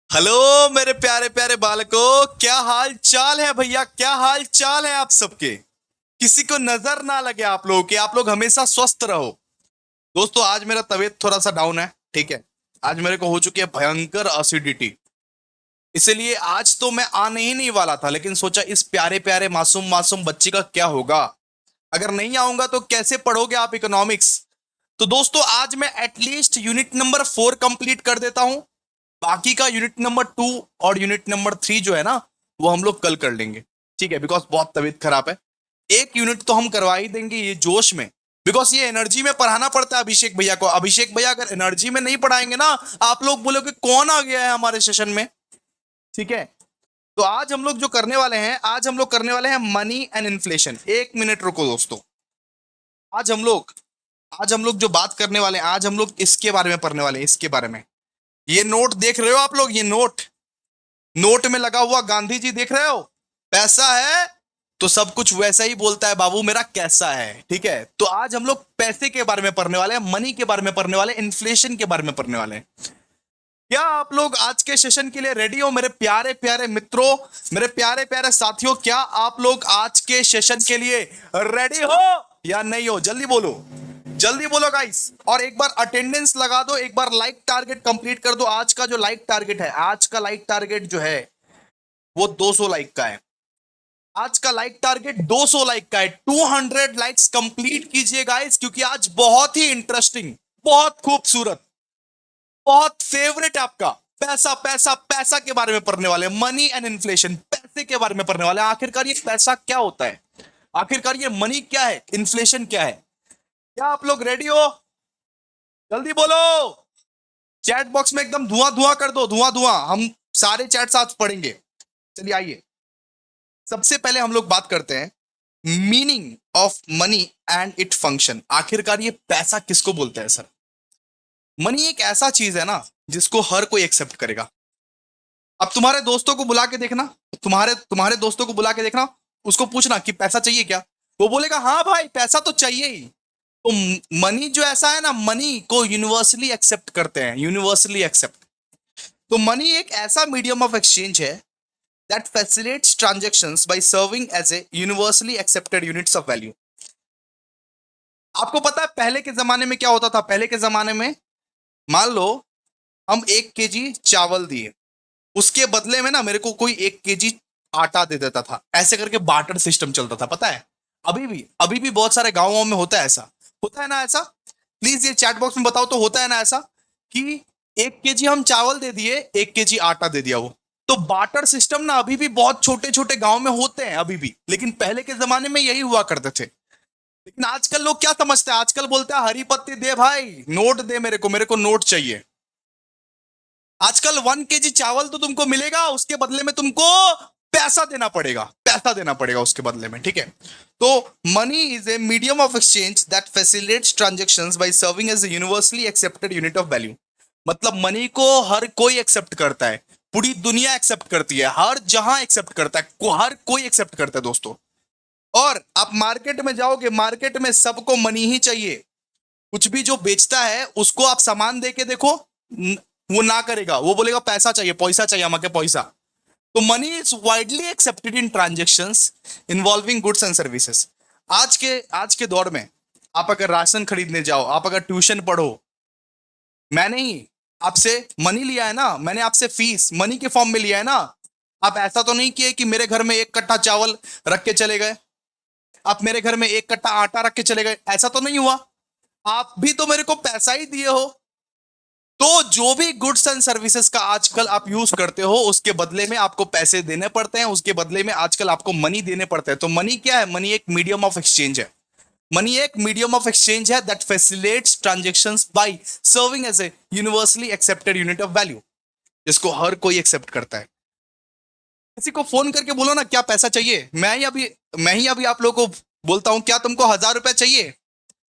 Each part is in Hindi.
हेलो मेरे प्यारे प्यारे बालकों, क्या हाल चाल है भैया? क्या हाल चाल है आप सबके? किसी को नजर ना लगे आप लोगों के, आप लोग हमेशा स्वस्थ रहो। दोस्तों, आज मेरा तबीयत थोड़ा सा डाउन है। ठीक है, आज मेरे को हो चुकी है भयंकर एसिडिटी। इसलिए आज तो मैं आने ही नहीं वाला था, लेकिन सोचा इस प्यारे प्यारे मासूम मासूम बच्चे का क्या होगा। अगर नहीं आऊंगा तो कैसे पढ़ोगे आप इकोनॉमिक्स? तो दोस्तों, आज मैं एटलीस्ट यूनिट नंबर 4 कंप्लीट कर देता हूं। बाकी का यूनिट नंबर 2 और यूनिट नंबर 3 जो है ना, वो हम लोग कल कर लेंगे। ठीक है, बिकॉज बहुत तबीयत खराब है। एक यूनिट तो हम करवा ही देंगे ये जोश में, बिकॉज ये एनर्जी में पढ़ाना पड़ता है अभिषेक भैया को। अभिषेक भैया अगर एनर्जी में नहीं पढ़ाएंगे ना, आप लोग बोलोगे कौन आ गया है हमारे सेशन में। ठीक है, तो आज हम लोग जो करने वाले हैं, आज हम लोग करने वाले हैं मनी एंड इन्फ्लेशन। एक मिनट रुको दोस्तों। आज हम लोग आज हम लोग जो बात करने वाले हैं, आज हम लोग इसके बारे में पढ़ने वाले हैं, इसके बारे में। ये नोट देख रहे हो आप लोग? ये नोट, नोट में लगा हुआ गांधी जी देख रहे हो? पैसा है तो सब कुछ वैसा ही बोलता है, बाबू मेरा कैसा है। ठीक है, तो आज हम लोग पैसे के बारे में पढ़ने वाले हैं, मनी के बारे में पढ़ने वाले हैं, इन्फ्लेशन के बारे में पढ़ने वाले हैं। क्या आप लोग आज के सेशन के लिए रेडी हो मेरे प्यारे प्यारे मित्रों, मेरे प्यारे प्यारे साथियों? क्या आप लोग आज के सेशन के लिए रेडी हो या नहीं हो? जल्दी बोलो, जल्दी बोलो गाइस। और एक बार अटेंडेंस लगा दो, एक बार लाइक टारगेट कंप्लीट कर दो। आज का जो लाइक टारगेट है, आज का लाइक टारगेट जो है वो 200 लाइक का है। आज का लाइक टारगेट 200 लाइक का है। 200 लाइक्स कंप्लीट कीजिए गाइस, क्योंकि आज बहुत ही इंटरेस्टिंग, बहुत खूबसूरत, बहुत फेवरेट आपका पैसा पैसा पैसा के बारे में पढ़ने वाले हैं। मनी एंड इन्फ्लेशन, पैसे के बारे में पढ़ने वाले हैं। आखिरकार ये पैसा क्या होता है, आखिरकार ये मनी क्या है, इन्फ्लेशन क्या है? क्या आप लोग रेडी हो? जल्दी बोलो। चैट बॉक्स में एकदम धुआं धुआं कर दो, धुआं धुआं। हम सारे चैट साथ पढ़ेंगे। चलिए आइए, सबसे पहले हम लोग बात करते हैं meaning of money and it function. आखिरकार ये पैसा किसको बोलते हैं सर? मनी एक ऐसा चीज है ना जिसको हर कोई एक्सेप्ट करेगा। अब तुम्हारे दोस्तों को बुला के देखना, तुम्हारे तुम्हारे दोस्तों को बुला के देखना, उसको पूछना कि पैसा चाहिए क्या? वो बोलेगा हाँ भाई पैसा तो चाहिए ही। तो मनी जो ऐसा है ना, मनी को यूनिवर्सली एक्सेप्ट करते हैं, यूनिवर्सली एक्सेप्ट। तो मनी एक ऐसा मीडियम ऑफ एक्सचेंज है that facilitates transactions by serving as a universally accepted units of value। आपको पता है पहले के जमाने में क्या होता था? पहले के जमाने में मान लो हम 1 केजी चावल दिए, उसके बदले में ना मेरे को कोई 1 केजी आटा दे देता था। ऐसे करके बार्टर सिस्टम चलता था, पता है? अभी भी बहुत सारे गांवों में होता है ऐसा, होता है ना ऐसा? प्लीज ये चैट बॉक्स में बताओ तो होता है ना ऐसा कि 1 केजी हम चावल दे दिए, 1 केजी आटा दे दिया। वो तो बार्टर सिस्टम ना अभी भी बहुत छोटे छोटे गांव में होते हैं अभी भी, लेकिन पहले के जमाने में यही हुआ करते थे। लेकिन आजकल लोग क्या समझते हैं? आजकल बोलते हैं हरी पत्ती दे भाई, नोट दे मेरे को नोट चाहिए। आजकल 1 केजी चावल तो तुमको मिलेगा, उसके बदले में तुमको पैसा देना पड़ेगा, पैसा देना पड़ेगा उसके बदले में। ठीक है, तो money is a medium of exchange that facilitates transactions by serving as a universally accepted unit of value. मतलब मनी को हर कोई एक्सेप्ट करता है, पूरी दुनिया एक्सेप्ट करती है, हर जहां एक्सेप्ट करता है, हर कोई एक्सेप्ट करता है दोस्तों। और आप मार्केट में जाओगे, मार्केट में सबको मनी ही चाहिए। कुछ भी जो बेचता है उसको आप सामान दे के देखो, वो ना करेगा, वो बोलेगा पैसा चाहिए, पैसा चाहिए हमारे पैसा। तो money is widely accepted in transactions involving goods and services. आज के दौर में आप अगर राशन खरीदने जाओ, आप अगर ट्यूशन पढ़ो, मैंने ही आपसे मनी लिया है ना, मैंने आपसे फीस मनी के फॉर्म में लिया है ना। आप ऐसा तो नहीं किए कि मेरे घर में 1 कट्टा चावल रख के चले गए, आप मेरे घर में 1 कट्टा आटा रख के चले गए, ऐसा तो नहीं हुआ। आप भी तो मेरे को पैसा ही दिए हो। तो जो भी गुड्स एंड सर्विसेज का आजकल आप यूज करते हो, उसके बदले में आपको पैसे देने पड़ते हैं, उसके बदले में आजकल आपको मनी देने पड़ते हैं। तो मनी क्या है? मनी एक मीडियम ऑफ एक्सचेंज है। मनी एक मीडियम ऑफ एक्सचेंज है that facilitates transactions by serving as a universally accepted unit of value, जिसको हर कोई एक्सेप्ट करता है। किसी को फोन करके बोलो ना क्या पैसा चाहिए, मैं ही अभी आप लोगों को बोलता हूं क्या तुमको 1000 रुपया चाहिए?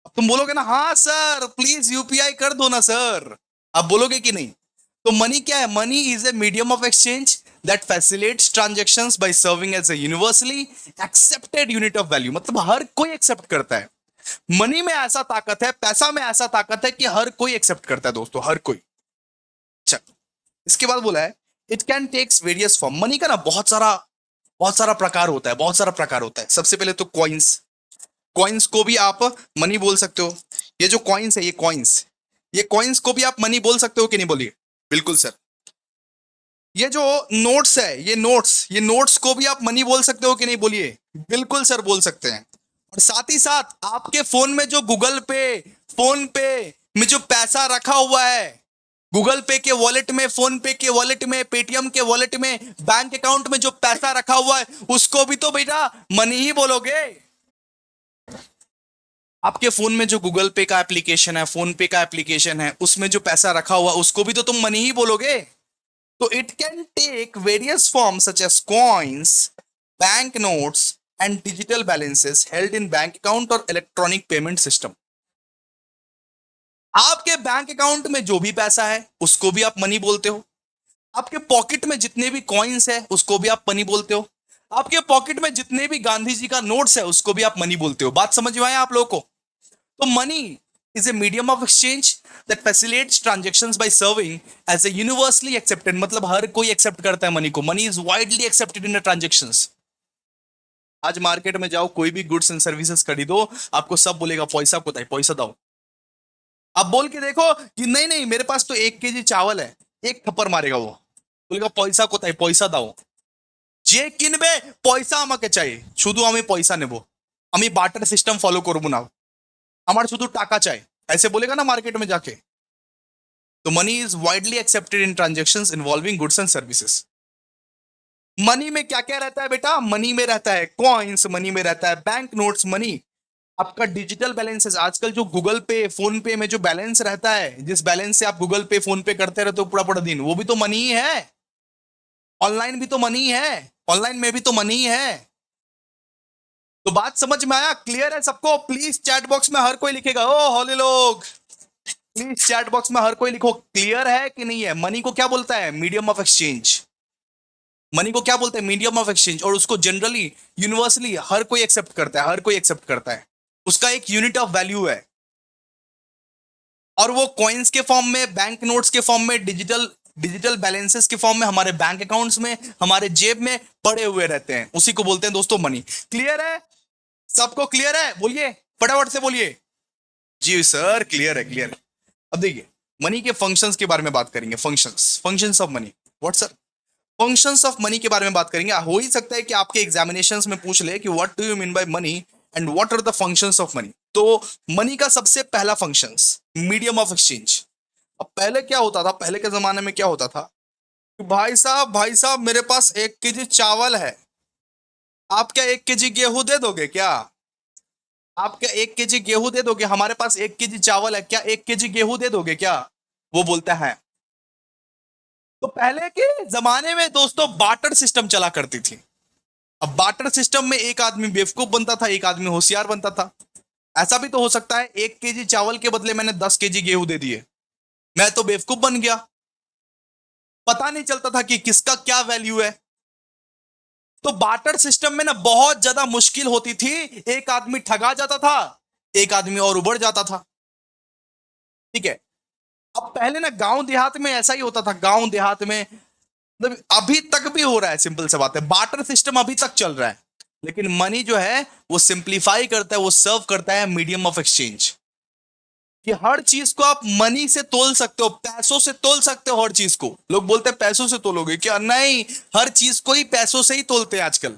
अब तुम बोलोगे ना हाँ सर प्लीज यूपीआई कर दो ना सर, आप बोलोगे कि नहीं? तो मनी क्या है? Money is a medium of exchange that facilitates transactions by serving as a universally accepted unit of value. मतलब हर कोई एक्सेप्ट करता है। मनी में ऐसा ताकत है, पैसा में ऐसा ताकत है कि हर कोई एक्सेप्ट करता है दोस्तों, हर कोई। अच्छा, इसके बाद बोला है it can takes various form. Money का ना बहुत सारा प्रकार होता है, बहुत सारा प्रकार होता है। सबसे पहले तो कॉइन्स, कॉइन्स को भी आप मनी बोल सकते हो। ये जो कॉइन्स है, ये कॉइन्स को भी आप मनी बोल सकते हो कि नहीं, बोलिए। बिल्कुल सर। ये जो नोट्स है, ये नोट्स को भी आप मनी बोल सकते हो कि नहीं, बोलिए। बिल्कुल सर, बोल सकते हैं। और साथ ही साथ आपके फोन में जो गूगल पे, फोन पे में जो पैसा रखा हुआ है, गूगल पे के वॉलेट में, फोन पे के वॉलेट में, पेटीएम के वॉलेट में, बैंक अकाउंट में जो पैसा रखा हुआ है, उसको भी तो बेटा मनी ही बोलोगे। आपके फोन में जो गूगल पे का एप्लीकेशन है, फोन पे का एप्लीकेशन है, उसमें जो पैसा रखा हुआ, उसको भी तो तुम मनी ही बोलोगे। तो it can take various forms such as coins, bank notes and digital balances held in bank account और इलेक्ट्रॉनिक पेमेंट सिस्टम। आपके बैंक अकाउंट में जो भी पैसा है, उसको भी आप मनी बोलते हो। आपके पॉकेट में जितने भी कॉइन्स है, उसको भी आप मनी बोलते हो। आपके पॉकेट में जितने भी गांधी जी का नोट्स है, उसको भी आप मनी बोलते हो। बात समझ में आया आप लोगों को? तो money is a medium of exchange that facilitates transactions by serving as a universally accepted, मतलब हर कोई एक्सेप्ट करता है मनी को। Money is widely accepted in transactions. आज मार्केट में जाओ, कोई भी गुड्स एंड सर्विसेज खरीदो, आपको सब बोलेगा पैसा को पैसा दो। अब बोल के देखो कि नहीं नहीं मेरे पास तो 1 केजी चावल है, एक थप्पड़ मारेगा वो, बोलेगा पैसा को पैसा दो। যে কিনবে পয়সা আমাকে চাই, শুধু আমি পয়সা নেব, আমি বার্টার সিস্টেম ফলো করব না, আমার শুধু টাকা চাই, ऐसे बोलेगा ना मार्केट में जाके। तो money is widely accepted in transactions involving goods and services. Money में क्या क्या रहता है बेटा? मनी में रहता है कॉइन्स, मनी में रहता है बैंक नोट्स, मनी आपका डिजिटल बैलेंसेस। आजकल जो गूगल पे, फोन पे में जो बैलेंस रहता है, जिस बैलेंस से आप गूगल पे, फोन पे करते रहते हो पूरा पूरा दिन, वो भी तो मनी ही है। ऑनलाइन भी तो मनी है, ऑनलाइन में भी तो मनी है। तो बात समझ में आया? क्लियर है सबको? प्लीज चैट बॉक्स में हर कोई लिखेगा। ओ हॉली लोग, प्लीज चैट बॉक्स में हर कोई लिखो, क्लियर है कि नहीं है? मनी को क्या बोलता है? Medium of exchange. मनी को क्या बोलते हैं? Medium of exchange. और उसको जनरली, यूनिवर्सली हर कोई एक्सेप्ट करता है, हर कोई एक्सेप्ट करता है। उसका एक यूनिट ऑफ वैल्यू है। और वो कॉइन्स के फॉर्म में, बैंक नोट्स के फॉर्म में, डिजिटल डिजिटल बैलेंसेस के फॉर्म में हमारे बैंक अकाउंट्स में, हमारे जेब में पड़े हुए रहते हैं। उसी को बोलते हैं दोस्तों मनी। क्लियर है? सबको क्लियर है? बोलिए, फटाफट से बोलिए। जी सर, क्लियर है, क्लियर है। अब देखिए, मनी के फंक्शंस के बारे में बात करेंगे। Functions of money. What sir? Functions of money के बारे में बात करेंगे। हो ही सकता है कि आपके एग्जामिनेशंस में पूछ ले कि what do you mean by money and what are the functions of money. तो मनी का सबसे पहला फंक्शंस, मीडियम ऑफ एक्सचेंज। अब पहले क्या होता था, पहले के जमाने में क्या होता था कि भाई साहब मेरे पास 1 केजी चावल है, आप क्या 1 केजी गेहूं दे दोगे क्या? आप क्या 1 केजी गेहूं दे दोगे? हमारे पास 1 केजी चावल है, क्या 1 केजी गेहूं दे दोगे क्या? वो बोलता है। तो पहले के जमाने में दोस्तों बार्टर सिस्टम चला करती थी। अब बार्टर सिस्टम में एक आदमी बेवकूफ बनता था, एक आदमी होशियार बनता था। ऐसा भी तो हो सकता है 1 केजी चावल के बदले मैंने 10 केजी गेहूं दे दिए, मैं तो बेवकूफ बन गया, पता नहीं चलता था कि किसका क्या वैल्यू है। तो बार्टर सिस्टम में ना बहुत ज्यादा मुश्किल होती थी। एक आदमी ठगा जाता था, एक आदमी और उबड़ जाता था। ठीक है। अब पहले ना गांव देहात में ऐसा ही होता था, गांव देहात में, मतलब अभी तक भी हो रहा है। सिंपल सा बात है, बार्टर सिस्टम अभी तक चल रहा है। लेकिन मनी जो है वो सिंप्लीफाई करता है, वो सर्व करता है मीडियम ऑफ एक्सचेंज। कि हर चीज को आप मनी से तोल सकते हो, पैसों से तोल सकते हो हर चीज को। लोग बोलते हैं पैसों से तोलोगे क्या? नहीं, हर चीज को ही पैसों से ही तोलते हैं आजकल।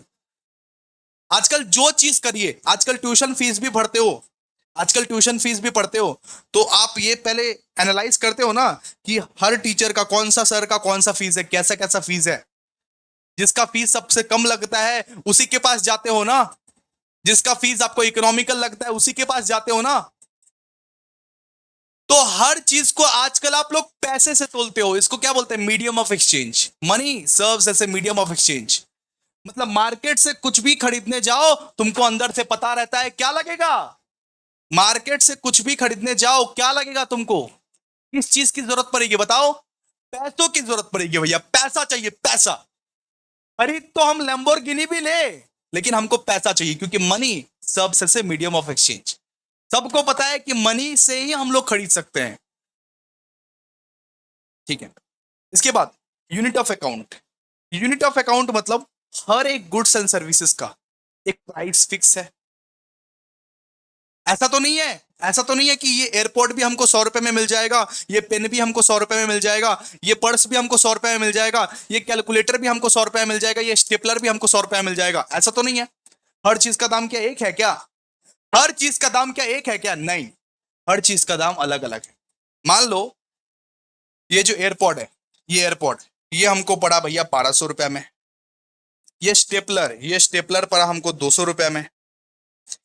आजकल जो चीज करिए, आजकल ट्यूशन फीस भी भरते हो, आजकल ट्यूशन फीस भी पढ़ते हो, तो आप ये पहले एनालाइज करते हो ना कि हर टीचर का कौन सा, सर का कौन सा फीस है, कैसा कैसा फीस है। जिसका फीस सबसे कम लगता है उसी के पास जाते हो ना, जिसका फीस आपको इकोनॉमिकल लगता है उसी के पास जाते हो ना। तो हर चीज को आजकल आप लोग पैसे से तोलते हो। इसको क्या बोलते हैं? Medium of exchange. Money serves as a medium of exchange. मतलब मार्केट से कुछ भी खरीदने जाओ, तुमको अंदर से पता रहता है क्या लगेगा। मार्केट से कुछ भी खरीदने जाओ, क्या लगेगा तुमको? किस चीज की जरूरत पड़ेगी बताओ? पैसों की जरूरत पड़ेगी भैया, पैसा चाहिए, पैसा। खरीद तो हम लैम्बोर्गिनी भी ले, लेकिन हमको पैसा चाहिए, क्योंकि money serves as a medium of exchange. सबको पता है कि मनी से ही हम लोग खरीद सकते हैं। ठीक है। इसके बाद unit of account. Unit of account मतलब हर एक गुड्स एंड सर्विसेज का एक प्राइस फिक्स है। ऐसा तो नहीं है, ऐसा तो नहीं है कि ये एयरपोर्ट भी हमको 100 रुपए में मिल जाएगा, ये पेन भी हमको 100 रुपए में मिल जाएगा, ये पर्स भी हमको 100 रुपए में मिल जाएगा, ये कैलकुलेटर भी हमको 100 रुपए में मिल जाएगा, ये स्टेपलर भी हमको 100 रुपए में मिल जाएगा। ऐसा तो नहीं है। हर चीज का दाम क्या एक है क्या? हर चीज का दाम क्या एक है क्या? नहीं, हर चीज का दाम अलग अलग है। मान लो ये जो एयरपोर्ट है, ये हमको पड़ा भैया 1200 रुपए में। ये स्टेपलर पड़ा हमको 200 रुपए में।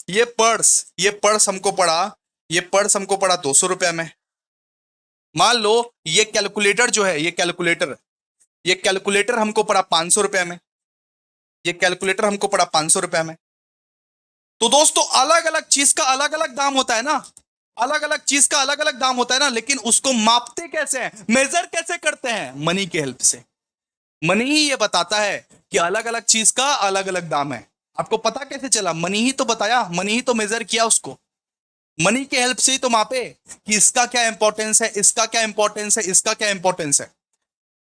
ये पर्स हमको पड़ा 200 रुपए में। मान लो ये कैलकुलेटर जो है, ये कैलकुलेटर हमको पड़ा 500 रुपए में। ये कैलकुलेटर हमको पड़ा 500 रुपए में। तो दोस्तों अलग अलग चीज का अलग अलग दाम होता है ना, अलग अलग चीज का अलग अलग दाम होता है ना, लेकिन उसको मापते कैसे हैं, मेजर कैसे करते हैं? मनी के हेल्प से। मनी ही ये बताता है कि अलग अलग चीज का अलग अलग दाम है। आपको पता कैसे चला? मनी ही तो बताया, मनी ही तो मेजर किया उसको। मनी के हेल्प से ही तो मापे कि इसका क्या इंपॉर्टेंस है, इसका क्या इंपॉर्टेंस है, इसका क्या इंपॉर्टेंस है।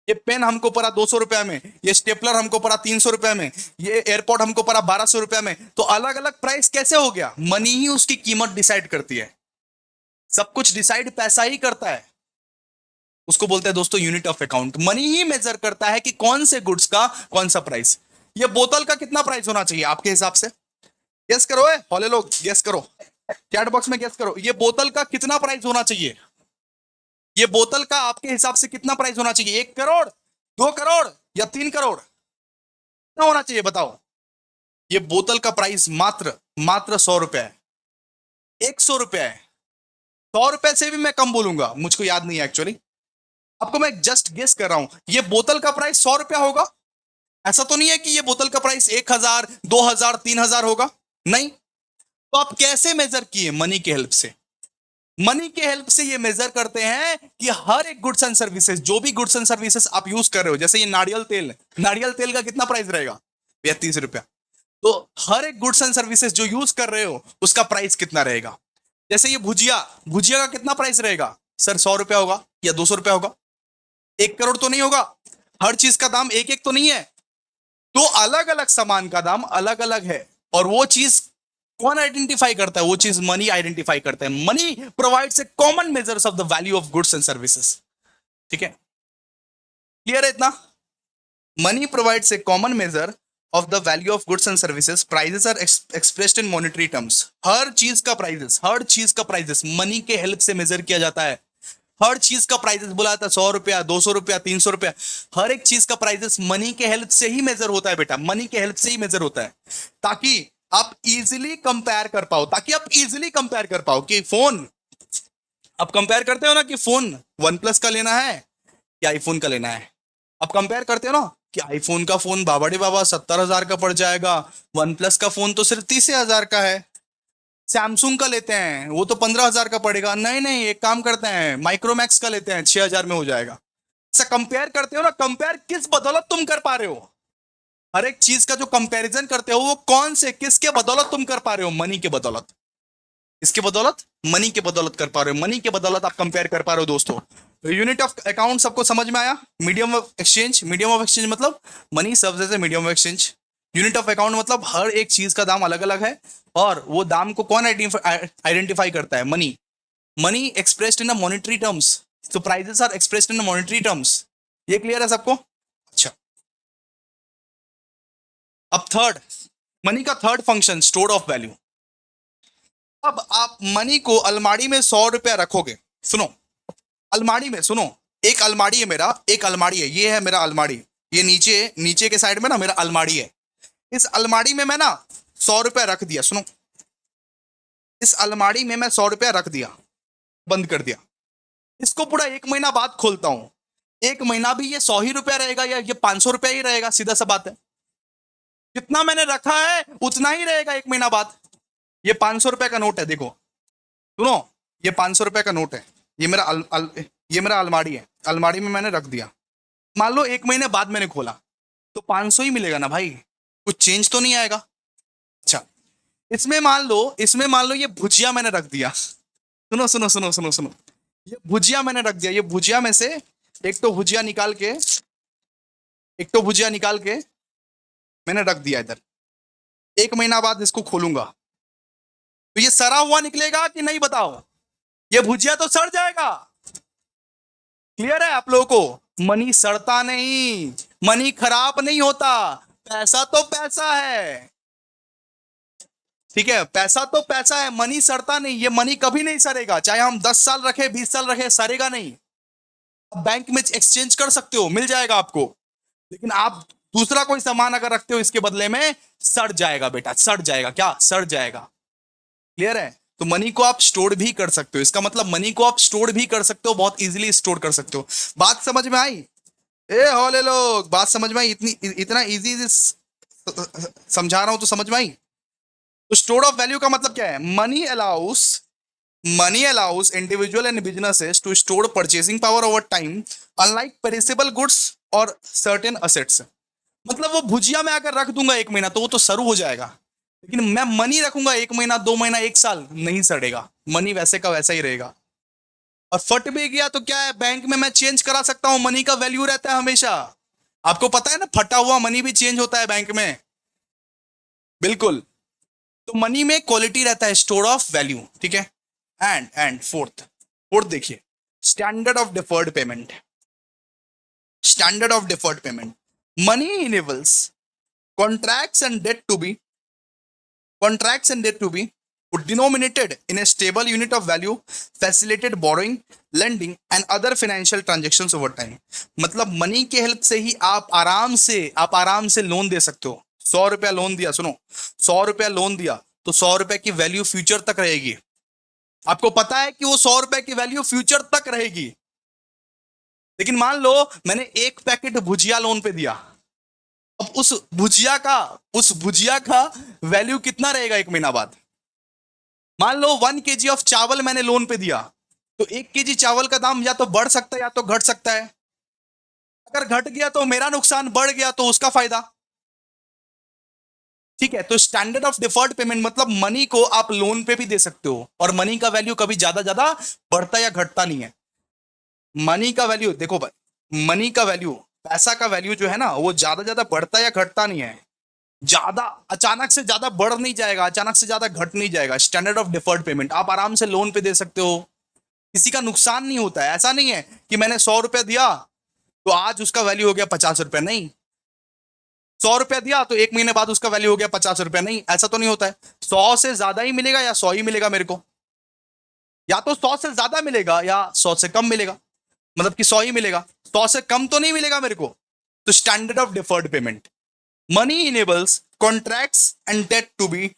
ये पेन हमको पड़ा 200 रुपए में, ये स्टेपलर हमको पड़ा 300 रुपए में, ये एयरपोर्ट हमको पड़ा 1200 रुपए में। तो अलग अलग प्राइस कैसे हो गया? मनी ही उसकी कीमत डिसाइड करती है। सब कुछ डिसाइड पैसा ही करता है। उसको बोलते हैं दोस्तों यूनिट ऑफ अकाउंट। मनी ही मेजर करता है कि कौन से गुड्स का कौन सा प्राइस। ये बोतल का कितना प्राइस होना चाहिए आपके हिसाब से? गेस करो, हॉले लोग गेस करो, चैट बॉक्स में गेस करो, ये बोतल का कितना प्राइस होना चाहिए? ये बोतल का आपके हिसाब से कितना प्राइस होना चाहिए? 1 करोड़, 2 करोड़ या 3 करोड़? कितना होना चाहिए बताओ? ये बोतल का प्राइस मात्र मात्र 100 रुपए है, 100 रुपए है। 100 रुपए से भी मैं कम बोलूंगा, मुझको याद नहीं है एक्चुअली, आपको मैं जस्ट गेस कर रहा हूं। ये बोतल का प्राइस 100 रुपया होगा? ऐसा तो नहीं है कि ये बोतल का प्राइस 1,000, 2,000, 3,000 होगा। नहीं। तो आप कैसे मेजर किए? मनी के हेल्प से। मनी के हेल्प से ये मेजर करते हैं कि हर एक गुड्स एंड सर्विसेज, जो भी गुड्स एंड सर्विसेज आप यूज कर रहे हो, जैसे ये नारियल तेल का कितना प्राइस रहेगा भैया? 30 रुपया। तो हर एक गुड्स एंड सर्विसेज जो यूज कर रहे हो उसका प्राइस कितना रहेगा? जैसे ये भुजिया, भुजिया का कितना प्राइस रहेगा सर? 100 रुपया होगा या 200 रुपया होगा? 1 करोड़ तो नहीं होगा। हर चीज का दाम एक एक तो नहीं है। तो अलग अलग सामान का दाम अलग अलग है, और वो चीज कौन आइडेंटिफाई करता है? वो चीज मनी आइडेंटिफाई करता है। Money provides a common measures of the value of goods and services. ठीक है, क्लियर है इतना? Money provides a common measure of the value of goods and services. Prices are expressed in monetary terms. हर चीज का प्राइजेस मनी के हेल्प से मेजर किया जाता है। हर चीज का प्राइजेस बोला जाता है 100 रुपया, 200 रुपया, 300 रुपया। हर एक चीज का प्राइजेस मनी के हेल्प से ही मेजर होता है बेटा, मनी के हेल्प से ही मेजर होता है, ताकि आप इजीली कंपेयर कर पाओ कि फोन, आप कंपेयर करते हो ना कि फोन वन प्लस का लेना है या आईफोन का लेना है। आप कंपेयर करते हो ना कि आईफोन का फोन बाबा 70,000 का पड़ जाएगा, वन प्लस का फोन तो सिर्फ 30,000 का है। सैमसंग का लेते हैं वो तो 15,000 का पड़ेगा। नहीं, एक काम करते हैं माइक्रोमैक्स का लेते हैं, 6,000 में हो जाएगा। ऐसा कंपेयर करते हो ना, कंपेयर किस बदौलत तुम कर पा रहे हो? हर एक चीज का जो कंपैरिजन करते हो वो कौन से किसके बदौलत तुम कर पा रहे हो? मनी के बदौलत। इसके बदौलत, मनी के बदौलत कर पा रहे हो, मनी के बदौलत आप कंपेयर कर पा रहे हो दोस्तों। यूनिट ऑफ अकाउंट सबको समझ में आया? मीडियम ऑफ एक्सचेंज मतलब money serves as a medium of exchange. Unit of account मतलब हर एक चीज का दाम अलग अलग है, और वो दाम को कौन आइडेंटिफाई करता है? Money expressed in a monetary terms. तो prices are expressed in a monetary terms. ये क्लियर है सबको? अच्छा, अब मनी का third function, store of value. अब आप मनी को अलमारी में 100 रुपया रखोगे। सुनो, अलमारी में सुनो, एक अलमारी है मेरा, एक अलमारी है, ये है मेरा अलमारी, ये नीचे नीचे के साइड में ना मेरा अलमारी है। इस अलमारी में मैं ना 100 रुपया रख दिया। सुनो, इस अलमारी में मैं 100 रुपया रख दिया, बंद कर दिया। इसको पूरा 1 महीना बाद खोलता हूं, 1 महीना भी ये 100 ही रुपया रहेगा या ये 500 रुपया ही रहेगा? सीधा सा बात है, जितना मैंने रखा है उतना ही रहेगा 1 महीना बाद। ये 500 रुपया का नोट है, देखो सुनो, ये 500 रुपया का नोट है, ये ये मेरा अलमारी है, अलमारी में मैंने रख दिया। मान लो 1 महीने बाद मैंने खोला तो 500 ही मिलेगा ना भाई, कुछ चेंज तो नहीं आएगा। अच्छा, इसमें मान लो ये भुजिया मैंने रख दिया। सुनो सुनो सुनो सुनो सुनो, ये भुजिया मैंने रख दिया, ये भुजिया में से एक तो भुजिया निकाल के एक तो भुजिया निकाल के मैंने रख दिया इधर, 1 महीना बाद इसको खोलूंगा तो ये सड़ा हुआ निकलेगा कि नहीं बताओ? ये भुजिया तो सड़ जाएगा। क्लियर है आप लोगों को? मनी सड़ता नहीं, मनी खराब नहीं होता, पैसा तो पैसा है। ठीक है, पैसा तो पैसा है, मनी सड़ता नहीं, ये मनी कभी नहीं सड़ेगा, चाहे हम 10 साल रखे 20 साल रखे, सड़ेगा नहीं। बैंक में एक्सचेंज कर सकते हो, मिल जाएगा आपको, लेकिन आप दूसरा कोई सामान अगर रखते हो इसके बदले में, सड़ जाएगा बेटा, सड़ जाएगा। क्या सड़ जाएगा? क्लियर है? तो मनी को आप स्टोर भी कर सकते हो, इसका मतलब मनी को आप स्टोर भी कर सकते हो, बहुत इजीली स्टोर कर सकते हो। बात समझ में आई? ए हौले लोग, बात समझ में आई? इतना इजी समझा रहा हूं तो समझ में आई? तो स्टोर ऑफ वैल्यू का मतलब क्या है? Money allows individual and businesses to store purchasing power over time unlike perishable goods और सर्टेन असेट्स। मतलब वो भुजिया में अगर रख दूंगा 1 महीना तो वो तो सरू हो जाएगा, लेकिन मैं मनी रखूंगा 1 महीना 2 महीना 1 साल, नहीं सड़ेगा, मनी वैसे का वैसा ही रहेगा। और फट भी गया तो क्या है, बैंक में मैं चेंज करा सकता हूं, मनी का वैल्यू रहता है हमेशा। आपको पता है ना, फटा हुआ मनी भी चेंज होता है बैंक में। बिल्कुल। तो मनी में क्वालिटी रहता है, स्टोर ऑफ वैल्यू। ठीक है। एंड फोर्थ देखिए, standard of deferred payment. Standard of deferred payment, money enables contracts and debt to be contracts and debt to be denominated in a stable unit of value, facilitated borrowing, lending and other financial transactions over time। मतलब मनी के हेल्प से ही आप आराम से लोन दे सकते हो। 100 रुपया लोन दिया, सुनो, 100 रुपया लोन दिया तो 100 रुपए की वैल्यू फ्यूचर तक रहेगी। आपको पता है कि वो 100 रुपए की वैल्यू फ्यूचर तक रहेगी। लेकिन मान लो मैंने एक पैकेट भुजिया लोन पे दिया, अब उस भुजिया का वैल्यू कितना रहेगा 1 महीना बाद? मान लो 1 kg ऑफ चावल मैंने लोन पे दिया, तो 1 kg चावल का दाम या तो बढ़ सकता है या तो घट सकता है। अगर घट गया तो मेरा नुकसान, बढ़ गया तो उसका फायदा। ठीक है। तो स्टैंडर्ड ऑफ डिफर्ड पेमेंट मतलब मनी को आप लोन पे भी दे सकते हो, और मनी का वैल्यू कभी ज्यादा ज्यादा बढ़ता या घटता नहीं है। मनी का वैल्यू देखो भाई, मनी का वैल्यू, पैसा का वैल्यू जो है ना, वो ज्यादा ज्यादा बढ़ता या घटता नहीं है। ज्यादा अचानक से ज्यादा बढ़ नहीं जाएगा, अचानक से ज्यादा घट नहीं जाएगा। स्टैंडर्ड ऑफ डिफर्ड पेमेंट, आप आराम से लोन पे दे सकते हो, किसी का नुकसान नहीं होता है। ऐसा नहीं है कि मैंने 100 रुपया दिया तो आज उसका वैल्यू हो गया 50 रुपया, नहीं। 100 रुपया दिया तो 1 महीने बाद उसका वैल्यू हो गया 50 रुपया, नहीं, ऐसा तो नहीं होता है। 100 से ज्यादा ही मिलेगा या 100 ही मिलेगा मेरे को, या तो 100 से ज्यादा मिलेगा या 100 से कम मिलेगा, मतलब कि 100 ही मिलेगा, 100 से कम तो नहीं मिलेगा मेरे को। तो standard of deferred payment, money enables contracts and debt to be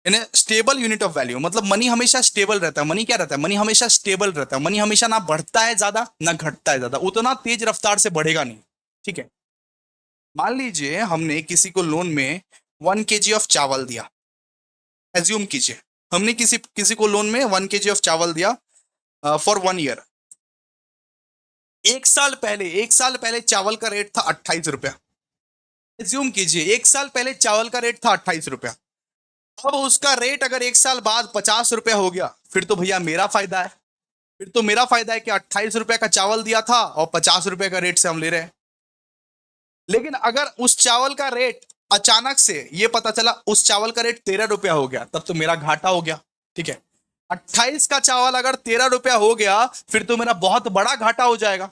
in stable unit of value. मतलब मनी हमेशा स्टेबल रहता है। मनी क्या रहता है? मनी हमेशा स्टेबल रहता है। मनी हमेशा ना बढ़ता है ज्यादा ना घटता है ज्यादा, उतना तेज रफ्तार से बढ़ेगा नहीं। ठीक है। मान लीजिए हमने किसी को लोन में 1 kg ऑफ चावल दिया, एज्यूम कीजिए हमने किसी किसी को लोन में 1 kg ऑफ चावल दिया फॉर 1 ईयर। 1 साल पहले चावल का रेट था 28 रुपया। एज्यूम कीजिए 1 साल पहले चावल का रेट था 28 रुपया। अब उसका रेट अगर 1 साल बाद 50 रुपया हो गया, फिर तो भैया मेरा फायदा है। फिर तो मेरा फायदा है कि 28 रुपया का चावल दिया था और 50 रुपये का रेट से हम ले रहे हैं। लेकिन अगर उस चावल का रेट अचानक से ये पता चला उस चावल का रेट 13 रुपया हो गया, तब तो मेरा घाटा हो गया। ठीक है। 28 का चावल अगर 13 रुपया हो गया, फिर तो मेरा बहुत बड़ा घाटा हो जाएगा।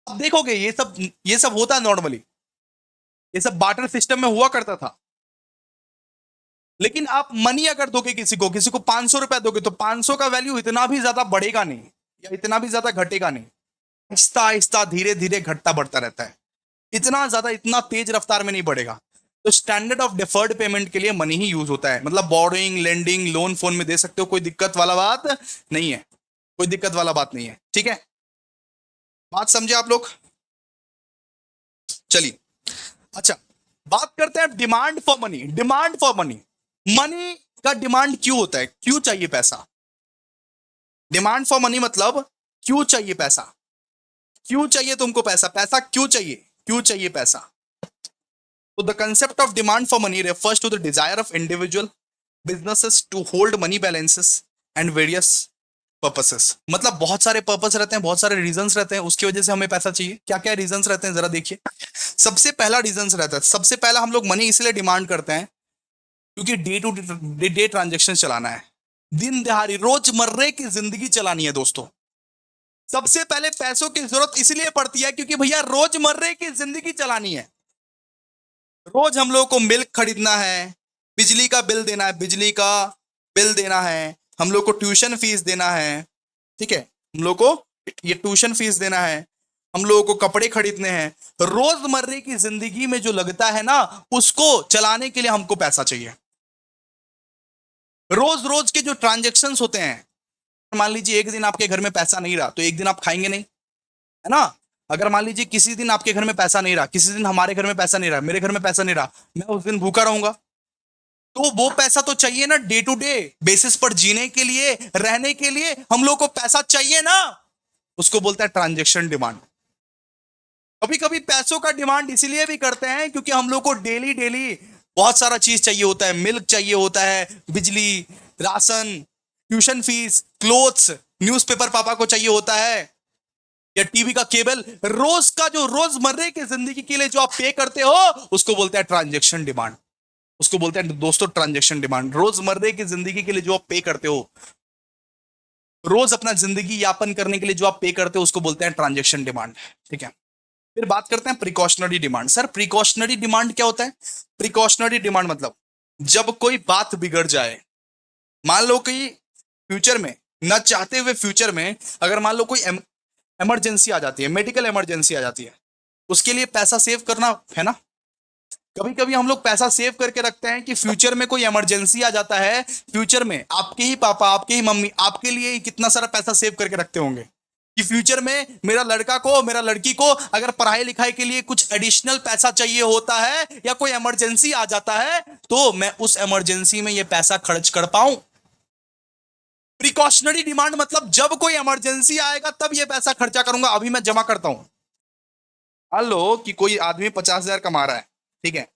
अब देखोगे ये सब होता है नॉर्मली, ये सब बार्टर सिस्टम में हुआ करता था। लेकिन आप मनी अगर दोगे किसी को 500 रुपया दोगे, तो 500 का वैल्यू इतना भी ज्यादा बढ़ेगा नहीं या इतना भी ज्यादा घटेगा नहीं, आहिस्ता आहिस्ता धीरे धीरे घटता बढ़ता रहता है, इतना ज्यादा इतना तेज रफ्तार में नहीं बढ़ेगा। तो स्टैंडर्ड ऑफ डिफर्ड पेमेंट के लिए मनी ही यूज होता है। मतलब बोरोइंग, लेंडिंग, लोन फोन में दे सकते हो, कोई दिक्कत वाला बात नहीं है, कोई दिक्कत वाला बात नहीं है। ठीक है, बात समझे आप लोग? चलिए, अच्छा बात करते हैं demand for money. Demand for money, money का डिमांड क्यों होता है, क्यों चाहिए पैसा? डिमांड फॉर मनी मतलब क्यों चाहिए पैसा, क्यों चाहिए तुमको पैसा, पैसा क्यों चाहिए, क्यों चाहिए पैसा? So the concept of demand for money refers to the desire of individual businesses to hold money balances and various purposes, मतलब बहुत सारे पर्पस रहते हैं, बहुत सारे रीजंस रहते हैं, उसकी वजह से हमें पैसा चाहिए। क्या क्या रीजंस रहते हैं जरा देखिए। सबसे पहला रीजंस रहता है, सबसे पहला हम लोग मनी इसलिए डिमांड करते हैं क्योंकि डे टू डे ट्रांजेक्शन चलाना है, दिन दिहाड़ी रोजमर्रे की जिंदगी चलानी है दोस्तों। सबसे पहले पैसों की जरूरत इसलिए पड़ती है क्योंकि भैया रोजमर्रे की जिंदगी चलानी है। रोज हम लोगों को मिल्क खरीदना है, बिजली का बिल देना है, बिजली का बिल देना है, हम लोग को ट्यूशन फीस देना है, ठीक है, हम लोग को ये ट्यूशन फीस देना है, हम लोगों को कपड़े खरीदने हैं। रोजमर्रे की जिंदगी में जो लगता है ना, उसको चलाने के लिए हमको पैसा चाहिए। रोज रोज के जो ट्रांजेक्शन्स होते हैं, मान लीजिए एक दिन आपके घर में पैसा नहीं रहा तो एक दिन आप खाएंगे नहीं, है ना। अगर मान लीजिए किसी दिन आपके घर में पैसा नहीं रहा, किसी दिन हमारे घर में पैसा नहीं रहा, मेरे घर में पैसा नहीं रहा, मैं उस दिन भूखा रहूंगा। तो वो पैसा तो चाहिए ना, डे टू डे बेसिस पर जीने के लिए, रहने के लिए हम लोग को पैसा चाहिए ना। उसको बोलता है ट्रांजेक्शन डिमांड। कभी कभी पैसों का डिमांड इसलिए भी करते हैं क्योंकि हम लोग को डेली डेली बहुत सारा चीज चाहिए होता है, मिल्क चाहिए होता है, बिजली, ration, tuition fees, clothes, newspaper पापा को चाहिए होता है, या टीवी का केबल। रोज का जो रोजमर्रे की जिंदगी के लिए जो आप पे करते हो उसको बोलते हैं ट्रांजेक्शन डिमांड। उसको बोलते हैं दोस्तों ट्रांजेक्शन डिमांड। रोजमर्रे की जिंदगी के लिए जो आप पे करते हो, रोज अपना जिंदगी यापन करने के लिए जो आप पे करते हो, उसको बोलते हैं ट्रांजेक्शन डिमांड, ठीक है। फिर बात करते हैं precautionary demand. Sir precautionary demand क्या होता है? प्रिकॉशनरी डिमांड मतलब जब कोई बात बिगड़ जाए, मान लो कि फ्यूचर में, न चाहते हुए फ्यूचर में, अगर मान लो कोई इमरजेंसी आ जाती है, मेडिकल इमरजेंसी आ जाती है, उसके लिए पैसा सेव करना है ना। कभी कभी हम लोग पैसा सेव करके रखते हैं कि फ्यूचर में कोई इमरजेंसी आ जाता है, फ्यूचर में आपके ही पापा, आपके ही मम्मी आपके लिए कितना सारा पैसा सेव करके रखते होंगे कि फ्यूचर में मेरा लड़का को, मेरा लड़की को अगर पढ़ाई लिखाई के लिए कुछ एडिशनल पैसा चाहिए होता है या कोई इमरजेंसी आ जाता है तो मैं उस इमरजेंसी में ये पैसा खर्च कर पाऊं। प्रिकॉशनरी डिमांड मतलब जब कोई इमरजेंसी आएगा तब ये पैसा खर्चा करूंगा, अभी मैं जमा करता हूं। मान लो कि कोई आदमी 50,000 कमा रहा है, ठीक है,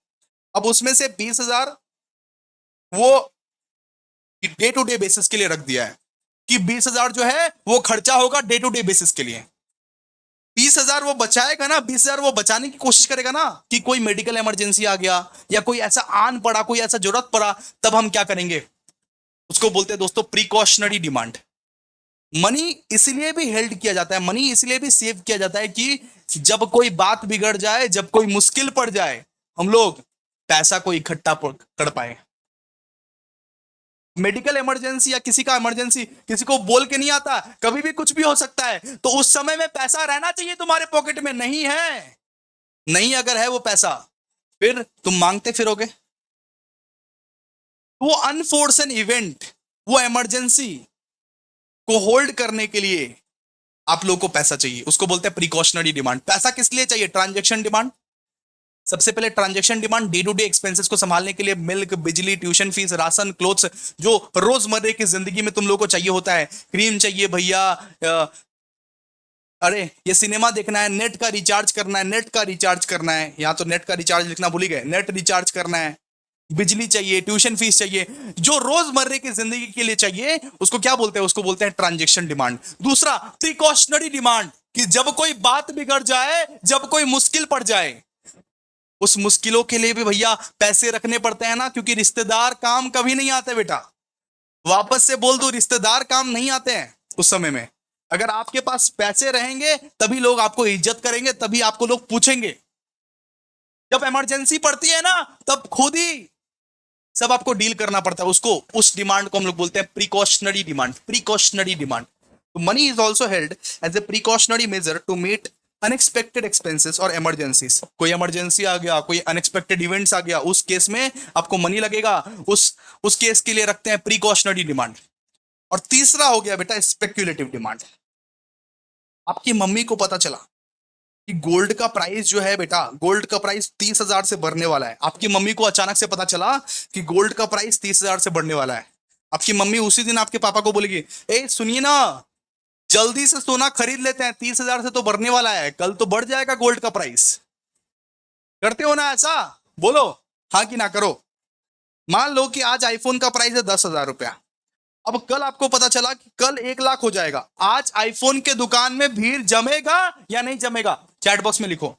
अब उसमें से 20,000 वो डे टू डे बेसिस के लिए रख दिया है कि 20,000 जो है वो खर्चा होगा डे टू डे बेसिस के लिए। 20,000 वो बचाएगा ना, 20,000 वो बचाने की कोशिश करेगा ना कि कोई मेडिकल इमरजेंसी आ गया या कोई ऐसा आन पड़ा, कोई ऐसा जरूरत पड़ा, तब हम क्या करेंगे। उसको बोलते हैं दोस्तों प्रिकॉशनरी डिमांड। मनी इसलिए भी हेल्ड किया जाता है, मनी इसलिए भी सेव किया जाता है कि जब कोई बात बिगड़ जाए, जब कोई मुश्किल पड़ जाए, हम लोग पैसा को इकट्ठा कर पाए। मेडिकल इमरजेंसी या किसी का इमरजेंसी किसी को बोल के नहीं आता, कभी भी कुछ भी हो सकता है, तो उस समय में पैसा रहना चाहिए तुम्हारे पॉकेट में। नहीं है, नहीं अगर है वो पैसा, फिर तुम मांगते फिरोगे। वो अनफोर्सन इवेंट, वो इमरजेंसी को होल्ड करने के लिए आप लोगों को पैसा चाहिए, उसको बोलते हैं प्रिकॉशनरी डिमांड। पैसा किस लिए चाहिए? Transaction demand. सबसे पहले transaction demand day to day expenses को संभालने के लिए, मिल्क, बिजली, ट्यूशन फीस, राशन, क्लोथ्स, जो रोजमर्रे की जिंदगी में तुम लोगों को चाहिए होता है। क्रीम चाहिए भैया, अरे ये सिनेमा देखना है, नेट का रिचार्ज करना है, नेट का रिचार्ज करना है, यहाँ तो नेट का रिचार्ज लिखना भूल ही गए, नेट रिचार्ज करना है, बिजली चाहिए, ट्यूशन फीस चाहिए, जो रोजमर्रे की जिंदगी के लिए चाहिए, उसको क्या बोलते हैं? उसको बोलते हैं ट्रांजेक्शन डिमांड। दूसरा प्रिकॉशनरी डिमांड कि जब कोई बात बिगड़ जाए, जब कोई मुश्किल पड़ जाए, उस मुश्किलों के लिए भी भैया पैसे रखने पड़ते हैं ना, क्योंकि रिश्तेदार काम कभी नहीं आते बेटा। वापस से बोल दो, रिश्तेदार काम नहीं आते हैं उस समय में। अगर आपके पास पैसे रहेंगे तभी लोग आपको इज्जत करेंगे, तभी आपको लोग पूछेंगे। जब इमरजेंसी पड़ती है ना, तब खुद ही सब आपको डील करना पड़ता है। उसको, उस डिमांड को हम लोग बोलते हैं precautionary demand. Precautionary demand. Money is also held as a precautionary measure to meet unexpected expenses और इमरजेंसीज। कोई इमरजेंसी आ गया, कोई अनएक्सपेक्टेड इवेंट्स आ गया, उस केस में आपको मनी लगेगा, उस केस के लिए रखते हैं प्रिकॉशनरी डिमांड। और तीसरा हो गया बेटा स्पेक्युलेटिव डिमांड। आपकी मम्मी को पता चला कि गोल्ड का प्राइस जो है बेटा, गोल्ड का प्राइस 30,000 से बढ़ने वाला है। आपकी मम्मी को अचानक से पता चला कि गोल्ड का प्राइस 30,000 से बढ़ने वाला है। आपकी मम्मी उसी दिन आपके पापा को बोलेगी, ए सुनिए ना, जल्दी से सोना खरीद लेते हैं, 30,000 से तो बढ़ने वाला है, कल तो बढ़ जाएगा गोल्ड का प्राइस। करते हो ना ऐसा? बोलो हाँ कि ना करो। मान लो कि आज आईफोन का प्राइस है 10,000 रुपया, अब कल आपको पता चला कि कल 1 लाख हो जाएगा, आज आईफोन के दुकान में भीड़ जमेगा या नहीं जमेगा? चैट बॉक्स में लिखो।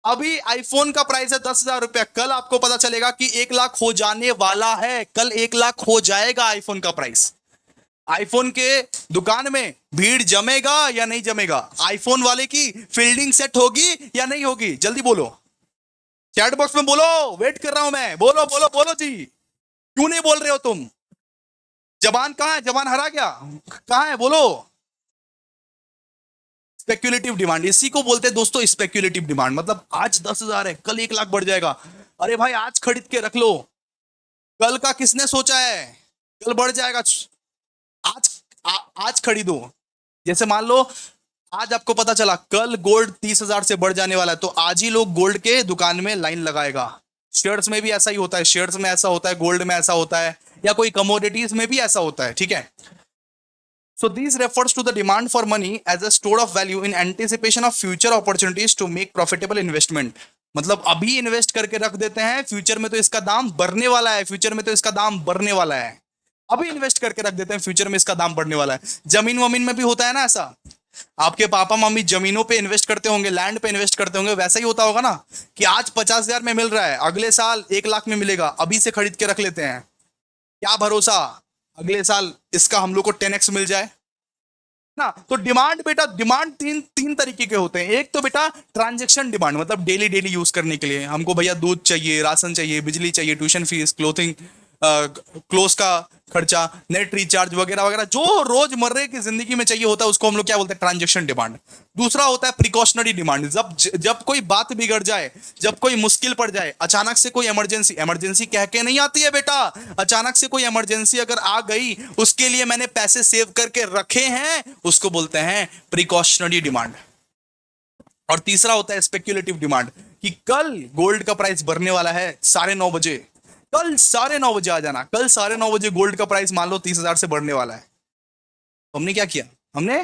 अभी आईफोन का प्राइस है 10,000 रुपया, कल आपको पता चलेगा कि 1 लाख हो जाने वाला है, कल 1 लाख हो जाएगा आईफोन का प्राइस। आईफोन के दुकान में भीड़ जमेगा या नहीं जमेगा? आईफोन वाले की फील्डिंग सेट होगी या नहीं होगी? जल्दी बोलो, चैट बॉक्स में बोलो, वेट कर रहा हूं मैं, बोलो बोलो बोलो जी। क्यों नहीं बोल रहे हो तुम? जबान कहां है? जबान हरा गया, कहां है? बोलो। स्पेक्युलेटिव डिमांड, इसी को बोलते हैं दोस्तों स्पेक्युलेटिव डिमांड। मतलब आज 10,000 है, कल 1 लाख बढ़ जाएगा। अरे भाई आज खरीद के रख लो, कल का किसने सोचा है? कल बढ़ जाएगा। आज आज खरीदो। जैसे मान लो आज आपको पता चला कल गोल्ड 30,000 से बढ़ जाने वाला है, तो आज ही लोग गोल्ड के दुकान में लाइन लगाएगा। शेयर्स में भी ऐसा ही होता है, शेयर्स में ऐसा होता है, गोल्ड में ऐसा होता है, या कोई कमोडिटीज में भी ऐसा होता है, ठीक है। So this refers to the demand for money as a store of value in anticipation of future opportunities to make profitable investment. मतलब अभी इन्वेस्ट करके रख देते हैं, फ्यूचर में तो इसका दाम बढ़ने वाला है, फ्यूचर में तो इसका दाम बढ़ने वाला है। अभी इन्वेस्ट करके रख देते हैं, फ्यूचर में इसका दाम बढ़ने वाला है। जमीन वमीन में भी होता है ना ऐसा, आपके पापा मम्मी जमीनों पे इन्वेस्ट करते होंगे, लैंड पे इन्वेस्ट करते होंगे, वैसा ही होता होगा ना कि आज 50,000 में मिल रहा है, अगले साल 1 लाख में मिलेगा, अभी से खरीद के रख लेते हैं। क्या भरोसा अगले साल इसका हम लोग को 10x मिल जाए ना। तो डिमांड बेटा, डिमांड तीन तीन तरीके के होते हैं। एक तो बेटा ट्रांजैक्शन डिमांड, मतलब डेली डेली यूज करने के लिए हमको भैया दूध चाहिए, राशन चाहिए, बिजली चाहिए, ट्यूशन फीस, क्लोथिंग, क्लोज का खर्चा, नेट रिचार्ज वगैरह वगैरह, जो रोजमर्रे की जिंदगी में चाहिए होता है उसको हम लोग क्या बोलते हैं? Transaction demand. दूसरा होता है प्रिकॉशनरी डिमांड, जब कोई बात बिगड़ जाए, जब कोई मुश्किल पड़ जाए, अचानक से कोई इमरजेंसी, इमरजेंसी कह के नहीं आती है बेटा, अचानक से कोई इमरजेंसी अगर आ गई, उसके लिए मैंने पैसे सेव करके रखे हैं, उसको बोलते हैं प्रिकॉशनरी डिमांड। और तीसरा होता है स्पेक्युलेटिव डिमांड, कि कल गोल्ड का प्राइस बढ़ने वाला है 9:30 बजे, कल 9:30 बजे आ जाना, कल 9:30 बजे गोल्ड का प्राइस मान लो 30,000 से बढ़ने वाला है। तो हमने क्या किया? हमने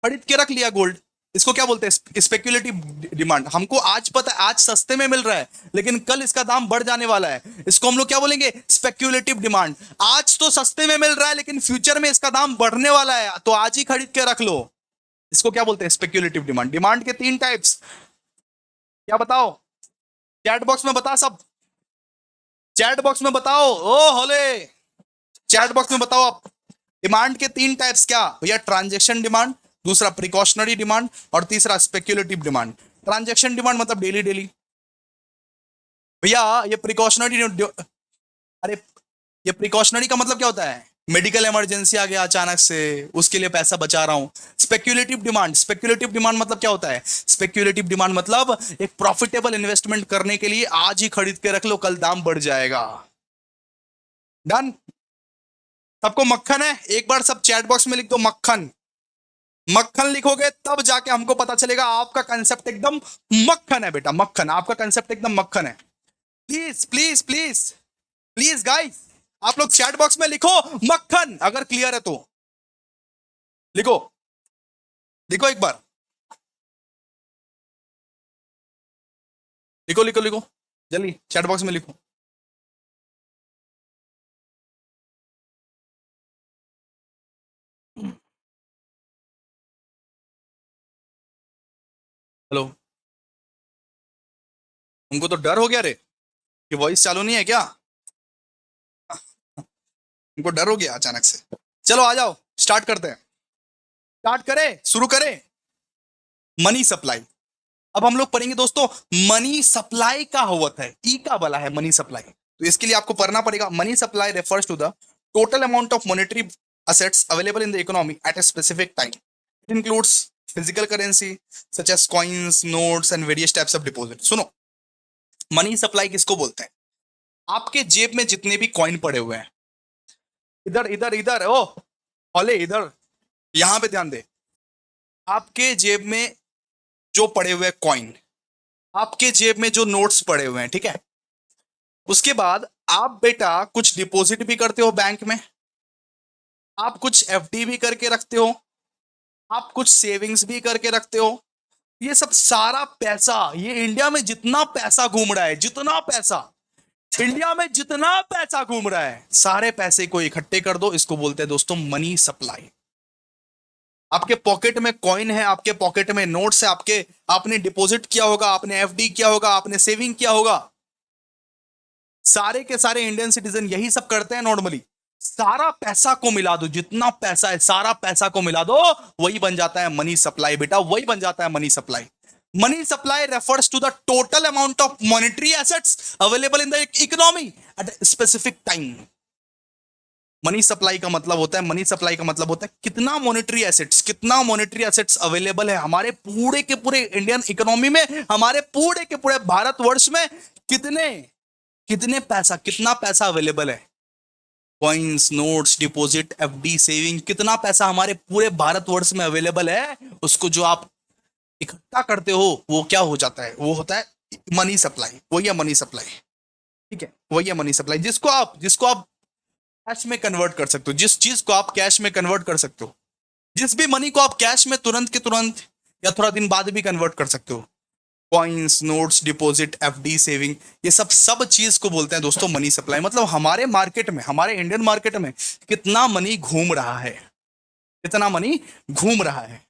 खरीद के रख लिया गोल्ड। इसको क्या बोलते हैं? Speculative demand. हमको आज पता है आज सस्ते में मिल रहा है, लेकिन कल इसका दाम बढ़ जाने वाला है, इसको हम लोग क्या बोलेंगे? Speculative demand. आज तो सस्ते में मिल रहा है, लेकिन फ्यूचर में इसका दाम बढ़ने वाला है, तो आज ही खरीद के रख लो। इसको क्या बोलते हैं? Speculative demand. डिमांड के 3 टाइप्स, क्या बताओ? चैट बॉक्स में बता सब, चैट बॉक्स में बताओ, ओ होले, चैट बॉक्स में बताओ आप। डिमांड के 3 टाइप्स क्या भैया? ट्रांजैक्शन डिमांड, दूसरा प्रिकॉशनरी डिमांड, और तीसरा स्पेक्युलेटिव डिमांड। ट्रांजैक्शन डिमांड मतलब डेली डेली भैया, ये प्रिकॉशनरी, अरे ये प्रिकॉशनरी का मतलब क्या होता है? मेडिकल इमरजेंसी आ गया अचानक से, उसके लिए पैसा बचा रहा हूं। स्पेक्युलेटिव डिमांड, स्पेक्युलेटिव डिमांड मतलब क्या होता है? स्पेक्युलेटिव डिमांड मतलब एक प्रॉफिटेबल इन्वेस्टमेंट करने के लिए आज ही खरीद के रख लो, कल दाम बढ़ जाएगा। डन? सबको मक्खन है? एक बार सब चैट बॉक्स में लिख दो मक्खन। मक्खन लिखोगे तब जाके हमको पता चलेगा आपका कंसेप्ट एकदम मक्खन है बेटा, मक्खन। आपका कंसेप्ट एकदम मक्खन है। Please please please please guys, आप लोग चैट बॉक्स में लिखो मक्खन, अगर क्लियर है तो लिखो, लिखो एक बार, लिखो लिखो लिखो, जल्दी चैट बॉक्स में लिखो। हेलो, उनको तो डर हो गया रे कि वॉइस चालू नहीं है क्या? उनको डर हो गया अचानक से। चलो आ जाओ, स्टार्ट करते हैं, स्टार्ट करें, शुरू करें। Money supply. अब हम लोग पढ़ेंगे दोस्तों मनी सप्लाई का होता है, ई का वाला है मनी सप्लाई। तो इसके लिए आपको पढ़ना पड़ेगा। Money supply refers to the total amount of monetary assets available in the economy at a specific time. It includes physical currency such as coins, notes and various types of deposit. सुनो, मनी सप्लाई किसको बोलते हैं? आपके जेब में जितने भी कॉइन पड़े हुए हैं, इधर इधर इधर, ओ हौले इधर, यहां पे ध्यान दे। आपके जेब में जो पड़े हुए कॉइन, आपके जेब में जो नोट्स पड़े हुए हैं, ठीक है, उसके बाद आप बेटा कुछ डिपॉजिट भी करते हो बैंक में, आप कुछ एफडी भी करके रखते हो, आप कुछ सेविंग्स भी करके रखते हो। ये सब सारा पैसा, ये इंडिया में जितना पैसा घूम रहा है, जितना पैसा इंडिया में जितना पैसा घूम रहा है सारे पैसे को इकट्ठे कर दो, इसको बोलते हैं दोस्तों मनी सप्लाई। आपके पॉकेट में कॉइन है, आपके पॉकेट में नोट्स है, आपने डिपॉजिट किया होगा, आपने एफडी किया होगा, आपने सेविंग किया होगा। सारे के सारे इंडियन सिटीजन यही सब करते हैं नॉर्मली। सारा पैसा को मिला दो, जितना पैसा है सारा पैसा को मिला दो, वही बन जाता है मनी सप्लाई बेटा, वही बन जाता है money supply. Money supply refers to the total amount of monetary assets available in the economy at a specific time. Money supply का मतलब होता है, मनी सप्लाई का मतलब होता है कितना मॉनेटरी एसेट्स अवेलेबल है हमारे पूरे के पूरे इंडियन इकोनॉमी में, हमारे पूरे के पूरे भारतवर्ष में कितना पैसा अवेलेबल है। Coins, notes, deposit, FD, saving, कितना पैसा हमारे पूरे भारतवर्ष में अवेलेबल है, उसको जो आप इकट्ठा करते हो वो क्या हो जाता है, वो होता है मनी सप्लाई। वही है मनी सप्लाई, ठीक है, वही है मनी सप्लाई, जिसको आप कैश में कन्वर्ट कर सकते हो, जिस चीज को आप कैश में कन्वर्ट कर सकते हो, जिस भी मनी को आप कैश में तुरंत के तुरंत या थोड़ा दिन बाद भी कन्वर्ट कर सकते हो। Coins, notes, deposit, FD, saving, ये सब चीज को बोलते हैं दोस्तों मनी सप्लाई। मतलब हमारे मार्केट में, हमारे इंडियन मार्केट में कितना मनी घूम रहा है, कितना मनी घूम रहा है,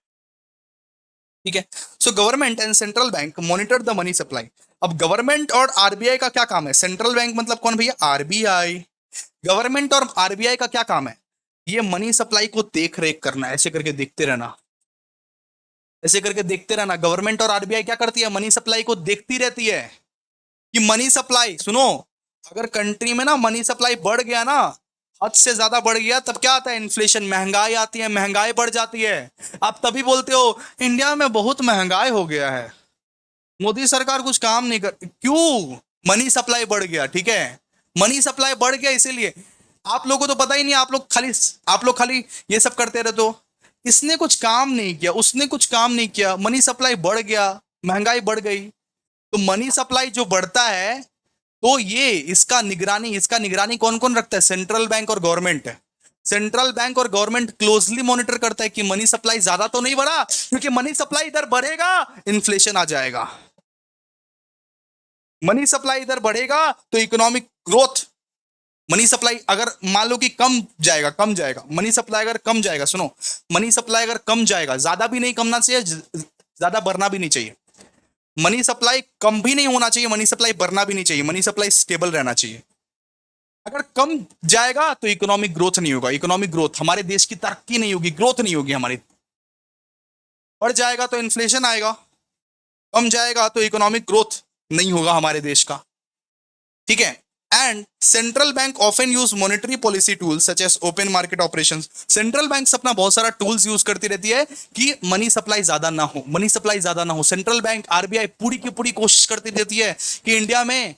ठीक है। So government and central bank monitor the money supply. अब गवर्नमेंट और आरबीआई का क्या काम है? सेंट्रल बैंक मतलब कौन भैया? आरबीआई। गवर्नमेंट और आरबीआई का क्या काम है? ये मनी सप्लाई को देख रेख करना, ऐसे करके देखते रहना, ऐसे करके देखते रहना। गवर्नमेंट और आरबीआई क्या करती है? मनी सप्लाई को देखती रहती है कि मनी सप्लाई, सुनो, अगर कंट्री में ना मनी सप्लाई बढ़ गया ना, हद से ज्यादा बढ़ गया, तब क्या आता है? इन्फ्लेशन, महंगाई आती है, महंगाई बढ़ जाती है। आप तभी बोलते हो इंडिया में बहुत महंगाई हो गया है, मोदी सरकार कुछ काम नहीं कर, क्यों? मनी सप्लाई बढ़ गया, ठीक है, मनी सप्लाई बढ़ गया। इसीलिए आप लोगों को तो पता ही नहीं, आप लोग खाली ये सब करते रहते हो, इसने कुछ काम नहीं किया, उसने कुछ काम नहीं किया, मनी सप्लाई बढ़ गया, महंगाई बढ़ गई। तो मनी सप्लाई जो बढ़ता है, तो ये इसका निगरानी कौन कौन रखता है? सेंट्रल बैंक और गवर्नमेंट। सेंट्रल बैंक और गवर्नमेंट क्लोजली मॉनिटर करता है कि मनी सप्लाई ज्यादा तो नहीं बढ़ा, क्योंकि मनी सप्लाई इधर बढ़ेगा इन्फ्लेशन आ जाएगा, मनी सप्लाई इधर बढ़ेगा तो इकोनॉमिक ग्रोथ। मनी सप्लाई अगर मान लो कि कम जाएगा, मनी सप्लाई अगर कम जाएगा, सुनो, मनी सप्लाई अगर कम जाएगा, ज्यादा भी नहीं कमना चाहिए, ज्यादा बढ़ना भी नहीं चाहिए। मनी सप्लाई कम भी नहीं होना चाहिए, मनी सप्लाई बढ़ना भी नहीं चाहिए, मनी सप्लाई स्टेबल रहना चाहिए। अगर कम जाएगा तो इकोनॉमिक ग्रोथ नहीं होगा, इकोनॉमिक ग्रोथ, हमारे देश की तरक्की नहीं होगी, ग्रोथ नहीं होगी हमारी। बढ़ जाएगा तो इन्फ्लेशन आएगा, कम जाएगा तो इकोनॉमिक ग्रोथ नहीं होगा हमारे देश का, ठीक है। And central bank often use monetary policy tools such as open market operations. Central bank अपना बहुत सारा टूल्स यूज करती रहती है कि मनी सप्लाई ज्यादा ना हो, मनी सप्लाई ज्यादा ना हो। सेंट्रल बैंक, आरबीआई पूरी की पूरी कोशिश करती रहती है कि इंडिया में,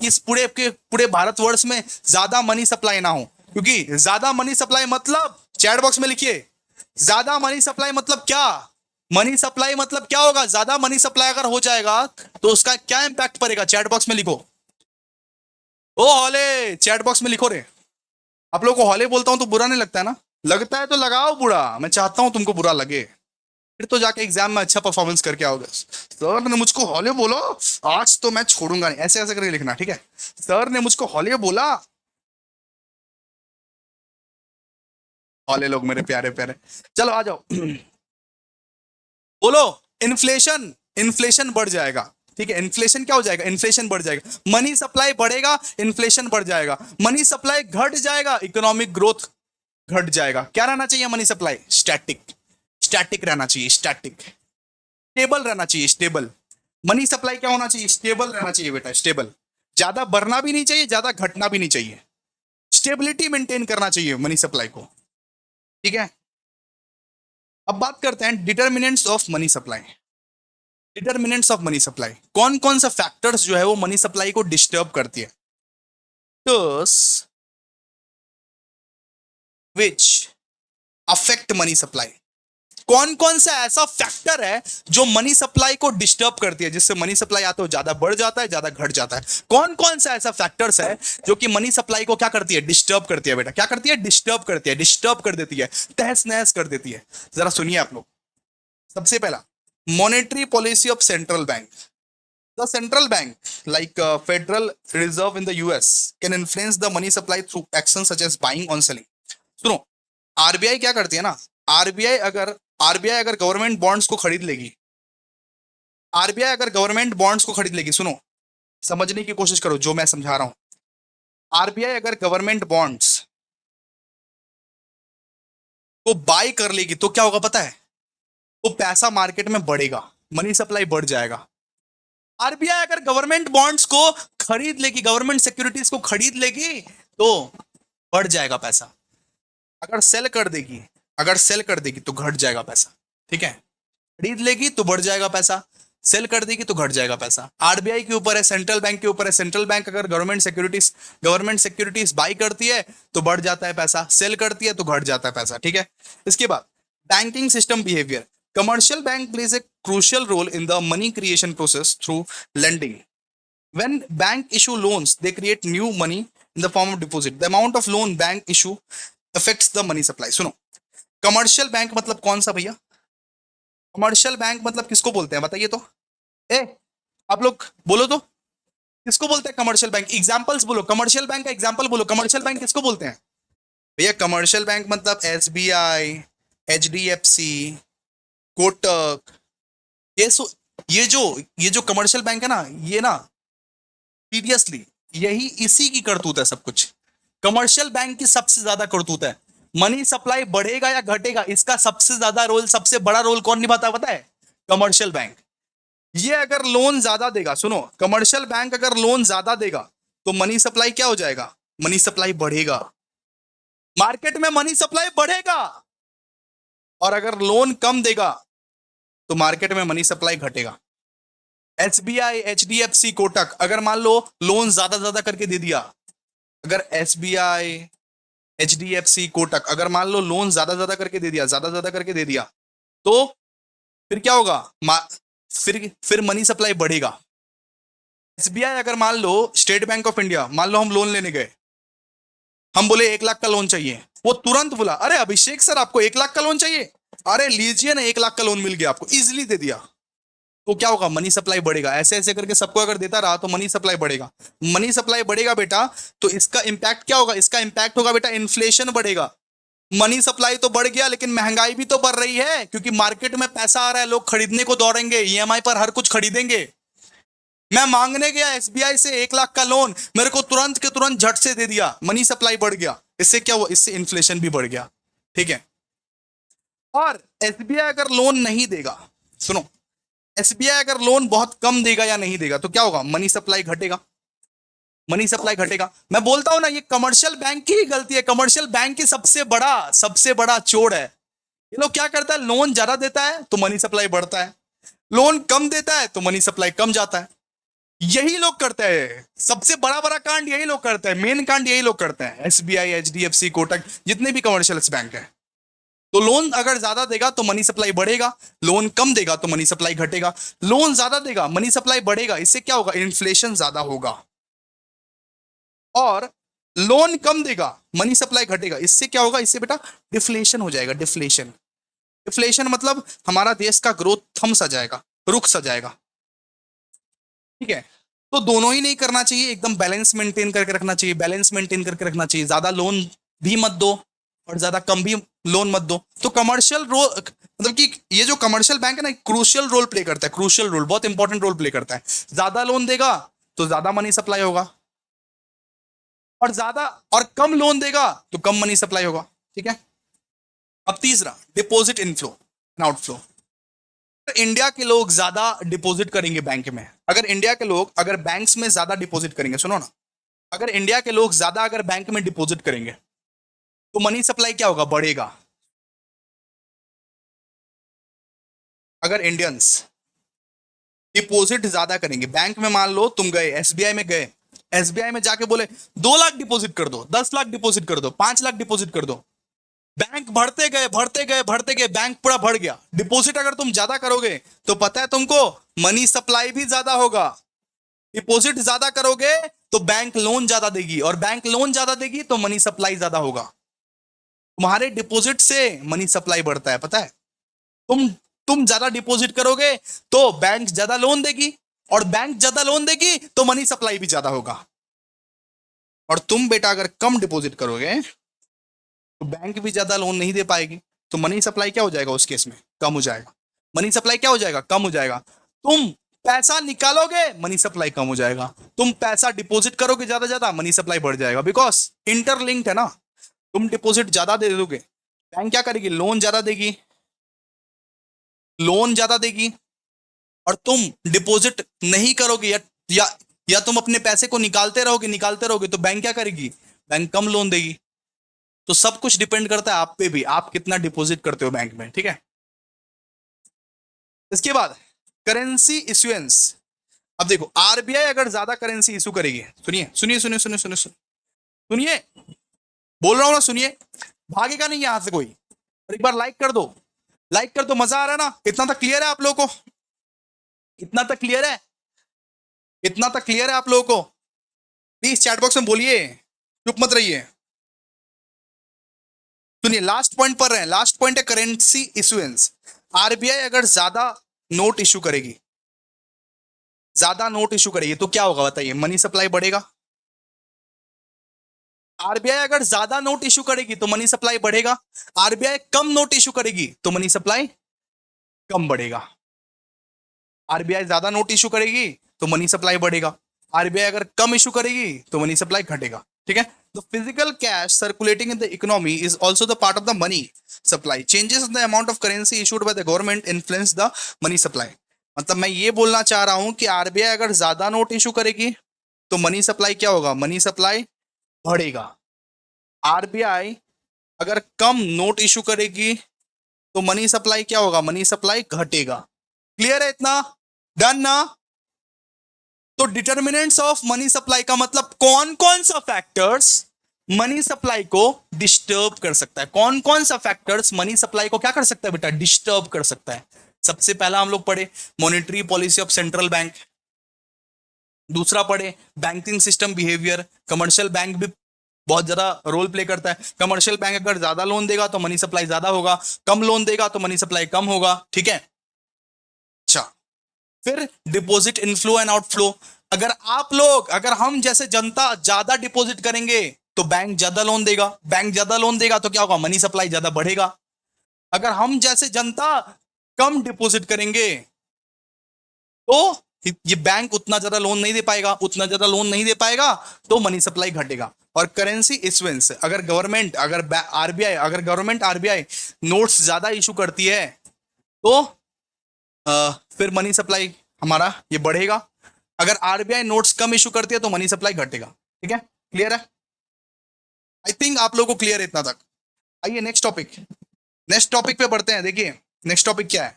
इस पूरे भारतवर्ष में ज्यादा मनी सप्लाई ना हो, क्योंकि ज्यादा मनी सप्लाई मतलब, चैट बॉक्स में लिखिए, ज्यादा मनी सप्लाई मतलब क्या? मनी सप्लाई मतलब क्या होगा? ज्यादा मनी सप्लाई अगर हो जाएगा तो उसका क्या इंपैक्ट पड़ेगा? चैट बॉक्स में लिखो। ओ हॉले, चैट बॉक्स में लिखो रे। आप लोगों को हॉले बोलता हूं तो बुरा नहीं लगता है ना? लगता है तो लगाओ बुरा, मैं चाहता हूं तुमको बुरा लगे, फिर तो जाके एग्जाम में अच्छा परफॉर्मेंस करके आओगे। सर ने मुझको हॉले बोलो, आज तो मैं छोड़ूंगा नहीं, ऐसे ऐसे करके लिखना, ठीक है। सर ने मुझको हॉले बोला, हॉले लोग मेरे प्यारे प्यारे, चलो आ जाओ। बोलो, इन्फ्लेशन, इन्फ्लेशन बढ़ जाएगा, ठीक है। इन्फ्लेशन क्या हो जाएगा? इन्फ्लेशन बढ़ जाएगा। मनी सप्लाई बढ़ेगा, इन्फ्लेशन बढ़ जाएगा। मनी सप्लाई घट जाएगा, इकोनॉमिक ग्रोथ घट जाएगा। क्या रहना चाहिए मनी सप्लाई? स्टैटिक, स्टैटिक रहना चाहिए, स्टैटिक, स्टेबल रहना चाहिए, स्टेबल। मनी सप्लाई क्या होना चाहिए? स्टेबल रहना चाहिए बेटा, स्टेबल। ज्यादा बढ़ना भी नहीं चाहिए, ज्यादा घटना भी नहीं चाहिए, स्टेबिलिटी मेंटेन करना चाहिए मनी सप्लाई को, ठीक है। अब बात करते हैं determinants of money supply. Determinants of money supply, कौन कौन सा फैक्टर्स जो है वो मनी सप्लाई को डिस्टर्ब करती है? Which affect money supply. कौन कौन सा ऐसा फैक्टर है जो मनी सप्लाई को डिस्टर्ब करती है, जिससे मनी सप्लाई या तो ज्यादा बढ़ जाता है, ज्यादा घट जाता है? कौन कौन सा ऐसा फैक्टर्स है जो कि मनी सप्लाई को क्या करती है? डिस्टर्ब करती है बेटा। क्या करती है? डिस्टर्ब करती है, डिस्टर्ब कर देती है, तहस नहस कर देती है। जरा सुनिए आप लोग। सबसे पहला, monetary policy of central bank. The central bank, like Federal Reserve in the US, can influence the money supply through actions such as buying or selling. सुनो, आरबीआई क्या करती है ना, आरबीआई अगर गवर्नमेंट बॉन्ड्स को खरीद लेगी, आरबीआई अगर गवर्नमेंट बॉन्ड्स को खरीद लेगी, सुनो, समझने की कोशिश करो जो मैं समझा रहा हूं। आरबीआई अगर गवर्नमेंट बॉन्ड्स को बाय कर लेगी तो क्या होगा पता है? तो पैसा मार्केट में बढ़ेगा, मनी सप्लाई बढ़ जाएगा। आरबीआई अगर गवर्नमेंट बॉन्ड्स को खरीद लेगी, गवर्नमेंट सिक्योरिटीज को खरीद लेगी तो बढ़ जाएगा पैसा। अगर सेल कर देगी तो घट जाएगा पैसा। ठीक है, खरीद लेगी तो बढ़ जाएगा पैसा, सेल कर देगी तो घट जाएगा पैसा। आरबीआई के ऊपर है, सेंट्रल बैंक के ऊपर है। सेंट्रल बैंक अगर गवर्नमेंट सिक्योरिटीज बाई करती है तो बढ़ जाता है पैसा, सेल करती है तो घट जाता है पैसा। ठीक है, इसके बाद banking system behaviour. Commercial bank plays a crucial role in the money creation process through lending. When bank issue loans, they create new money in the form of deposit. The amount of loan bank issue affects the money supply. सुनो, कमर्शियल बैंक मतलब कौन सा भैया? कमर्शियल बैंक मतलब किसको बोलते हैं बताइए तो? ए, आप लोग बोलो तो, किसको बोलते हैं कमर्शियल बैंक? एग्जांपल्स बोलो, कमर्शियल बैंक का एग्जांपल बोलो। कमर्शियल बैंक किसको बोलते हैं भैया? कमर्शियल बैंक मतलब एसबीआई, एचडीएफसी, कोटक, ये जो कमर्शियल बैंक है ना, ये ना सीरियसली यही इसी की करतूत है सब कुछ। कमर्शियल बैंक की सबसे ज्यादा करतूत है। मनी सप्लाई बढ़ेगा या घटेगा, इसका सबसे ज्यादा रोल, सबसे बड़ा रोल कौन निभाता है पता है? Commercial bank. ये अगर लोन ज्यादा देगा, सुनो, कमर्शियल बैंक अगर लोन ज्यादा देगा तो मनी सप्लाई क्या हो जाएगा? मनी सप्लाई बढ़ेगा, मार्केट में मनी सप्लाई बढ़ेगा। और अगर लोन कम देगा तो मार्केट में मनी सप्लाई घटेगा। एसबीआई, एचडीएफसी, कोटक अगर मान लो लोन ज्यादा करके दे दिया, अगर एसबीआई, एचडीएफसी, कोटक अगर मान लो लोन ज्यादा करके दे दिया, तो फिर क्या होगा? फिर मनी सप्लाई बढ़ेगा। एसबीआई अगर मान लो, स्टेट बैंक ऑफ इंडिया, मान लो हम लोन लेने गए, हम बोले 1 लाख का लोन चाहिए, वो तुरंत बोला अरे अभिषेक सर आपको 1 लाख का लोन चाहिए, अरे लीजिए ना 1 लाख का लोन मिल गया आपको, इजिली दे दिया। तो क्या होगा? मनी सप्लाई बढ़ेगा। ऐसे ऐसे करके सबको अगर देता रहा तो मनी सप्लाई बढ़ेगा। मनी सप्लाई बढ़ेगा बेटा, तो इसका इंपैक्ट क्या होगा? इसका इंपैक्ट होगा बेटा इन्फ्लेशन बढ़ेगा। मनी सप्लाई तो बढ़ गया लेकिन महंगाई भी तो बढ़ रही है, क्योंकि मार्केट में पैसा आ रहा है, लोग खरीदने को दौड़ेंगे, ईएमआई पर हर कुछ खरीदेंगे। मैं मांगने गया एसबीआई से 1 लाख का लोन, मेरे को तुरंत के तुरंत झट से दे दिया, मनी सप्लाई बढ़ गया। इससे क्या हुआ? इससे इन्फ्लेशन भी बढ़ गया। ठीक है, और एसबीआई अगर लोन नहीं देगा, सुनो, एसबीआई अगर लोन बहुत कम देगा या नहीं देगा तो क्या होगा? मनी सप्लाई घटेगा। मनी सप्लाई घटेगा। मैं बोलता हूं ना, ये कमर्शियल बैंक की ही गलती है। कमर्शियल बैंक की सबसे बड़ा चोर है। ये लोग क्या करता है? लोन ज्यादा देता है तो मनी सप्लाई बढ़ता है, लोन कम देता है तो मनी सप्लाई कम जाता है। यही लोग करते हैं, सबसे बड़ा कांड यही लोग करते हैं, मेन कांड यही लोग करते हैं। एसबीआई, एचडीएफसी, कोटक, जितने भी कमर्शियल बैंक है। तो लोन अगर ज्यादा देगा तो मनी सप्लाई बढ़ेगा, लोन कम देगा तो मनी सप्लाई घटेगा। लोन ज्यादा देगा, मनी सप्लाई बढ़ेगा, इससे क्या होगा? इन्फ्लेशन ज्यादा होगा। और लोन कम देगा, मनी सप्लाई घटेगा, इससे क्या होगा? इससे बेटा डिफ्लेशन हो जाएगा। डिफ्लेशन मतलब हमारा देश का ग्रोथ थम सा जाएगा, रुक सा जाएगा। ठीक है, तो दोनों ही नहीं करना चाहिए, एकदम बैलेंस मेंटेन करके रखना चाहिए। ज्यादा लोन भी मत दो और ज्यादा कम भी लोन मत दो। तो कमर्शियल रोल, मतलब कि ये जो कमर्शियल बैंक है ना, क्रूशियल रोल प्ले करता है, बहुत इंपॉर्टेंट रोल प्ले करता है। ज्यादा लोन देगा तो ज्यादा मनी सप्लाई होगा, और ज्यादा और कम लोन देगा तो कम मनी सप्लाई होगा। ठीक है, अब तीसरा, deposit inflow and outflow. India के लोग ज्यादा डिपॉजिट करेंगे बैंक में, अगर बैंक्स में ज्यादा डिपॉजिट करेंगे, सुनो ना, अगर इंडिया के लोग ज्यादा अगर बैंक में डिपॉजिट करेंगे तो मनी सप्लाई क्या होगा? बढ़ेगा। अगर इंडियंस डिपॉजिट ज्यादा करेंगे बैंक में, मान लो तुम गए एसबीआई में जाके बोले 2 लाख डिपॉजिट कर दो, 10 लाख डिपॉजिट कर दो, 5 लाख डिपॉजिट कर दो, बैंक बढ़ते गए, बैंक पूरा बढ़ गया। डिपॉजिट अगर तुम ज्यादा करोगे तो पता है तुमको, मनी सप्लाई भी ज्यादा होगा। डिपॉजिट ज्यादा करोगे तो बैंक लोन ज्यादा देगी, और बैंक लोन ज्यादा देगी तो मनी सप्लाई ज्यादा होगा। तुम्हारे डिपॉजिट से मनी सप्लाई बढ़ता है, पता है? तुम ज्यादा डिपॉजिट करोगे तो बैंक ज्यादा लोन देगी, और बैंक ज्यादा लोन देगी तो मनी सप्लाई भी ज्यादा होगा। और तुम बेटा अगर कम डिपॉजिट करोगे तो बैंक भी ज्यादा लोन नहीं दे पाएगी, तो मनी सप्लाई क्या हो जाएगा उस केस में, कम हो जाएगा। मनी सप्लाई क्या हो जाएगा, कम हो जाएगा। तुम पैसा निकालोगे मनी सप्लाई कम हो जाएगा, तुम पैसा डिपॉजिट करोगे ज्यादा ज्यादा मनी सप्लाई बढ़ जाएगा, बिकॉज इंटरलिंक्ड है ना। तुम डिपॉजिट ज्यादा दे दोगे, बैंक क्या करेगी, लोन ज्यादा देगी, लोन ज्यादा देगी। और तुम डिपॉजिट नहीं करोगे या तुम अपने पैसे को निकालते रहोगे तो बैंक क्या करेगी, बैंक कम लोन देगी। तो सब कुछ डिपेंड करता है आप पे भी, आप कितना डिपॉजिट करते हो बैंक में, ठीक है। इसके बाद करेंसी इश्यूएंस। अब देखो आरबीआई अगर ज्यादा करेंसी इशू करेगी, सुनिए सुनिए सुनिए सुनिए सुनिए सुनिए, बोल रहा हूं ना, सुनिए, भागेगा नहीं यहां से कोई। और एक बार लाइक कर दो, लाइक कर दो, मजा आ रहा है ना, इतना तक क्लियर है आप लोगों को, इतना तक क्लियर है, इतना तक क्लियर है आप लोगों को। प्लीज चैट बॉक्स में बोलिए, चुप मत रहिए। सुनिए लास्ट पॉइंट पर रहे, लास्ट पॉइंट है करेंसी इश्यूएंस। आरबीआई अगर ज्यादा नोट इशू करेगी, ज्यादा नोट इशू करेगी तो क्या होगा बताइए, मनी सप्लाई बढ़ेगा। आरबीआई अगर ज्यादा नोट इशू करेगी तो मनी सप्लाई बढ़ेगा, आरबीआई कम नोट इशू करेगी तो मनी सप्लाई कम बढ़ेगा। आरबीआई ज्यादा नोट इशू करेगी तो मनी सप्लाई बढ़ेगा, आरबीआई अगर कम इशू करेगी तो मनी सप्लाई घटेगा, ठीक है। The physical cash circulating in the economy is also the part of the money supply. Changes in the amount of currency issued by the government influence the money supply. मतलब मैं ये बोलना चाह रहा हूं कि आरबीआई अगर ज्यादा नोट इशू करेगी तो मनी सप्लाई क्या होगा, मनी सप्लाई बढ़ेगा। आरबीआई अगर कम नोट इशू करेगी तो मनी सप्लाई क्या होगा, मनी सप्लाई घटेगा। क्लियर है इतना, डन ना। तो डिटर्मिनेंट्स ऑफ मनी सप्लाई का मतलब कौन कौन सा फैक्टर्स मनी सप्लाई को डिस्टर्ब कर सकता है, कौन कौन सा फैक्टर्स मनी सप्लाई को क्या कर सकता है बेटा, डिस्टर्ब कर सकता है। सबसे पहला हम लोग पढ़े monetary policy of central bank, दूसरा पढ़े banking system behaviour, commercial bank भी बहुत ज्यादा रोल प्ले करता है। कमर्शियल बैंक अगर ज्यादा लोन देगा तो मनी सप्लाई ज्यादा होगा, कम लोन देगा तो मनी सप्लाई कम होगा, ठीक है। अच्छा, फिर डिपॉजिट इनफ्लो एंड आउटफ्लो। अगर हम जैसे जनता ज्यादा डिपॉजिट करेंगे तो बैंक ज्यादा लोन देगा, बैंक ज्यादा लोन देगा तो क्या होगा, मनी सप्लाई ज्यादा बढ़ेगा। अगर हम जैसे जनता कम डिपॉजिट करेंगे तो ये बैंक उतना ज्यादा लोन नहीं दे पाएगा, उतना ज्यादा लोन नहीं दे पाएगा तो मनी सप्लाई घटेगा। और करेंसी इश्यूएंस, अगर गवर्नमेंट आरबीआई नोट्स ज्यादा इशू करती है तो फिर मनी सप्लाई हमारा ये बढ़ेगा। अगर आरबीआई नोट्स कम इशू करती है तो मनी सप्लाई घटेगा, ठीक है। क्लियर है, आई थिंक आप लोगों को क्लियर है इतना तक। आइए नेक्स्ट टॉपिक पे बढ़ते हैं। देखिए नेक्स्ट टॉपिक क्या है,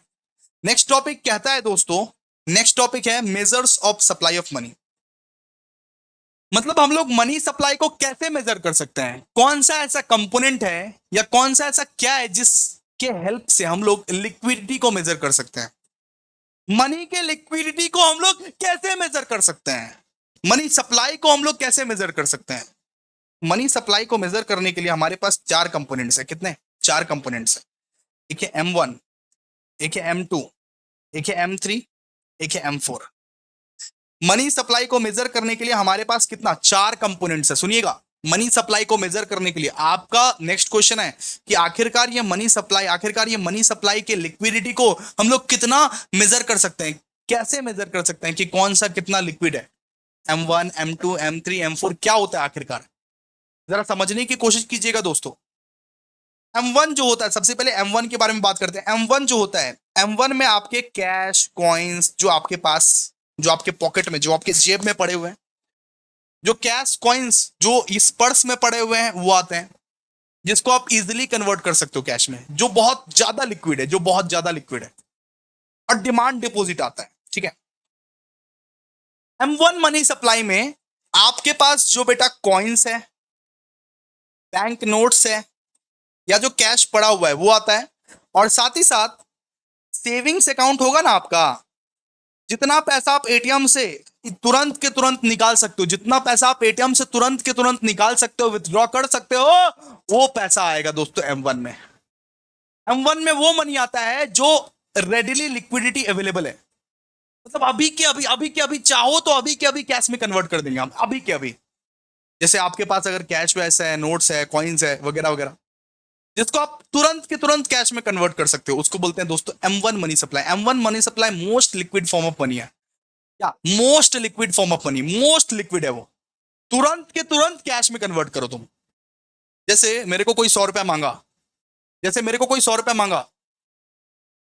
नेक्स्ट टॉपिक कहता है दोस्तों, नेक्स्ट टॉपिक है measures of supply of money. मतलब हम लोग मनी सप्लाई को कैसे मेजर कर सकते हैं, कौन सा ऐसा कंपोनेंट है या कौन सा ऐसा क्या है जिसके हेल्प से हम लोग लिक्विडिटी को मेजर कर सकते हैं। मनी के लिक्विडिटी को हम लोग कैसे मेजर कर सकते हैं, मनी सप्लाई को हम लोग कैसे मेजर कर सकते हैं। मनी सप्लाई को मेजर करने के लिए हमारे पास चार कंपोनेंट्स है। कितने, चार कंपोनेंट्स है। एक है M1, एक है M2, एक है M3, एक है M4। मनी सप्लाई को मेजर करने के लिए हमारे पास कितना, चार कंपोनेंट्स है। सुनिएगा, मनी सप्लाई को मेजर करने के लिए आपका नेक्स्ट क्वेश्चन है कि आखिरकार ये मनी सप्लाई के लिक्विडिटी को हम लोग कितना मेजर कर सकते हैं, कैसे मेजर कर सकते हैं कि कौन सा कितना लिक्विड है। M1, M2, M3, M4 क्या होता है आखिरकार, जरा समझने की कोशिश कीजिएगा दोस्तों। M1 जो होता है, सबसे पहले M1 के बारे में बात करते हैं। M1 जो होता है, M1 में आपके कैश कॉइन्स जो आपके पास, जो आपके पॉकेट में, जो आपके जेब में पड़े हुए हैं, जो कैश कॉइन्स जो इस पर्स में पड़े हुए हैं वो आते हैं, जिसको आप इजीली कन्वर्ट कर सकते हो कैश में, जो बहुत ज्यादा लिक्विड है, और डिमांड डिपॉजिट आता है, ठीक है। M1 मनी सप्लाई में आपके पास जो बेटा कॉइन्स है, बैंक नोट्स है, या जो कैश पड़ा हुआ है वो आता है, और साथ ही साथ सेविंग्स अकाउंट होगा ना आपका, जितना पैसा आप एटीएम से तुरंत के तुरंत निकाल सकते हो, जितना पैसा आप एटीएम से तुरंत के तुरंत निकाल सकते हो, विथड्रॉ कर सकते हो, वो पैसा आएगा दोस्तों M1 में। M1 में वो मनी आता है जो रेडिली लिक्विडिटी अवेलेबल है, मतलब अभी के अभी चाहो तो अभी के अभी कैश में कन्वर्ट कर देंगे हम, अभी के अभी। जैसे आपके पास अगर कैश वैस है, नोट्स है, कॉइन्स है, वगैरह वगैरह, जिसको आप तुरंत के तुरंत कैश में कन्वर्ट कर सकते हो, उसको बोलते हैं दोस्तों M1 money supply. M1 money supply most liquid form of money है। क्या most liquid form of money, most liquid है वो। तुरंत के तुरंत कैश में कन्वर्ट करो तुम। जैसे मेरे को कोई 100 रुपया मांगा, जैसे मेरे को कोई 100 रुपया मांगा,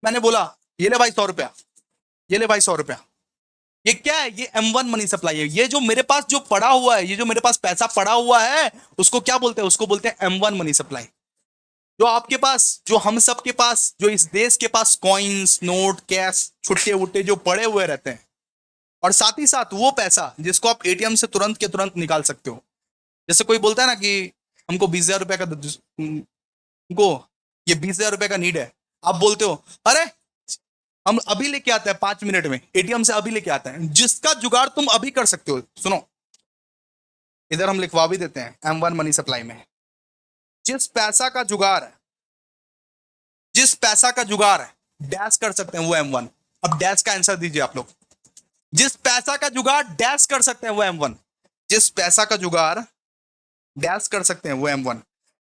मैंने बोला ये ले भाई 100 रुपया, ये ले भाई 100 रुपया। ये क्या है? ये M1 मनी सप्लाई है। ये जो मेरे पास जो पड़ा हुआ है, ये जो मेरे पास पैसा पड़ा हुआ है, उसको क्या बोलते हैं? उसको बोलते हैं M1 मनी सप्लाई। जो आपके पास, जो हम सब के पास, जो इस देश के पास कॉइन्स, नोट, कैश, छुट्टे वुट्टे जो पड़े हुए रहते हैं, और साथ ही साथ वो पैसा जिसको आप एटीएम से तुरंत के तुरंत निकाल सकते हो। जैसे कोई बोलता है ना कि हमको 20,000 रुपया का हमको ये 20,000 रुपया का नीड है, आप बोलते हो अरे हम अभी लेके आते हैं 5 मिनट में, एटीएम से अभी लेके आते हैं। जिसका जुगाड़ तुम अभी कर सकते हो, सुनो इधर हम लिखवा भी देते हैं M1 मनी सप्लाई में। जिस पैसा का जुगाड़ है, जिस पैसा का जुगाड़ है डैश कर सकते हैं वो M1। अब डैश का आंसर दीजिए आप लोग। जिस पैसा का जुगाड़ डैश कर सकते हैं वो M1। जिस पैसा का जुगाड़ डैश कर सकते हैं वो M1।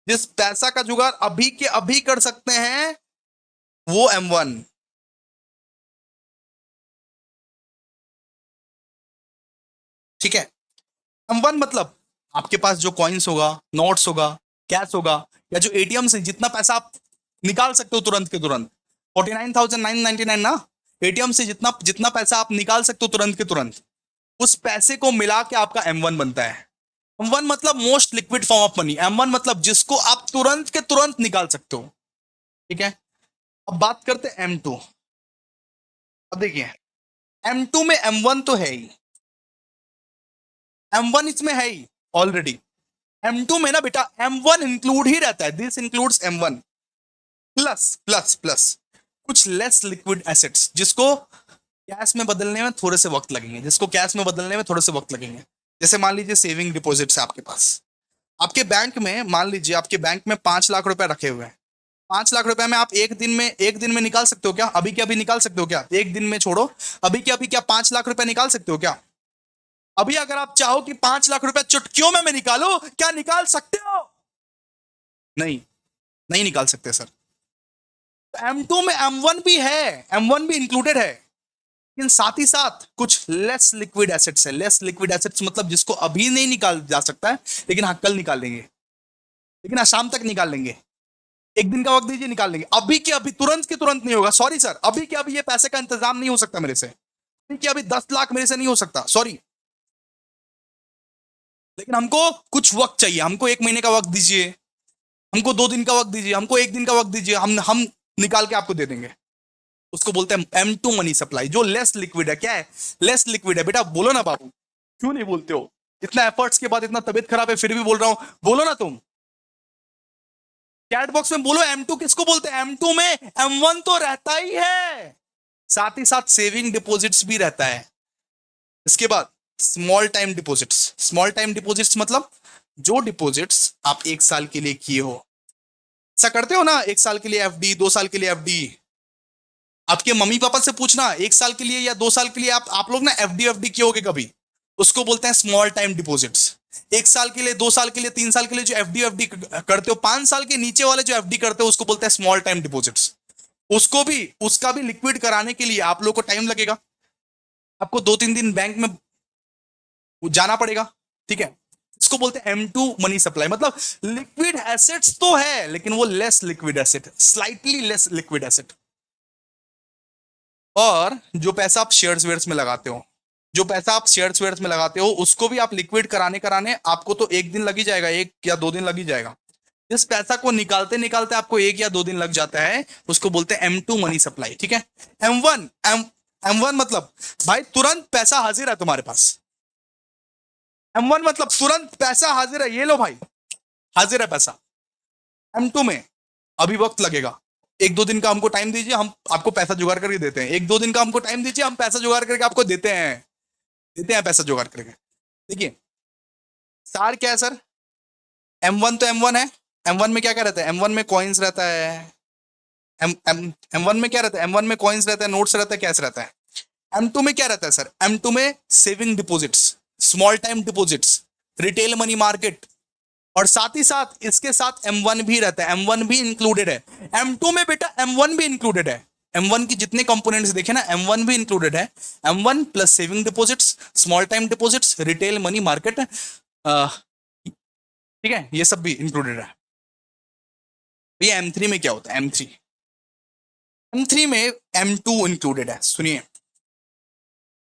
जिस पैसा का जुगाड़ अभी के अभी कर सकते हैं वो M1। ठीक है? M1 मतलब आपके पास जो कॉइन्स होगा, नोट्स होगा, कैश होगा, या जो एटीएम से जितना पैसा आप निकाल सकते हो तुरंत के तुरंत, 49,999 ना, एटीएम से जितना जितना पैसा आप निकाल सकते हो तुरंत के तुरंत, उस पैसे को मिला के आपका M1 बनता है। M1 मतलब most liquid form of money. M1 मतलब जिसको आप तुरंत के तुरंत निकाल सकते हो। ठीक है? अब बात करते हैं M2। अब देखिए M2 में M1 तो है ही, M1 इसमें है ही ऑलरेडी। M2 में ना बेटा M1 इंक्लूड ही रहता है, this includes M1 plus plus plus कुछ लेस लिक्विड एसेट्स, जिसको कैश में बदलने में थोड़े से वक्त लगेंगे, जिसको कैश में बदलने में थोड़े से वक्त लगेंगे। जैसे मान लीजिए सेविंग डिपॉजिट्स है आपके पास, आपके बैंक में, मान लीजिए आपके बैंक में 5 लाख रुपए रखे हुए हैं। 5 लाख रुपए में आप एक दिन में निकाल सकते हो क्या? अभी के अभी निकाल सकते हो क्या? एक दिन में छोड़ो, अभी के अभी क्या 5 लाख रुपए निकाल सकते हो क्या? अभी अगर आप चाहो कि 5 लाख रुपए चुटकियों में मैं निकालो, क्या निकाल सकते हो? नहीं, नहीं निकाल सकते सर। M2 में M1 भी है, M1 भी इंक्लूडेड है, लेकिन साथ ही साथ कुछ लेस लिक्विड एसेट्स है। लेस लिक्विड एसेट्स मतलब जिसको अभी नहीं निकाल जा सकता है, लेकिन हाँ कल निकाल लेंगे, लेकिन हाँ शाम तक निकाल लेंगे। एक दिन का वक्त दीजिए, निकाल लेंगे। अभी के अभी तुरंत के तुरंत नहीं होगा, सॉरी सर, अभी के अभी ये पैसे का इंतजाम नहीं हो सकता मेरे से, अभी के अभी 10 लाख मेरे से नहीं हो सकता, सॉरी। लेकिन हमको कुछ वक्त चाहिए, हमको 1 महीने का वक्त दीजिए, हमको 2 दिन का वक्त दीजिए, हमको 1 दिन का वक्त दीजिए, हम निकाल के आपको दे देंगे। उसको बोलते हैं M2 मनी सप्लाई, जो लेस लिक्विड है। क्या है? लेस लिक्विड है। बेटा बोलो ना बाबू, क्यों नहीं बोलते हो? इतना एफर्ट्स के बाद, इतना तबीयत खराब है फिर भी बोल रहा हूं, बोलो ना तुम। चैट बॉक्स में बोलो M2 किसको बोलते हैं? M2 में M1 तो रहता ही है, साथ ही साथ सेविंग डिपॉजिट्स भी रहता है। इसके बाद small time deposits. Small time deposits मतलब जो डिपॉजिट्स आप 1 साल के लिए किए हो। ऐसा करते हो ना, 1 साल के लिए FD, 2 साल के लिए FD। आपके मम्मी पापा से पूछना 1 साल के लिए या 2 साल के लिए आप लोग ना FD किए होगे कभी, उसको बोलते हैं स्मॉल टाइम डिपॉजिट्स। 1 साल के लिए, 2 साल के लिए, 3 साल के लिए जो FD करते हो, 5 साल के नीचे वाले जो FD करते हो, उसको बोलते हैं स्मॉल टाइम डिपॉजिट्स। उसको भी, उसका भी लिक्विड कराने के लिए आप लोग को टाइम लगेगा, आपको 2-3 दिन बैंक में जाना पड़ेगा। ठीक है? इसको बोलते हैं M2 मनी सप्लाई। मतलब लिक्विड एसेट्स तो है, लेकिन वो less liquid asset, slightly less liquid asset. और जो पैसा आप शेयर्स वेयर्स में लगाते हो, जो पैसा आप शेयर्स वेयर्स में लगाते हो, उसको भी आप लिक्विड कराने कराने आपको तो 1 दिन लग ही जाएगा, 1 या 2 दिन लग ही जाएगा। इस पैसा को निकालते निकालते आपको 1 या 2 दिन लग जाता है, उसको बोलते हैं M2 मनी सप्लाई। ठीक है? M1 मतलब भाई तुरंत पैसा हाजिर है तुम्हारे पास। M1 मतलब तुरंत पैसा हाजिर है, ये लो भाई, हाजिर है पैसा। M2 में अभी वक्त लगेगा, 1-2 दिन का हमको टाइम दीजिए, हम आपको पैसा जुगाड़ करके देते हैं। 1-2 दिन का हमको टाइम दीजिए, हम पैसा जुगाड़ करके आपको देते हैं पैसा जुगाड़ करके। देखिए सार क्या है सर? M1 तो M1 है। M1 में क्या क्या रहता है? M1 में कॉइन्स रहता है। M1 में क्या रहता है? M1 में कॉइन्स रहता है, नोट्स रहता है, कैश रहता है। M2 में क्या रहता है सर? M2 में saving deposits, small time deposits, retail money market, और साथ ही साथ इसके साथ M1 भी रहता है, M1 भी इंक्लूडेड है। M2 में बेटा M1 भी इंक्लूडेड है। M1 की जितने कंपोनेंट्स देखे ना, M1 भी इंक्लूडेड है। M1 plus saving deposits, small time deposits, retail money market, ठीक है, ये सब भी इंक्लूडेड है। ये M3 में क्या होता है? M3 में M2 इंक्लूडेड है। सुनिए,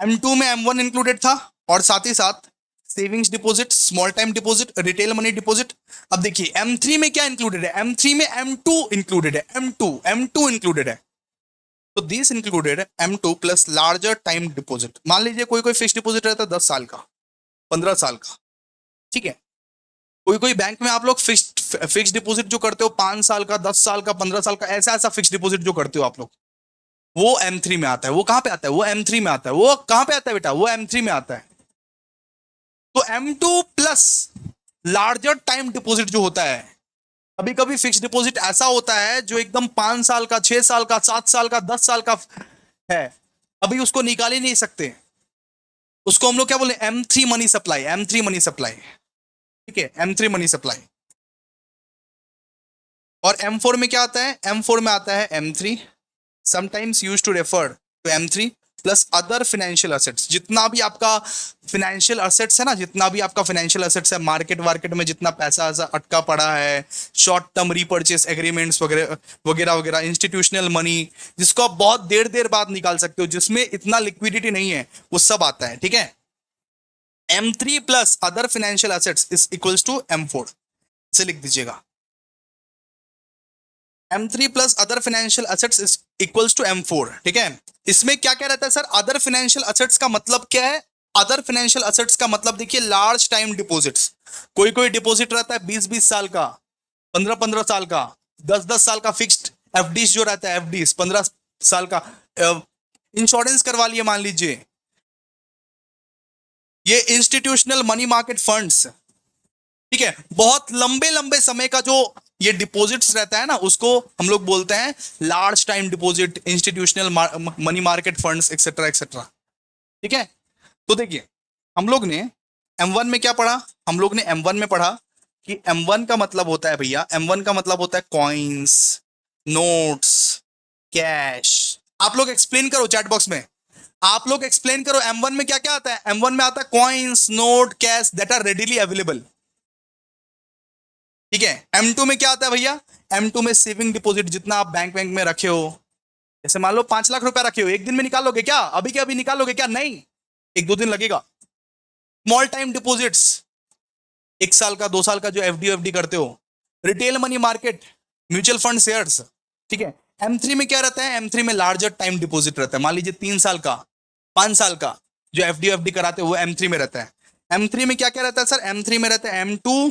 M2 में M1 इंक्लूडेड था और साथ ही साथ savings deposit, small time deposit, retail money deposit. अब देखिए M3 में क्या इंक्लूडेड है? M3 में M2 इंक्लूडेड है। M2 इंक्लूडेड है। तो this included M2 plus larger time deposit. मान लीजिए कोई कोई फिक्स डिपॉजिट रहता है 10 साल का, 15 साल का, ठीक है। कोई कोई बैंक में आप लोग फिक्स डिपॉजिट जो करते हो 5 साल का, 10 साल का, 15 साल का, ऐसा ऐसा फिक्स डिपॉजिट जो करते हो आप लोग, वो M3 में आता है। वो कहां पे आता है? वो M3 में आता है। वो कहां पे आता है बेटा? वो M3 में आता है। तो M2 plus larger time deposit जो होता है, कभी कभी फिक्स डिपॉजिट ऐसा होता है जो एकदम 5 साल का, 6 साल का, 7 साल का, 10 साल का है, अभी उसको निकाल ही नहीं सकते, उसको हम लोग क्या बोले? M3 money supply, M3 money supply, ठीक है, M3 मनी सप्लाई। और M4 में क्या आता है? M4 में आता है M3 sometimes use to refer to M3 plus other financial assets. जितना भी आपका फाइनेंशियल असेट्स है ना, जितना भी आपका फाइनेंशियल असेट्स है, मार्केट वार्केट में जितना पैसा ऐसा अटका पड़ा है, शॉर्ट टर्म रीपर्चेस एग्रीमेंट्स वगैरह वगैरह वगैरह, इंस्टीट्यूशनल मनी जिसको आप बहुत देर देर बाद निकाल सकते हो, जिसमें इतना लिक्विडिटी नहीं है, वो सब आता है, ठीक है। M3 plus other financial assets is equals to M4, इसे लिख दीजिएगा। M3 plus other financial assets is equals to M4, ठीक है। इसमें क्या क्या रहता है सर? अदर फाइनेंशियल असेट्स का मतलब क्या है? अदर फाइनेंशियल असेट्स का मतलब देखिए लार्ज टाइम डिपॉजिट्स। कोई कोई डिपॉजिट रहता है 20-20 साल का, 15-15 साल का, 10-10 साल का फिक्स्ड एफडीज जो रहता है, एफडीज 15 साल का, इंश्योरेंस करवा लिए मान लीजिए, ये इंस्टीट्यूशनल मनी मार्केट फंड्स, ठीक है। बहुत लंबे लंबे समय का जो ये डिपॉजिट्स रहता है ना, उसको हम लोग बोलते हैं large time deposit, institutional money market funds etcetera etcetera, ठीक है। तो देखिए हम लोग ने M1 में क्या पढ़ा? हम लोग ने M1 में पढ़ा कि M1 का मतलब होता है भैया, M1 का मतलब होता है कॉइन्स, नोट्स, कैश। आप लोग एक्सप्लेन करो चैट बॉक्स में, आप लोग एक्सप्लेन करो M1 में क्या क्या आता है? M1 में आता है coins, note, cash that are readily available, ठीक है। M2 में क्या आता है भैया? M2 में सेविंग डिपॉजिट, जितना आप बैंक बैंक में रखे हो, जैसे मान लो 5 लाख रुपया रखे हो, एक दिन में निकालोगे क्या? अभी के अभी निकालोगे क्या? नहीं, 1-2 दिन लगेगा। स्मॉल टाइम डिपॉजिट्स, 1 साल का, 2 साल का जो एफडी करते हो, retail money market, mutual fund shares, ठीक है। M3 में क्या रहता है? M3 में लार्जर टाइम डिपॉजिट रहता है, मान लीजिए 3 साल का, 5 साल का जो एफडी कराते हो, वो M3 में रहता है। M3 में क्या क्या रहता है सर? M3 में रहता है M2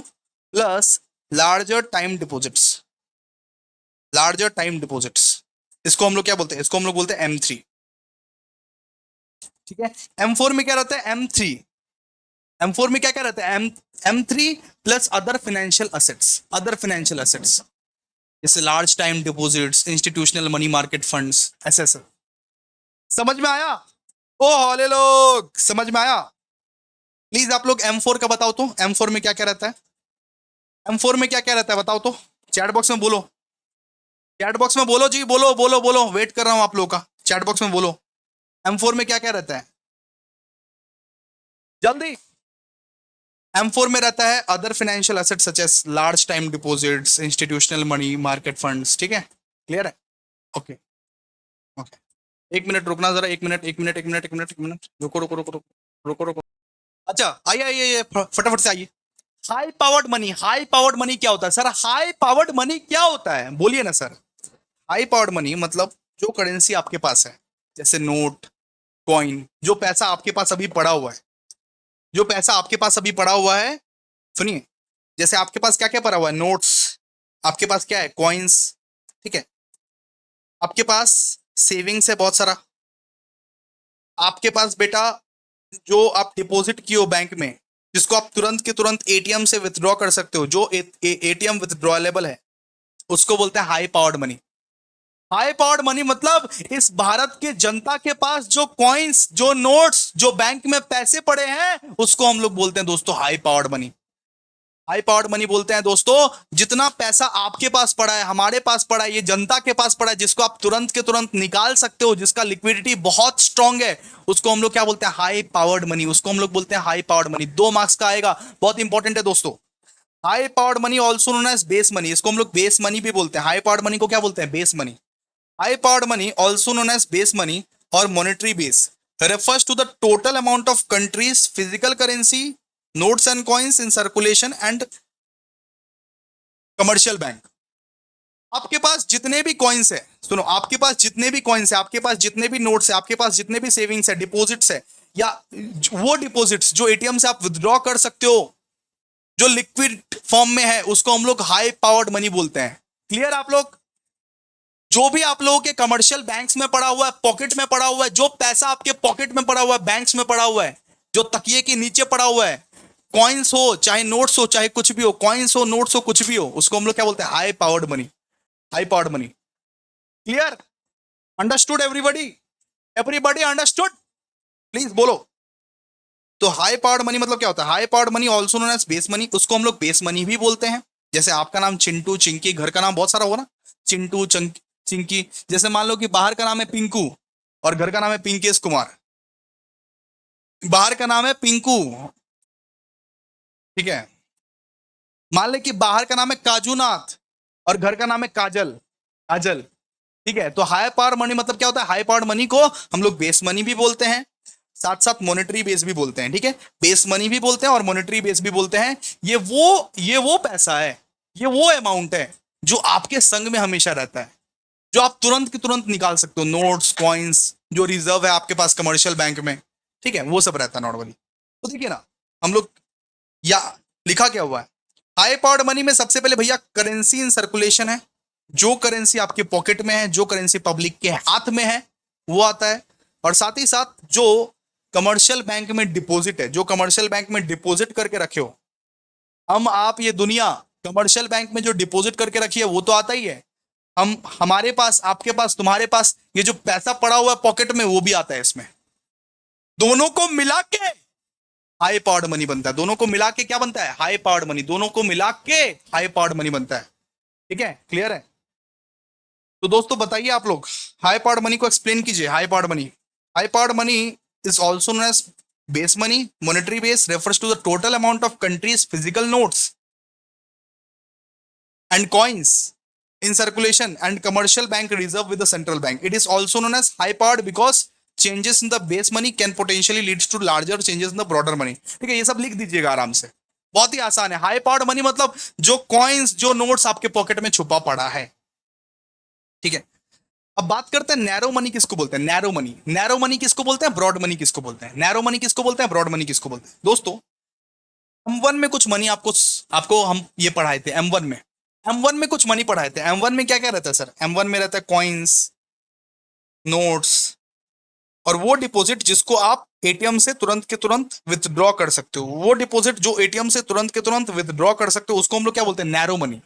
plus larger time deposits, larger time deposits, इसको हम लोग क्या बोलते हैं? इसको हम लोग बोलते हैं M3, ठीक है। M4 में क्या रहता है? M4 में क्या क्या रहता है? M3 plus other financial assets, other financial assets जैसे large time deposits, institutional money market funds, ऐसे ऐसे। समझ में आया? ओ हॉले लोग, समझ में आया? प्लीज आप लोग M4 का बताओ तो, M4 में क्या क्या रहता है? M4 में क्या क्या रहता है बताओ तो, चैट बॉक्स में बोलो, चैट बॉक्स में बोलो जी, बोलो बोलो बोलो, वेट कर रहा हूं आप लोगों का, चैट बॉक्स में बोलो M4 में क्या क्या रहता है, जल्दी। M4 में रहता है other financial assets such as large time deposits, institutional money market funds, ठीक है, क्लियर है? ओके ओके, 1 मिनट रुकना जरा, 1 minute 1 minute 1 minute 1 minute 1 minute, रुको रुको रुको रुको रुको रुको। अच्छा आइए आइए आइए, फटाफट से आइए। High powered money, high powered money क्या होता है सर? हाई पावर्ड मनी क्या होता है बोलिए ना सर? हाई पावर्ड मनी मतलब जो करेंसी आपके पास है, जैसे नोट, कॉइन, जो पैसा आपके पास अभी पड़ा हुआ है, जो पैसा आपके पास अभी पड़ा हुआ है, सुनिए, जैसे आपके पास क्या क्या पड़ा हुआ है? नोट्स, आपके पास क्या है? कॉइन्स, ठीक है। आपके पास सेविंग्स है बहुत सारा, आपके पास बेटा जो आप डिपॉजिट किए हो बैंक में, जिसको आप तुरंत के तुरंत एटीएम से विथड्रॉ कर सकते हो, जो एटीएम विथड्रॉलेबल है, उसको बोलते हैं high powered money. High powered money मतलब इस भारत के जनता के पास जो कॉइन्स, जो नोट्स, जो बैंक में पैसे पड़े हैं, उसको हम लोग बोलते हैं दोस्तों high powered money. High powered money बोलते हैं दोस्तों जितना पैसा आपके पास पड़ा है, हमारे पास पड़ा है, ये जनता के पास पड़ा है, जिसको आप तुरंत के तुरंत निकाल सकते हो, जिसका लिक्विडिटी बहुत स्ट्रांग है, उसको हम लोग क्या बोलते हैं? High powered money. उसको हम लोग बोलते हैं हाई पावर्ड मनी। 2 मार्क्स का आएगा, बहुत इंपॉर्टेंट है दोस्तों। High powered money also known as base money, इसको हम लोग बेस मनी भी बोलते हैं। हाई पावर्ड मनी को क्या बोलते हैं? Base money. High powered money also known as base money और monetary base refers to the total amount of countries physical currency notes and coins in circulation and commercial bank। आपके पास जितने भी कॉइन्स है, सुनो, आपके पास जितने भी कॉइन्स है, आपके पास जितने भी नोट्स है, आपके पास जितने भी सेविंग्स है, डिपॉजिट्स है, या वो डिपॉजिट्स जो एटीएम से आप विथड्रॉ कर सकते हो, जो लिक्विड फॉर्म में है, उसको हम लोग हाई पावर्ड मनी बोलते हैं। क्लियर आप लोग? जो भी आप लोगों के कमर्शियल बैंक्स में पड़ा हुआ है, पॉकेट में पड़ा हुआ है, जो पैसा आपके पॉकेट में पड़ा हुआ है, बैंक्स में पड़ा हुआ है, जो तकिए के नीचे पड़ा हुआ है, कॉइन्स हो चाहे नोट्स हो चाहे कुछ भी हो, कॉइन्स हो नोट्स हो कुछ भी हो, उसको हम लोग क्या बोलते हैं? High powered money. High powered money. Clear? Understood everybody? Everybody understood? Please बोलो। तो हाई पावर्ड मनी मतलब क्या होता है? High powered money also known as base money, उसको हम लोग बेस मनी भी बोलते हैं। जैसे आपका नाम चिंटू, चिंकी, घर का नाम बहुत सारा होगा ना, चिंटू, चिंकी। जैसे मान लो कि बाहर का नाम है पिंकू और घर का नाम है पिंकेश कुमार। बाहर का नाम है पिंकू, ठीक है। मान ले कि बाहर का नाम है काजूनाथ और घर का नाम है काजल, काजल, ठीक है। तो हाई पावर मनी मतलब क्या होता है? हाई पावर मनी को हम लोग बेस मनी भी बोलते हैं, साथ साथ मॉनेटरी बेस भी बोलते हैं, ठीक है। बेस मनी भी बोलते हैं और मॉनेटरी बेस भी बोलते हैं। ये वो पैसा है, ये वो अमाउंट है जो आपके संग में हमेशा रहता है, जो आप तुरंत के तुरंत निकाल सकते हो। नोट्स, कॉइन्स, जो रिजर्व है आपके पास कमर्शियल बैंक में, ठीक है, वो सब रहता है नॉर्मली। तो देखिए ना, हम लोग या लिखा क्या हुआ है? हाई पावर्ड मनी में सबसे पहले भैया करेंसी इन सर्कुलेशन है। जो करेंसी आपके पॉकेट में है, जो करेंसी पब्लिक के हाथ में है, वो आता है। और साथ ही साथ जो कमर्शियल बैंक में डिपॉजिट है, जो कमर्शियल बैंक में डिपॉजिट करके रखे हो, हम आप ये दुनिया कमर्शियल बैंक में जो डिपॉजिट करके रखी है वो तो आता ही है। हम, हमारे पास, आपके पास, तुम्हारे पास ये जो पैसा पड़ा हुआ है पॉकेट में, वो भी आता है इसमें। दोनों को मिला के हाई पावर्ड मनी बनता है। दोनों को मिला के क्या बनता है? High powered money. दोनों को मिला के हाई पावर्ड मनी बनता है, ठीक है। क्लियर है? तो दोस्तों बताइए आप लोग, हाई पावर्ड मनी को एक्सप्लेन कीजिए। High powered money, high powered money is also known as base money, monetary base refers to the total amount of countries physical notes and coins in circulation and commercial bank reserve with the central bank. It is also known as high powered because changes in the base money can potentially leads to larger changes in the broader money। ठीक है, ये सब लिख दीजिएगा आराम से, बहुत ही आसान है। हाई पावर्ड मनी मतलब जो कॉइन्स, जो नोट्स आपके पॉकेट में छुपा पड़ा है, ठीक है। अब बात करते हैं नैरो मनी किसको बोलते हैं? Narrow money. नैरो मनी किसको बोलते हैं? ब्रॉड मनी किसको बोलते हैं? नैरो मनी किसको बोलते हैं? ब्रॉड मनी किसको बोलते हैं? दोस्तों M1 में कुछ मनी आपको आपको हम ये पढ़ाए थे। M1 में कुछ मनी पढ़ाए थे। M1 में क्या क्या रहता है सर? M1 में रहता है कॉइन्स, नोट्स और वो डिपॉजिट जिसको आप एटीएम से तुरंत के तुरंत विथड्रॉ कर सकते हो। वो डिपॉजिट जो एटीएम से तुरंत के तुरंत विथड्रॉ कर सकते हो, उसको हम लोग क्या बोलते हैं? Narrow money.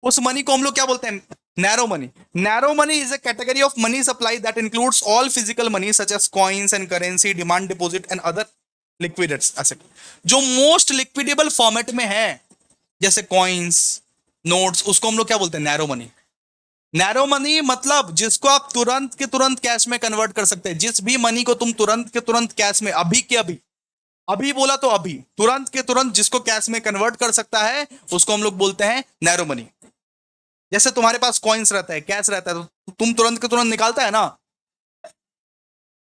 उस मनी को हम लोग क्या बोलते हैं? Narrow money. Narrow money is a category of money supply that includes all physical money such as coins and currency, demand deposit and other liquid asset. जो मोस्ट लिक्विडेबल फॉर्मेट में है, जैसे कॉइन्स, नोट्स, उसको हम लोग क्या बोलते हैं? Narrow money. नैरो मनी मतलब जिसको आप तुरंत के तुरंत कैश में कन्वर्ट कर सकते हैं। जिस भी मनी को तुम तुरंत के तुरंत कैश में, अभी के अभी, अभी बोला तो अभी, तुरंत के तुरंत जिसको कैश में कन्वर्ट कर सकता है, उसको हम लोग बोलते हैं नैरो मनी। जैसे तुम्हारे पास कॉइन्स रहता है, कैश रहता है, तो तुम तुरंत के तुरंत निकालता है ना।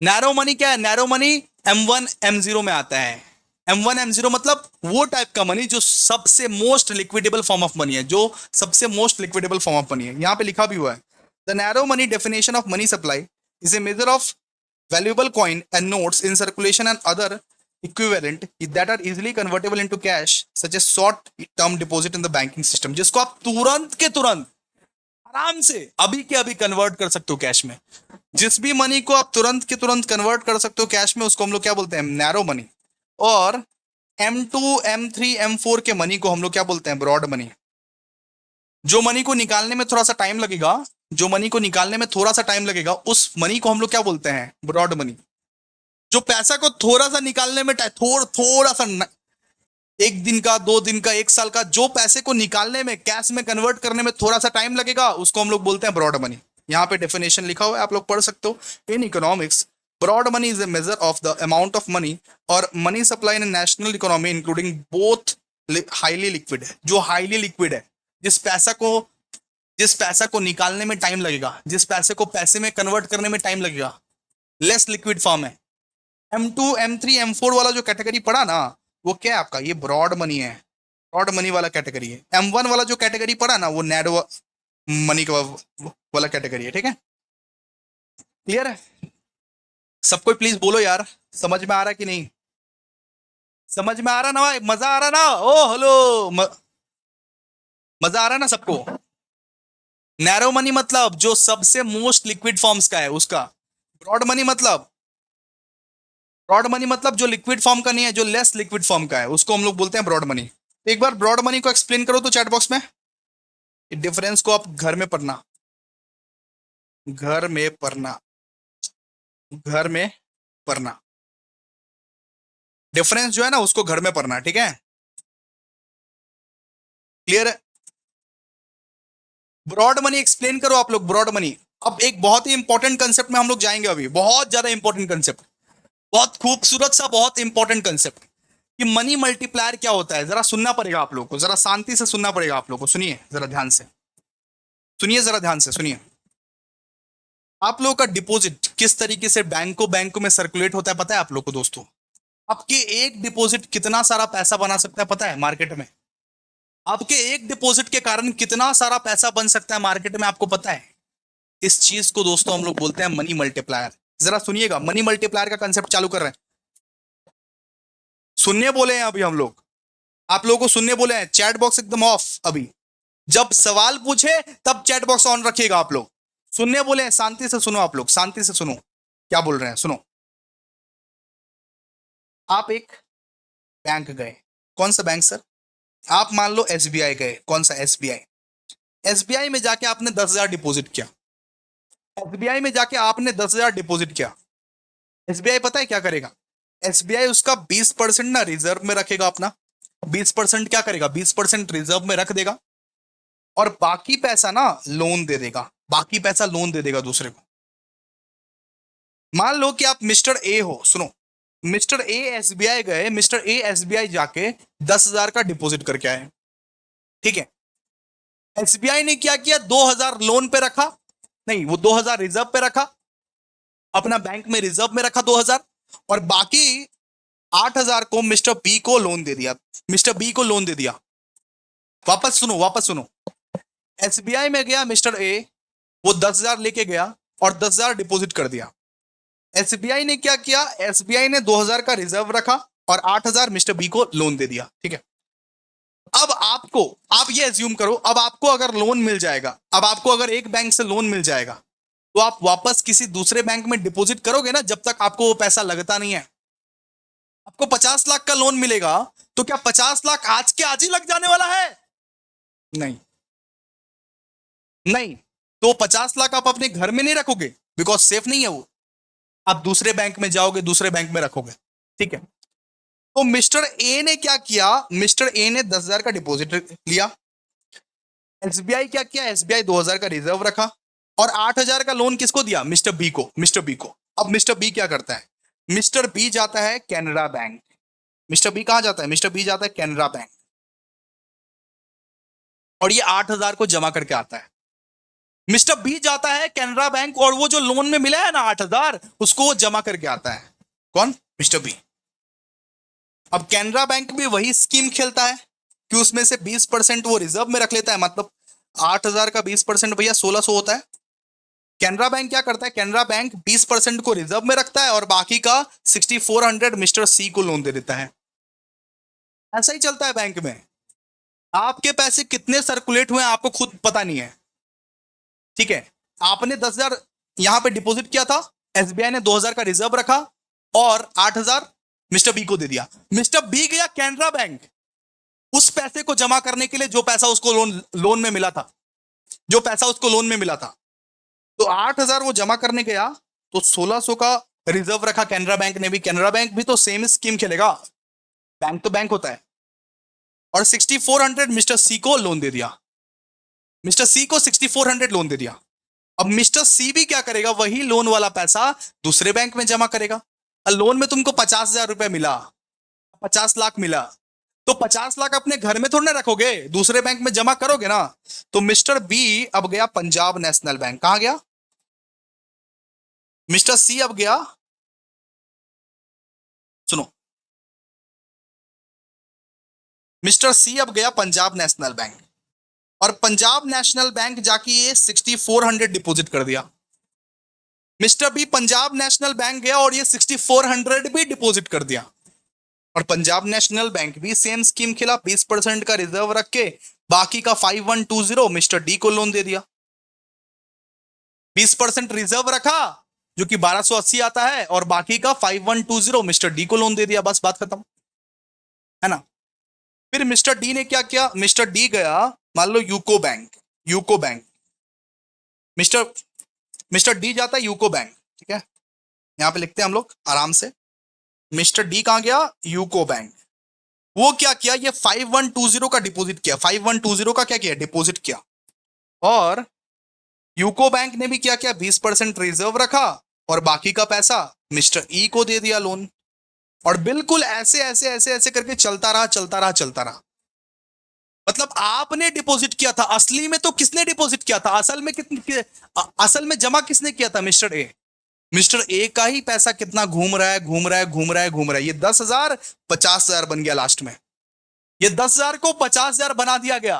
नैरो मनी क्या है? नैरो मनी M1 M0 में आता है। M1 M0 मतलब वो टाइप का मनी जो सबसे मोस्ट लिक्विडेबल फॉर्म ऑफ मनी है, जो सबसे मोस्ट लिक्विडेबल फॉर्म ऑफ मनी है। यहां पे लिखा भी हुआ है, the narrow money definition of money supply is a measure of valuable coin and notes in circulation and other equivalent that are easily convertible into cash such as short term deposit in the banking system। जिसको आप तुरंत के तुरंत आराम से अभी के अभी कन्वर्ट कर सकते हो कैश में। जिस भी मनी को आप तुरंत के तुरंत कन्वर्ट कर सकते हो कैश में, उसको हम लोग क्या बोलते हैं? Narrow money. और M2 M3 M4 के मनी को हम लोग क्या बोलते हैं? Broad money. जो मनी को निकालने में थोड़ा सा टाइम लगेगा, जो मनी को निकालने में थोड़ा सा टाइम लगेगा, उस मनी को हम लोग क्या बोलते हैं? Broad money. जो पैसा को थोड़ा सा निकालने में थोड़ा सा एक दिन का, 2 दिन का, 1 साल का, जो पैसे को निकालने में, कैश में कन्वर्ट करने में थोड़ा सा टाइम लगेगा, उसको हम लोग बोलते हैं ब्रॉड मनी। यहाँ पे डेफिनेशन लिखा हुआ है, आप लोग पढ़ सकते हो। In economics, broad money is a measure of the amount of money और money supply in national economy including both highly liquid है, जो हाईली लिक्विड है, जिस पैसा को निकालने में टाइम लगेगा, जिस पैसे को पैसे में कन्वर्ट करने में टाइम लगेगा, लेस लिक्विड फॉर्म है। M2, M3, M4 वाला जो कैटेगरी पड़ा ना, वो क्या है आपका? ये ब्रॉड मनी है, ब्रॉड मनी वाला कैटेगरी है। M1 वाला जो कैटेगरी पड़ा ना, वो नैरो मनी का वाला कैटेगरी है। ठीक है, क्लियर है? सब कोई प्लीज बोलो यार, समझ में आ रहा है कि नहीं? समझ में आ रहा ना भाई? मजा आ रहा ना? ओ हेलो, मजा आ रहा है ना सबको? नैरो मनी मतलब जो सबसे मोस्ट लिक्विड फॉर्म्स का है उसका। ब्रॉड मनी मतलब जो लिक्विड फॉर्म का नहीं है, जो लेस लिक्विड फॉर्म का है, उसको हम लोग बोलते हैं ब्रॉड मनी। एक बार ब्रॉड मनी को एक्सप्लेन करो तो चैट बॉक्स में। डिफरेंस को आप घर में पढ़ना, घर में पढ़ना, घर में पढ़ना। डिफरेंस जो है ना, उसको घर में पढ़ना। ठीक है, क्लियर है? ब्रॉड मनी एक्सप्लेन करो आप लोग, ब्रॉड मनी। अब एक बहुत ही इंपॉर्टेंट कंसेप्ट में हम लोग जाएंगे अभी, बहुत ज्यादा इंपॉर्टेंट कंसेप्ट, बहुत खूबसूरत सा, बहुत इंपॉर्टेंट कंसेप्ट कि मनी मल्टीप्लायर क्या होता है। जरा सुनना पड़ेगा आप लोगों को, जरा शांति से सुनना पड़ेगा आप लोगों को। सुनिए जरा ध्यान से, सुनिए जरा ध्यान से सुनिए। आप लोगों का डिपॉजिट किस तरीके से बैंकों में सर्कुलेट होता है पता है आप लोग को दोस्तों? आपके एक डिपॉजिट कितना सारा पैसा बना सकता है पता है मार्केट में? आपके एक डिपॉजिट के कारण कितना सारा पैसा बन सकता है मार्केट में, आपको पता है? इस चीज को दोस्तों हम लोग बोलते हैं मनी मल्टीप्लायर। जरा सुनिएगा, मनी मल्टीप्लायर का कंसेप्ट चालू कर रहे हैं। सुनने बोले हैं अभी हम लोग, आप लोगों को सुनने बोले हैं। चैट बॉक्स एकदम ऑफ अभी, जब सवाल पूछे तब चैट बॉक्स ऑन रखिएगा आप लोग। सुनने बोले हैं, शांति से सुनो आप लोग, शांति से सुनो क्या बोल रहे हैं, सुनो। आप एक बैंक गए, कौन सा बैंक सर? आप मान लो SBI गए, कौन सा? SBI। SBI में जाके आपने 10,000 डिपॉजिट किया। SBI में जाके आपने 10,000 डिपॉजिट किया। SBI पता है क्या करेगा? SBI उसका 20% ना रिजर्व में रखेगा अपना। 20% क्या करेगा? 20% रिजर्व में रख देगा और बाकी पैसा ना लोन दे देगा, बाकी पैसा लोन दे देगा दूसरे को। मान लो कि आप मिस्टर ए हो, सुनो, मिस्टर ए SBI गए, मिस्टर ए SBI जाके 10,000 का डिपॉजिट करके आए। ठीक है, SBI ने क्या किया? 2,000 लोन पे रखा, नहीं वो 2,000 रिजर्व पे रखा, अपना बैंक में रिजर्व में रखा 2,000, और बाकी 8,000 को मिस्टर बी को लोन दे दिया। मिस्टर बी को लोन दे दिया। वापस सुनो, वापस सुनो। SBI में गया मिस्टर ए, वो 10,000 लेके गया और 10,000 डिपॉजिट कर दिया। SBI ने क्या किया? SBI ने 2,000 का रिजर्व रखा और 8,000 मिस्टर बी को लोन दे दिया। ठीक है, अब आपको, आप ये एज्यूम करो, अब आपको अगर लोन मिल जाएगा, अब आपको अगर एक बैंक से लोन मिल जाएगा, तो आप वापस किसी दूसरे बैंक में डिपॉजिट करोगे ना, जब तक आपको वो पैसा लगता नहीं है। आपको 50 लाख का लोन मिलेगा, तो क्या 50 लाख आज के आज ही लग जाने वाला है? नहीं, नहीं। तो 50 लाख आप अपने घर में नहीं रखोगे, बिकॉज सेफ नहीं है वो। आप दूसरे बैंक में जाओगे, दूसरे बैंक में रखोगे। ठीक है, तो मिस्टर ए ने क्या किया? मिस्टर ए ने 10,000 का डिपॉजिट लिया। SBI क्या किया? SBI 2,000 का रिजर्व रखा और 8,000 का लोन किसको दिया? मिस्टर बी को, मिस्टर बी को। अब मिस्टर बी क्या करता है? मिस्टर बी जाता है कैनरा बैंक। मिस्टर बी कहां जाता है? मिस्टर बी जाता है कैनरा बैंक, और ये 8,000 को जमा करके आता है। मिस्टर बी जाता है कैनरा बैंक और वो जो लोन में मिला है ना 8,000, उसको वो जमा करके आता है। कौन? Mister B. अब कैनरा बैंक भी वही स्कीम खेलता है कि उसमें से 20% वो रिजर्व में रख लेता है, मतलब 8,000 का 20% भैया 1,600 होता है। कैनरा बैंक क्या करता है? कैनरा बैंक 20% को रिजर्व में रखता है और बाकी का 6,400 मिस्टर सी को लोन दे देता है। ऐसा ही चलता है बैंक में। आपके पैसे कितने सर्कुलेट हुए आपको खुद पता नहीं है। ठीक है, आपने 10,000 यहां पे डिपॉजिट किया था, SBI ने 2,000 का रिजर्व रखा और 8,000 मिस्टर बी को दे दिया। मिस्टर बी गया कैनरा बैंक उस पैसे को जमा करने के लिए, जो पैसा उसको लोन में मिला था, जो पैसा उसको लोन में मिला था। तो 8,000 वो जमा करने गया, तो 1,600 का रिजर्व रखा कैनरा बैंक ने भी। कैनरा बैंक भी तो सेम स्कीम खेलेगा, बैंक तो बैंक होता है। और 6,400 मिस्टर सी को लोन दे दिया। मिस्टर सी को 6,400 लोन दे दिया। अब मिस्टर सी भी क्या करेगा, वही लोन वाला पैसा दूसरे बैंक में जमा करेगा। लोन में तुमको 50,000 रुपए मिला, 50 लाख मिला, तो 50 लाख अपने घर में थोड़ी ना रखोगे, दूसरे बैंक में जमा करोगे ना। तो मिस्टर बी अब गया पंजाब नेशनल बैंक। कहां गया मिस्टर सी? अब गया, सुनो, मिस्टर सी अब गया पंजाब नेशनल बैंक, और पंजाब नेशनल बैंक जाके ये 6,400 डिपॉजिट कर दिया। Mister B Punjab National Bank गया और ये 6,400 भी डिपॉजिट कर दिया। और पंजाब नेशनल बैंक भी सेम स्कीम खेला, 20% का रिजर्व रख के बाकी का 5,120 मिस्टर डी को लोन दे दिया। 20% रिजर्व रखा जो कि 1,280 आता है, और बाकी का 5,120 मिस्टर डी को लोन दे दिया। बस बात खत्म, है ना। फिर मिस्टर डी ने क्या किया, मिस्टर डी गया, मान लो UCO Bank, UCO Bank, mister mister D जाता है यूको बैंक, ठीक है, यहां पे लिखते हैं हम लोग आराम से। मिस्टर डी कहां गया, यूको बैंक। वो क्या किया, ये 5,120 का डिपॉजिट किया, 5,120 का क्या किया, डिपॉजिट किया। और यूको बैंक ने भी क्या किया, 20% रिजर्व रखा और बाकी का पैसा मिस्टर ई को दे दिया लोन। और बिल्कुल ऐसे ऐसे ऐसे ऐसे करके चलता रहा चलता रहा चलता रहा। मतलब आपने डिपॉजिट किया था, असली में तो किसने डिपॉजिट किया था, असल में कितने, असल में जमा किसने किया था, मिस्टर ए। मिस्टर ए का ही पैसा कितना घूम रहा है, घूम रहा है, घूम रहा है, घूम रहा है। ये 10,000 50,000 बन गया लास्ट में। ये 10,000 को 50,000 बना दिया गया,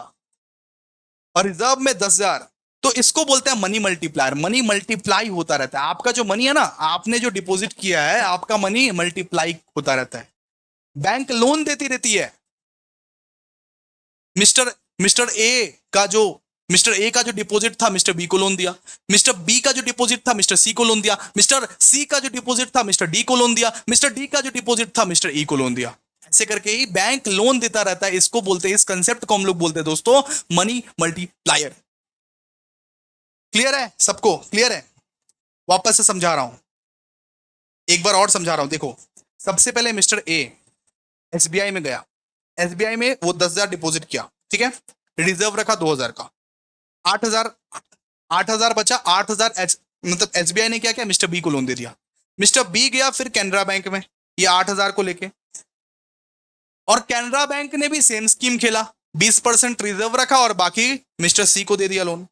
और रिजर्व में 10,000। तो इसको बोलते हैं मनी मल्टीप्लायर। मनी मल्टीप्लाई होता रहता है। आपका जो मनी है ना, आपने जो डिपॉजिट किया है, आपका मनी मल्टीप्लाई होता रहता है। बैंक लोन देती रहती है। मिस्टर मिस्टर ए का जो मिस्टर ए का जो डिपॉजिट था, मिस्टर बी को लोन दिया। मिस्टर बी का जो डिपॉजिट था, मिस्टर सी को लोन दिया। मिस्टर सी का जो डिपॉजिट था, मिस्टर डी को लोन दिया। मिस्टर डी का जो डिपॉजिट था, मिस्टर ई को लोन दिया। ऐसे करके ही बैंक लोन देता रहता है। इसको बोलते हैं, इस कंसेप्ट को हम लोग बोलते हैं दोस्तों मनी मल्टीप्लायर। क्लियर है सबको, क्लियर है? वापस से समझा रहा हूं, एक बार और समझा रहा हूं। देखो, सबसे पहले मिस्टर ए एसबीआई में गया, एसबीआई में वो 10,000 डिपॉजिट किया, ठीक है, रिजर्व रखा 2,000 का, 8,000 8,000 बचा, 8,000 मतलब एसबीआई ने क्या किया, मिस्टर बी को लोन दे दिया। मिस्टर बी गया फिर कैनरा बैंक में ये 8,000 को लेके, और कैनरा बैंक ने भी सेम स्कीम खेला, 20% रिजर्व रखा और बाकी मिस्टर सी को दे दिया लोन।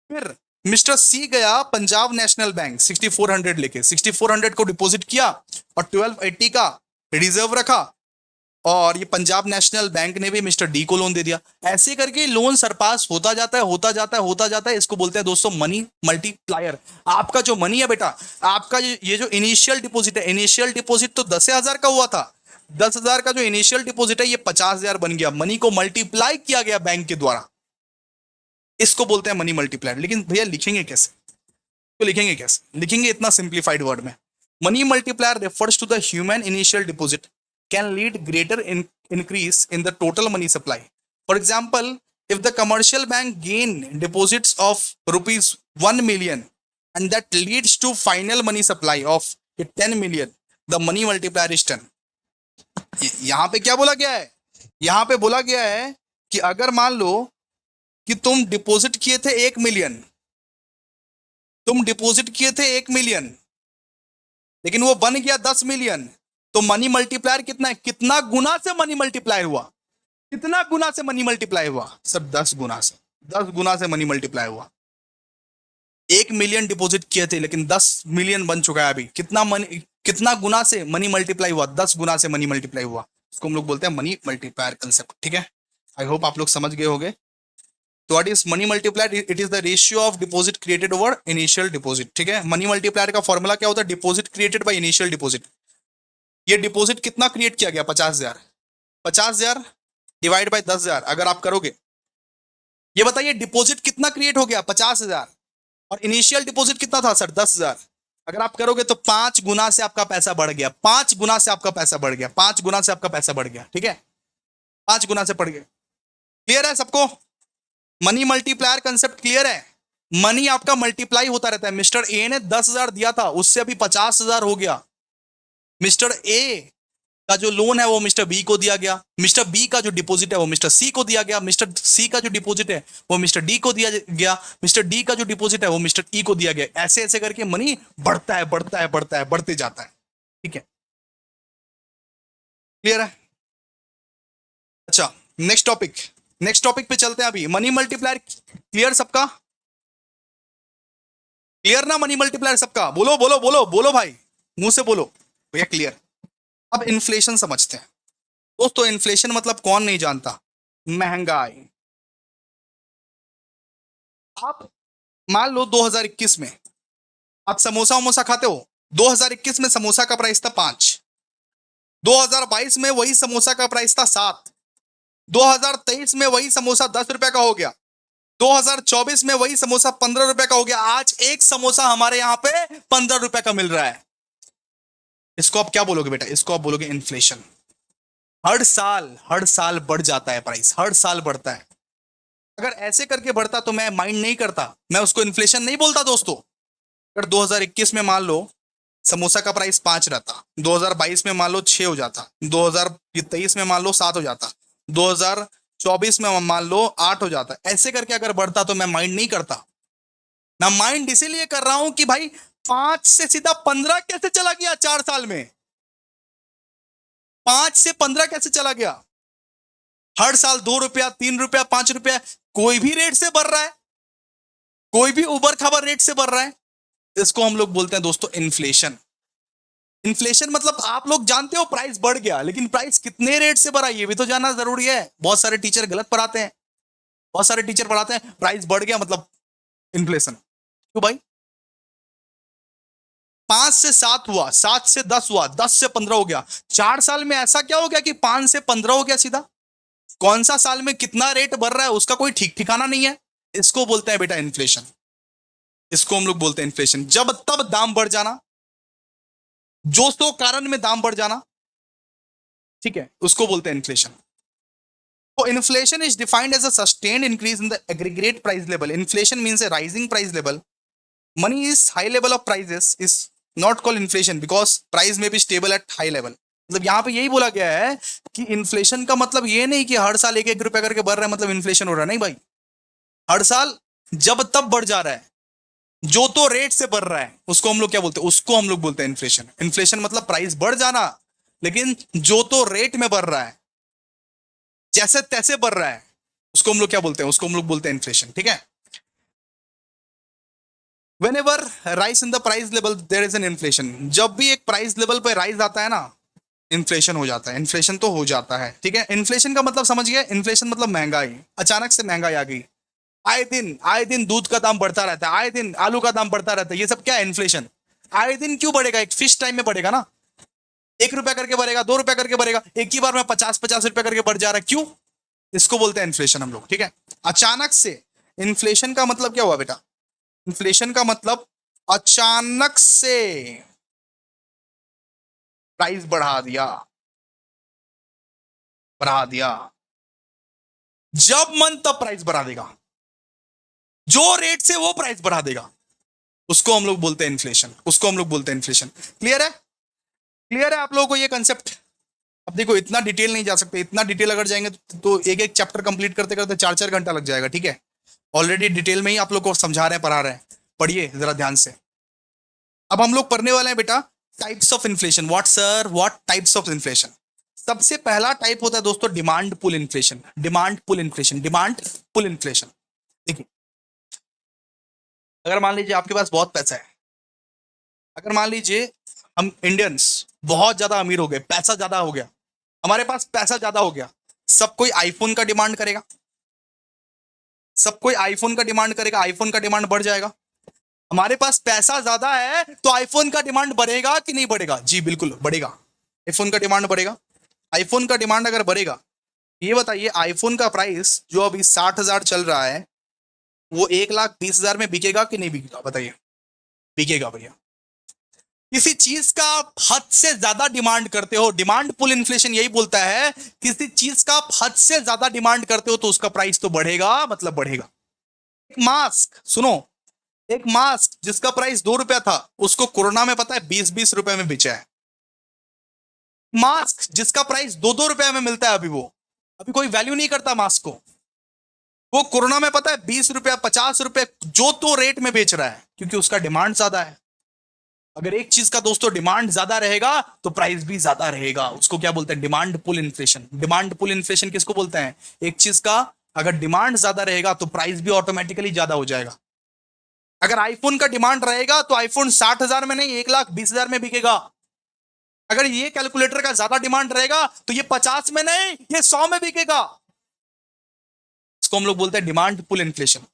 फिर मिस्टर सी गया पंजाब नेशनल बैंक 6,400 लेके, 6,400 को डिपॉजिट किया और 1,280 का रिजर्व रखा, और ये पंजाब नेशनल बैंक ने भी मिस्टर डी को लोन दे दिया। ऐसे करके लोन सरपास होता जाता है, होता जाता है, होता जाता है। इसको बोलते हैं दोस्तों मनी मल्टीप्लायर। आपका जो मनी है बेटा, आपका ये जो इनिशियल डिपॉजिट है, इनिशियल डिपॉजिट तो 10,000 का हुआ था, 10,000 का जो इनिशियल डिपॉजिट है ये 50,000 बन गया। मनी को मल्टीप्लाई किया गया बैंक के द्वारा, इसको बोलते हैं मनी मल्टीप्लायर। लेकिन भैया लिखेंगे कैसे, तो लिखेंगे कैसे, लिखेंगे इतना सिंप्लीफाइड वर्ड में। Money multiplier refers to the human initial deposit can lead greater increase in the total money supply. For example, if the commercial bank gain deposits of rupees 1 million and that leads to final money supply of 10 million, the money multiplier is 10. यहां पे क्या बोला गया है, यहां पे बोला गया है कि अगर मान लो कि तुम डिपॉजिट किए थे 1 मिलियन, तुम डिपॉजिट किए थे 1 मिलियन, लेकिन वो बन गया 10 मिलियन, तो मनी मल्टीप्लायर कितना है, कितना गुना से मनी मल्टीप्लाई हुआ, कितना गुना से मनी मल्टीप्लाई हुआ सर, 10 गुना से, 10 गुना से मनी मल्टीप्लाई हुआ। 1 मिलियन डिपॉजिट किए थे लेकिन 10 मिलियन बन चुका है अभी, कितना मनी, कितना गुना से मनी मल्टीप्लाई हुआ, 10 गुना से मनी मल्टीप्लाई हुआ। इसको हम लोग बोलते हैं मनी मल्टीप्लायर कंसेप्ट, ठीक है। आई होप आप लोग समझ गए होंगे। तो what is money multiplier, it is the ratio of deposit created over initial deposit, ठीक है। मनी मल्टीप्लायर का फॉर्मूला क्या होता है, deposit created by initial deposit. ये डिपॉजिट कितना क्रिएट किया गया, 50,000, 50,000 डिवाइड बाय 10,000 अगर आप करोगे, ये बताइए डिपॉजिट कितना क्रिएट हो गया, 50,000, और इनिशियल डिपॉजिट कितना था सर, 10,000। अगर आप करोगे तो 5 गुना से आपका पैसा बढ़ गया, 5 गुना से आपका पैसा बढ़ गया, 5 गुना से आपका पैसा बढ़ गया, ठीक है, 5 गुना से बढ़ गया। क्लियर है सबको, मनी मल्टीप्लायर कंसेप्ट क्लियर है, मनी आपका मल्टीप्लाई होता रहता है। मिस्टर ए ने 10,000 दिया था, उससे अभी 50,000 हो गया। मिस्टर ए का जो लोन है वो मिस्टर बी को दिया गया, मिस्टर बी का जो डिपॉजिट है वो मिस्टर सी को दिया गया, मिस्टर सी का जो डिपॉजिट है वो मिस्टर डी को दिया गया, मिस्टर डी का जो डिपॉजिट है वो मिस्टर ई को दिया गया। ऐसे ऐसे करके मनी बढ़ता है बढ़ता है बढ़ता है बढ़ते जाता है। ठीक है, क्लियर है? अच्छा, नेक्स्ट टॉपिक पे चलते हैं। अभी मनी मल्टीप्लायर क्लियर सबका? क्लियर ना मनी मल्टीप्लायर सबका? बोलो बोलो बोलो बोलो भाई, मुंह से बोलो भैया क्लियर। अब इन्फ्लेशन समझते हैं दोस्तों। इन्फ्लेशन मतलब कौन नहीं जानता? महंगाई। आप मान लो 2021 में आप समोसा वमोसा खाते हो। 2021 में समोसा का प्राइस था 5। 2022 में वही समोसा का प्राइस था 7। 2023 में वही समोसा 10 रुपए का हो गया। 2024 में वही समोसा 15 रुपए का हो गया। आज एक समोसा हमारे यहां पे 15 रुपए का मिल रहा है। इसको आप क्या बोलोगे बेटा? इसको आप बोलोगे इन्फ्लेशन। हर साल बढ़ जाता है प्राइस, हर साल बढ़ता है। अगर ऐसे करके बढ़ता तो मैं माइंड नहीं करता, मैं उसको इन्फ्लेशन नहीं बोलता दोस्तों। अगर 2021 में मान लो समोसा का प्राइस 5 रहता, 2022 में मान लो 6 हो जाता, 2023 में मान लो 7 हो जाता, 2024 में मान लो 8 हो जाता, ऐसे करके अगर बढ़ता तो मैं माइंड नहीं करता। मैं माइंड इसीलिए कर रहा हूं कि भाई 5 से सीधा 15 कैसे चला गया 4 साल में? 5 से 15 कैसे चला गया? हर साल 2 रुपया, 3 रुपया, 5 रुपया, कोई भी रेट से बढ़ रहा है, कोई भी उबर खबर रेट से बढ़ रहा है। इसको हम लोग बोलते हैं दोस्तों इन्फ्लेशन। इन्फ्लेशन मतलब आप लोग जानते हो प्राइस बढ़ गया, लेकिन प्राइस कितने रेट से बढ़ा ये भी तो जानना जरूरी है। बहुत सारे टीचर गलत पढ़ाते हैं, बहुत सारे टीचर पढ़ाते हैं प्राइस बढ़ गया मतलब इन्फ्लेशन। क्यों भाई? 5 से 7 हुआ, 7 से 10 हुआ, 10 से 15 हो गया। 4 साल में ऐसा क्या हो गया कि 5 से 15 हो गया सीधा? कौन सा साल में कितना रेट बढ़ रहा है उसका कोई ठीक ठिकाना नहीं है। इसको बोलते हैं बेटा इन्फ्लेशन। इसको हम लोग बोलते हैं इन्फ्लेशन। जब तब दाम बढ़ जाना, जो तो कारण में दाम बढ़ जाना, ठीक है, उसको बोलते हैं इन्फ्लेशन। तो inflation is defined as a sustained increase in the aggregate price level. Inflation means a rising price level. Money is high level of prices is not called inflation because price may be stable at high level. मतलब यहां पे यही बोला गया है कि इन्फ्लेशन का मतलब ये नहीं कि हर साल 1-1 रुपया करके बढ़ रहा है मतलब इन्फ्लेशन हो रहा है। नहीं भाई, हर साल जब तब बढ़ जा रहा है, जो तो रेट से बढ़ रहा है उसको हम लोग क्या बोलते हैं? उसको हम लोग बोलते हैं इन्फ्लेशन। इन्फ्लेशन मतलब प्राइस बढ़ जाना, लेकिन जो तो रेट में बढ़ रहा है, जैसे तैसे बढ़ रहा है, उसको हम लोग क्या बोलते हैं? उसको हम लोग बोलते हैं इन्फ्लेशन। ठीक है, whenever rise in the price level there is an inflation. जब भी एक प्राइस लेवल पे राइज आता है ना, इन्फ्लेशन हो जाता है। इन्फ्लेशन तो हो जाता है। ठीक है, इन्फ्लेशन का मतलब समझ गए? इन्फ्लेशन मतलब महंगाई, अचानक से महंगाई आ गई। आए दिन दूध का दाम बढ़ता रहता है, आए दिन आलू का दाम बढ़ता रहता है। ये सब क्या है? इन्फ्लेशन। आए दिन क्यों बढ़ेगा? एक फिक्स टाइम में बढ़ेगा ना, 1 रुपया करके बढ़ेगा, 2 रुपया करके बढ़ेगा, एक ही बार में 50-50 रुपया करके बढ़ जा रहा है। क्यों? इसको बोलते हैं इन्फ्लेशन हम लोग। ठीक है, अचानक से। इन्फ्लेशन का मतलब क्या हुआ बेटा? इन्फ्लेशन का मतलब अचानक से प्राइस बढ़ा दिया। जब मन तब प्राइस बढ़ा देगा, जो रेट से वो प्राइस बढ़ा देगा, उसको हम लोग बोलते हैं इन्फ्लेशन। उसको हम लोग बोलते हैं इन्फ्लेशन। क्लियर है? क्लियर है आप लोगों को ये कंसेप्ट? अब देखो, इतना डिटेल नहीं जा सकते। इतना डिटेल अगर जाएंगे तो एक एक चैप्टर कंप्लीट करते करते 4-4 घंटा लग जाएगा। ठीक है, ऑलरेडी डिटेल में ही आप लोग को समझा रहे हैं, पढ़ा रहे हैं। पढ़िए जरा ध्यान से। अब हम लोग पढ़ने वाले हैं बेटा types of inflation. What sir, what types of inflation? सबसे पहला टाइप होता है दोस्तों demand pull inflation. Demand pull inflation, demand pull inflation. देखिए, अगर मान लीजिए आपके पास बहुत पैसा है, अगर मान लीजिए हम इंडियंस बहुत ज्यादा अमीर हो गए, पैसा ज्यादा हो गया, हमारे पास पैसा ज्यादा हो गया, सब कोई आईफोन का डिमांड करेगा, सब कोई आईफोन का डिमांड करेगा, आईफोन का डिमांड बढ़ जाएगा। हमारे पास पैसा ज्यादा है तो आईफोन का डिमांड बढ़ेगा कि नहीं बढ़ेगा? जी बिल्कुल बढ़ेगा, आईफोन का डिमांड बढ़ेगा। आईफोन का डिमांड अगर बढ़ेगा, ये बताइए आईफोन का प्राइस जो अभी 60,000 चल रहा है, वो 1,20,000 में बिकेगा कि नहीं बिकेगा? बताइए। बिकेगा भैया। किसी चीज का आप हद से ज्यादा डिमांड करते हो, डिमांड पुल इन्फ्लेशन यही बोलता है, किसी चीज का आप हद से ज्यादा डिमांड करते हो तो उसका प्राइस तो बढ़ेगा, मतलब बढ़ेगा। एक मास्क सुनो, एक मास्क जिसका प्राइस 2 रुपया था, उसको कोरोना में पता है 20-20 रुपए में बेचा है। मास्क जिसका प्राइस 2-2 रुपए में मिलता है, अभी कोई वैल्यू नहीं करता मास्क को, वो कोरोना में पता है 20 रुपया 50 रुपए जो तो रेट में बेच रहा है, क्योंकि उसका डिमांड ज्यादा है। अगर एक चीज का दोस्तों डिमांड ज्यादा रहेगा तो प्राइस भी ज्यादा रहेगा। उसको क्या बोलते हैं? Demand pull inflation. Demand pull inflation किसको बोलते हैं? एक चीज का अगर डिमांड ज्यादा रहेगा तो प्राइस भी ऑटोमेटिकली ज्यादा हो जाएगा। अगर आईफोन का डिमांड रहेगा तो आईफोन 60,000 में नहीं 1,20,000 में बिकेगा। अगर ये कैलकुलेटर का ज्यादा डिमांड रहेगा तो ये 50 में नहीं, ये 100 में बिकेगा। इसको हम लोग बोलते हैं demand pull inflation.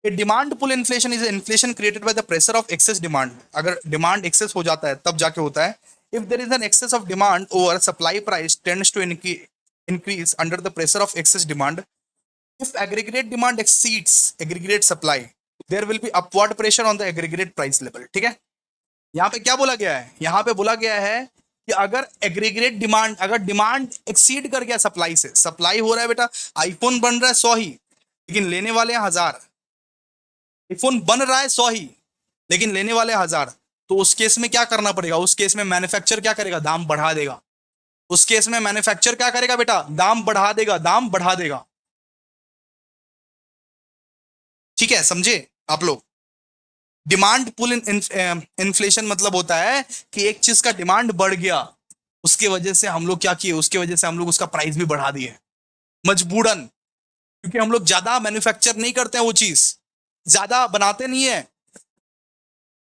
A demand pull inflation is inflation created by the pressure of excess demand. अगर डिमांड एक्सेस हो जाता है तब जाके होता है। If there is an excess of demand over supply, price tends to increase under the pressure of excess demand. If aggregate demand exceeds aggregate supply, there will be upward pressure on the aggregate price level. ठीक है, यहाँ पे क्या बोला गया है? यहाँ पे बोला गया है कि अगर एग्रीगेट डिमांड, अगर डिमांड एक्सीड कर गया सप्लाई से, सप्लाई हो रहा है बेटा, आईफोन बन रहा है 100 ही लेकिन लेने वाले हैं 1000, आईफोन बन रहा है 100 ही लेकिन लेने वाले 1000, तो उस केस में क्या करना पड़ेगा? उस केस में मैन्युफैक्चर क्या करेगा? दाम बढ़ा देगा। उस केस में मैन्युफैक्चर क्या करेगा बेटा? दाम बढ़ा देगा, दाम बढ़ा देगा। ठीक है, समझे आप लोग? डिमांड पुल इन्फ्लेशन मतलब होता है कि एक चीज का डिमांड बढ़ गया, उसके वजह से हम लोग क्या किए? उसके वजह से हम लोग उसका प्राइस भी बढ़ा दिए मजबूरन, क्योंकि हम लोग ज्यादा मैन्युफैक्चर नहीं करते हैं, वो चीज ज्यादा बनाते नहीं है।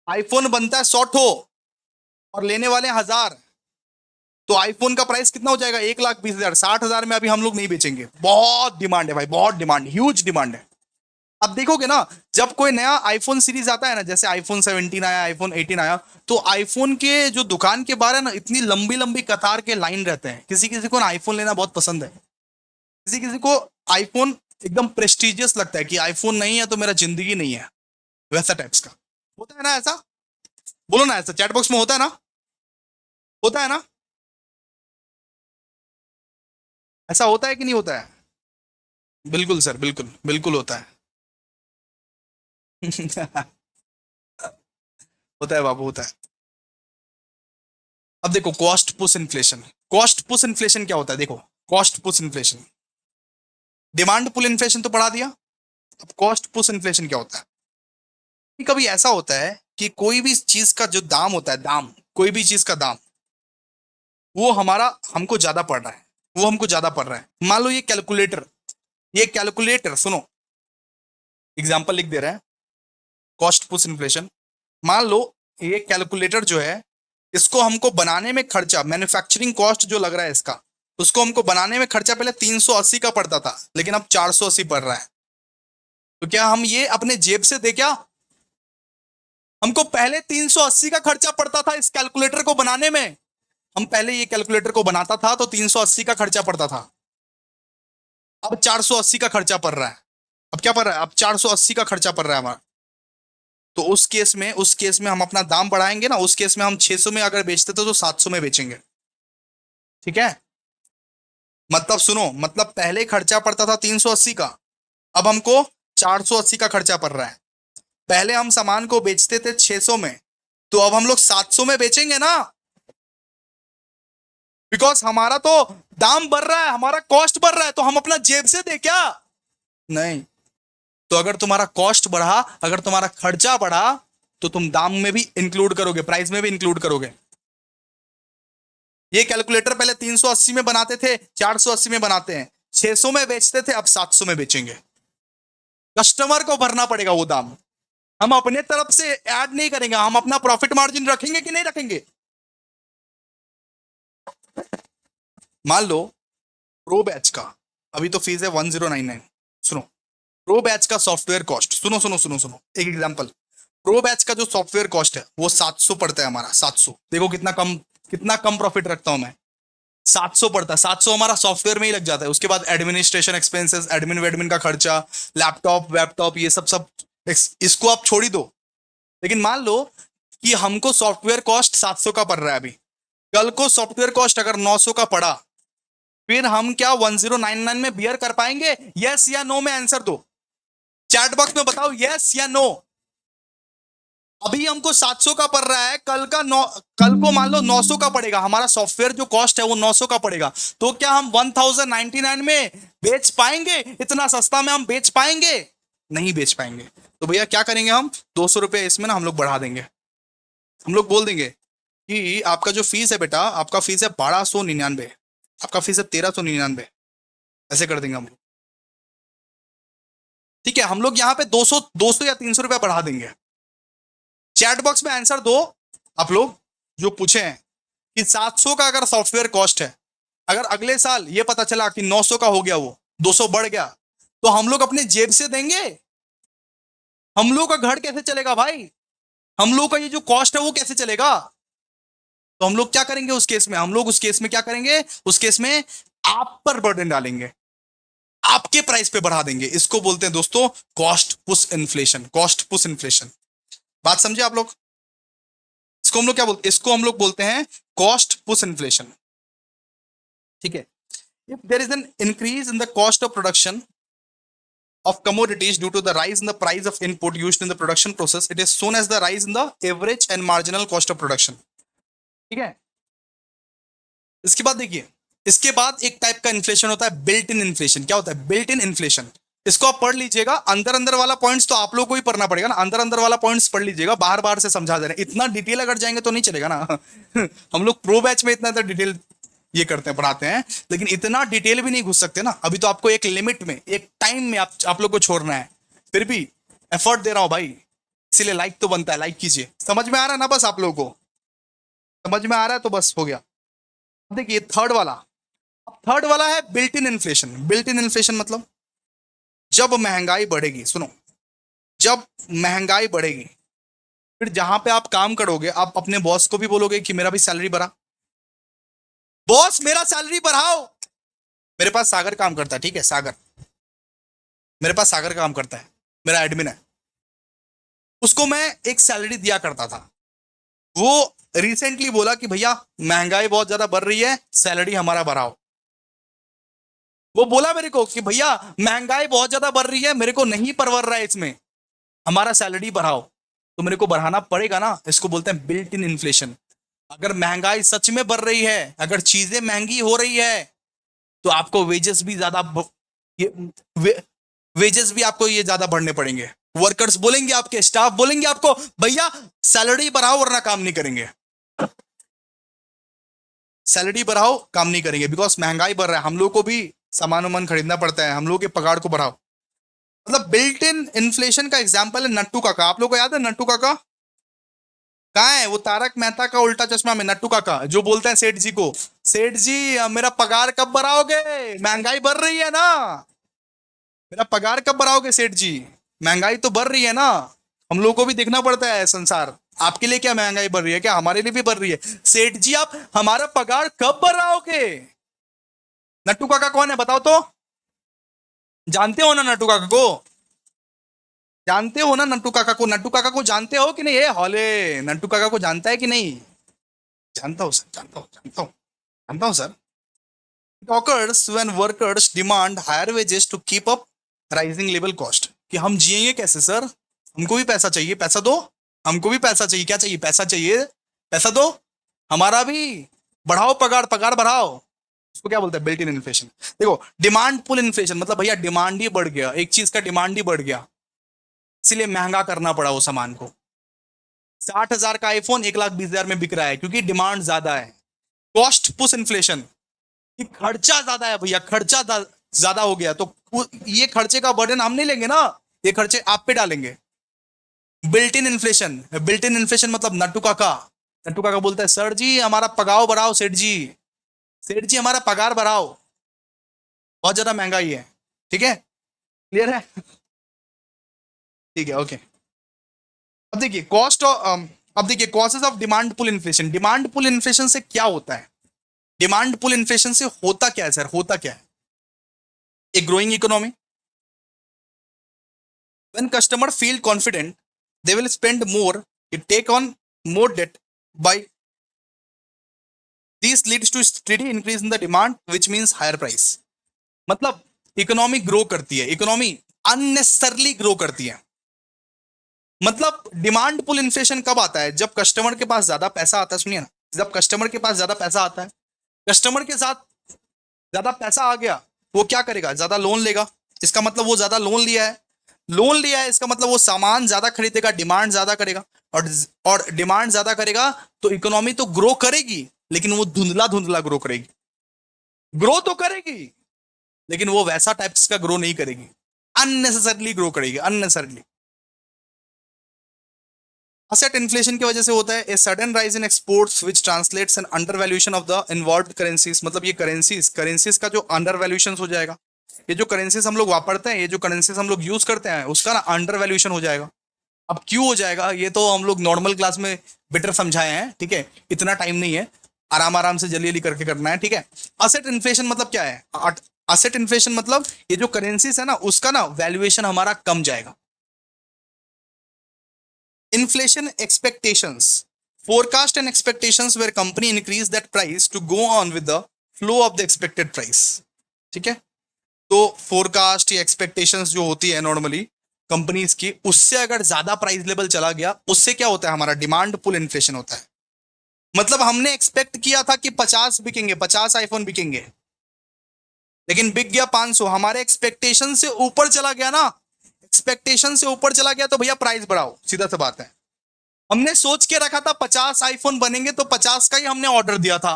आईफोन बनता है 100 ठो और लेने वाले 1000, तो आईफोन का प्राइस कितना हो जाएगा? 1,20,000। 60,000 में अभी हम लोग नहीं बेचेंगे। बहुत डिमांड है भाई, बहुत डिमांड, ह्यूज डिमांड है। अब देखोगे ना, जब कोई नया आईफोन सीरीज आता है ना, जैसे आईफोन 17 आया, आईफोन 18 आया, तो आईफोन के जो दुकान के बाहर है ना, इतनी लंबी लंबी कतार के लाइन रहते हैं। किसी किसी को ना आईफोन लेना बहुत पसंद है, किसी किसी को आईफोन एकदम प्रेस्टिजियस लगता है कि आईफोन नहीं है तो मेरा जिंदगी नहीं है, वैसा टाइप्स का होता है ना। ऐसा बोलो ना, ऐसा चैट बॉक्स में होता है ना, होता है ना, ऐसा होता है कि नहीं होता है? बिल्कुल सर, बिल्कुल बिल्कुल होता है। होता है बाबू, होता है। अब देखो cost push inflation. Cost push inflation क्या होता है? देखो, cost push inflation, demand pull inflation तो पढ़ा दिया। अब कॉस्ट पुश इन्फ्लेशन क्या होता है? कभी ऐसा होता है कि कोई भी चीज का जो दाम होता है, दाम, कोई भी चीज का दाम, वो हमारा हमको ज्यादा पड़ रहा है, वो हमको ज्यादा पड़ रहा है। मान लो ये कैलकुलेटर सुनो, एग्जांपल लिख दे रहे हैं, कॉस्ट पुश इन्फ्लेशन। मान लो ये कैलकुलेटर जो है, इसको हमको बनाने में खर्चा, मैन्युफैक्चरिंग कॉस्ट जो लग रहा है इसका, उसको हमको बनाने में खर्चा पहले 380 का पड़ता था, लेकिन अब 480 पड़ रहा है। तो क्या हम ये अपने जेब से दे क्या? हमको पहले 380 का खर्चा पड़ता था इस कैलकुलेटर को बनाने में। हम पहले ये कैलकुलेटर को बनाता था तो 380 का खर्चा पड़ता था, अब 480 का खर्चा पड़ रहा है। अब क्या पड़ रहा है? अब 480 का खर्चा पड़ रहा है हमारा। तो उस केस में हम अपना दाम बढ़ाएंगे ना, उस केस में हम 600 में अगर बेचते थे तो 700 में बेचेंगे। ठीक है, मतलब सुनो, मतलब पहले खर्चा पड़ता था 380 का, अब हमको 480 का खर्चा पड़ रहा है। पहले हम सामान को बेचते थे 600 में, तो अब हम लोग 700 में बेचेंगे ना, बिकॉज हमारा तो दाम बढ़ रहा है, हमारा कॉस्ट बढ़ रहा है, तो हम अपना जेब से दे क्या? नहीं। तो अगर तुम्हारा कॉस्ट बढ़ा, अगर तुम्हारा खर्चा बढ़ा, तो तुम दाम में भी इंक्लूड करोगे, प्राइस में भी इंक्लूड करोगे। ये कैलकुलेटर पहले 380 में बनाते थे, 480 में बनाते हैं, 600 में बेचते थे, अब 700 में बेचेंगे। कस्टमर को भरना पड़ेगा वो दाम, हम अपने तरफ से ऐड नहीं करेंगे। हम अपना प्रॉफिट मार्जिन रखेंगे कि नहीं रखेंगे? मान लो प्रो बैच का अभी तो फीस है 1099। सुनो, प्रो बैच का सॉफ्टवेयर कॉस्ट, सुनो सुनो सुनो सुनो, एक एग्जांपल। प्रो बैच का जो सॉफ्टवेयर कॉस्ट है वो 700 पड़ता है हमारा, 700। देखो कितना कम प्रॉफिट रखता हूं मैं, 700 पड़ता है। 700 हमारा सॉफ्टवेयर में ही लग जाता है। उसके बाद एडमिनिस्ट्रेशन एक्सपेंसेस, एडमिन वेडमिन का खर्चा, लैपटॉप वैपटॉप, ये सब सब इसको आप छोड़ ही दो। लेकिन मान लो कि हमको सॉफ्टवेयर कॉस्ट 700 का पड़ रहा है अभी, कल को सॉफ्टवेयर कॉस्ट अगर 900 का पड़ा, फिर हम क्या 1099 में बियर कर पाएंगे? यस या नो में आंसर दो, चैट बॉक्स में बताओ यस या नो। अभी हमको 700 का पड़ रहा है, कल को मान लो 900 का पड़ेगा, हमारा सॉफ्टवेयर जो कॉस्ट है वो 900 का पड़ेगा, तो क्या हम 1099 में बेच पाएंगे? इतना सस्ता में हम बेच पाएंगे? नहीं बेच पाएंगे। तो भैया क्या करेंगे हम, 200 रुपये इसमें ना हम लोग बढ़ा देंगे। हम लोग बोल देंगे कि आपका जो फीस है बेटा, आपका फीस है 1299, आपका फीस है 1399, ऐसे कर देंगे हम लोग। ठीक है, हम लोग यहाँ पे 200 या 300 रुपया बढ़ा देंगे। चैट बॉक्स में आंसर दो आप लोग जो पूछे हैं कि 700 का अगर सॉफ्टवेयर कॉस्ट है, अगर अगले साल ये पता चला कि 900 का हो गया, वो 200 बढ़ गया, तो हम लोग अपने जेब से देंगे? हम लोग का घर कैसे चलेगा भाई? हम लोग का ये जो कॉस्ट है वो कैसे चलेगा? तो हम लोग क्या करेंगे उस केस में, हम लोग उस केस में क्या करेंगे, उस केस में आप पर बर्डन डालेंगे, आपके प्राइस पे बढ़ा देंगे। इसको बोलते हैं दोस्तों cost push inflation, cost push inflation. बात समझे आप लोग? इसको हम लोग क्या बोलते हैं, इसको हम लोग बोलते हैं कॉस्ट पुश इन्फ्लेशन। ठीक है, if there is an increase in the cost of production of commodities due to the rise in the price of input used in the production process, it is shown as the rise in the average and marginal cost of production। ठीक है, इसके बाद देखिए, इसके बाद एक टाइप का इन्फ्लेशन होता है बिल्ट इन इन्फ्लेशन। क्या होता है बिल्ट इन इन्फ्लेशन? इसको आप पढ़ लीजिएगा, अंदर अंदर वाला पॉइंट्स तो आप लोग को ही पढ़ना पड़ेगा ना, अंदर अंदर वाला पॉइंट्स पढ़ लीजिएगा, बाहर बाहर से समझा दे रहे हैं, इतना डिटेल अगर जाएंगे तो नहीं चलेगा ना। हम लोग प्रो बैच में इतना डिटेल ये करते हैं, पढ़ाते हैं, लेकिन इतना डिटेल भी नहीं घुस सकते ना, अभी तो आपको एक लिमिट में, एक टाइम में आप लोग को छोड़ना है, फिर भी एफर्ट दे रहा हूं भाई, इसीलिए लाइक तो बनता है, लाइक कीजिए। समझ में आ रहा है ना? बस आप लोगों को समझ में आ रहा है तो बस हो गया। देखिए थर्ड वाला, थर्ड वाला है built in inflation. Built in inflation मतलब जब महंगाई बढ़ेगी, सुनो, जब महंगाई बढ़ेगी, फिर जहां पे आप काम करोगे आप अपने बॉस को भी बोलोगे कि मेरा भी सैलरी बढ़ा, बॉस मेरा सैलरी बढ़ाओ। मेरे पास सागर काम करता है, ठीक है, सागर, मेरे पास सागर काम करता है, मेरा एडमिन है, उसको मैं एक सैलरी दिया करता था, वो रिसेंटली बोला कि भैया महंगाई बहुत ज्यादा बढ़ रही है, सैलरी हमारा बढ़ाओ। वो बोला मेरे को कि भैया महंगाई बहुत ज्यादा बढ़ रही है, मेरे को नहीं परवर रहा है इसमें, हमारा सैलरी बढ़ाओ। तो मेरे को बढ़ाना पड़ेगा ना, इसको बोलते हैं बिल्ट इन इन्फ्लेशन। अगर महंगाई सच में बढ़ रही है, अगर चीजें महंगी हो रही है, तो आपको वेजेस भी ज्यादा ये वेजेस भी आपको ये ज्यादा बढ़ने पड़ेंगे। वर्कर्स बोलेंगे, आपके स्टाफ बोलेंगे आपको भैया सैलरी बढ़ाओ वरना काम नहीं करेंगे, सैलरी बढ़ाओ काम नहीं करेंगे, बिकॉज महंगाई बढ़ रहा है, हम लोग को भी सामान वामान खरीदना पड़ता है, हम लोग के पगार को बढ़ाओ। मतलब बिल्ट इन इन्फ्लेशन का एग्जांपल है नट्टू काका। आप लोग को याद है नट्टू काका? कहाँ है वो तारक मेहता का उल्टा चश्मा में नट्टू काका जो बोलते हैं सेठ जी को, सेठ जी मेरा पगार कब बढ़ाओगे, महंगाई बढ़ रही है ना, मेरा पगार कब बढ़ाओगे सेठ जी, महंगाई तो बढ़ रही है ना, हम लोगों को भी देखना पड़ता है संसार, आपके लिए क्या महंगाई बढ़ रही है, क्या हमारे लिए भी बढ़ रही है, सेठ जी आप हमारा पगार कब बढ़ाओगे। नट्टू काका कौन है बताओ तो, जानते हो ना नट्टू काका को, जानते हो ना नट्टू काका को, नट्टू काका को जानते हो कि नहीं, ये हॉले नट्टू काका को जानता है कि नहीं? जानता हूं सर, जानता हूं, जानता हूं, जानता हूं sir. It occurs when workers demand higher wages to keep up rising labor cost। कि हम जिएंगे कैसे सर, हमको भी पैसा चाहिए, पैसा दो, हमको भी पैसा चाहिए, क्या चाहिए, पैसा चाहिए, पैसा दो, हमारा भी बढ़ाओ पगार, पगार बढ़ाओ। उसको क्या बोलते हैं बिल्ट इन इन्फ्लेशन। देखो डिमांड पुल इन्फ्लेशन मतलब भैया डिमांड ही बढ़ गया, एक चीज का डिमांड ही बढ़ गया, इसीलिए महंगा करना पड़ा वो सामान को। 60,000 का आईफोन 1,20,000 में बिक रहा है क्योंकि डिमांड ज्यादा है। कॉस्ट पुश इन्फ्लेशन, खर्चा ज्यादा है भैया, खर्चा ज्यादा हो गया, तो ये खर्चे का बर्डन हम नहीं लेंगे ना, ये खर्चे आप पे डालेंगे। Built in inflation, built in inflation मतलब नट्टू काका, नट्टू काका बोलता है सर जी हमारा पगार बढ़ाओ, सेठ जी, सेठ जी हमारा पगार बढ़ाओ, बहुत ज्यादा महंगाई है। ठीक है, क्लियर है? ठीक है, ओके। अब देखिए कॉस्ट, अब देखिए causes of demand pull inflation. Demand pull inflation से क्या होता है, डिमांड पुल इन्फ्लेशन से होता क्या है सर, होता क्या है? A growing economy, when customers feel confident they will spend more, it take on more debt, by this leads to steady increase in the demand which means higher price। मतलब इकोनॉमी ग्रो करती है, इकोनॉमी अननेसेसरली ग्रो करती है, मतलब डिमांड पुल इन्फ्लेशन कब आता है? जब कस्टमर के पास ज्यादा पैसा आता है, सुनिए ना, जब कस्टमर के पास ज्यादा पैसा आता है, कस्टमर के साथ ज्यादा पैसा आ गया, वो क्या करेगा? ज्यादा लोन लेगा। इसका मतलब वो ज्यादा लोन लिया है, लोन लिया है इसका मतलब वो सामान ज्यादा खरीदेगा, डिमांड ज्यादा करेगा। और डिमांड ज्यादा करेगा तो इकोनॉमी तो ग्रो करेगी, लेकिन वो धुंधला धुंधला ग्रो करेगी। ग्रो तो करेगी, लेकिन वो वैसा टाइप्स का ग्रो नहीं करेगी, अननेसेसरली ग्रो करेगी, अननेसेसरली। असेट इन्फ्लेशन की वजह से होता है a sudden rise in exports which translates an undervaluation of the involved currencies. मतलब ये करेंसीज का जो अंडर वैल्यूएशन हो जाएगा, ये जो करेंसीज हम लोग वापरते हैं, ये जो करेंसीज हम लोग यूज करते हैं, उसका ना अंडर वैल्यूएशन हो जाएगा। अब क्यों हो जाएगा ये तो हम लोग नॉर्मल क्लास में बेटर समझाए हैं, ठीक है, इतना टाइम नहीं है, आराम आराम से जल्दी जल्दी करके करना है, ठीक है। असेट इन्फ्लेशन मतलब क्या है? असेट इन्फ्लेशन मतलब ये जो करेंसीज है ना, उसका ना वैल्यूएशन हमारा कम जाएगा। Inflation expectations. Forecast and expectations where company increase that price to go on with the flow of the expected price. ठीक है, तो फोरकास्ट या एक्सपेक्टेशंस जो होती है नॉर्मली कंपनीज की, उससे अगर ज्यादा प्राइस लेवल चला गया, उससे क्या होता है? हमारा डिमांड पुल इन्फ्लेशन होता है। मतलब हमने एक्सपेक्ट किया था कि 50 बिकेंगे, 50 आईफोन बिकेंगे, लेकिन बिक गया 500। हमारे एक्सपेक्टेशन से ऊपर चला गया ना, एक्सपेक्टेशन से ऊपर चला गया तो भैया प्राइस बढ़ाओ, सीधा सा बात है। हमने सोच के रखा था 50 आईफोन बनेंगे, तो 50 का ही हमने ऑर्डर दिया था,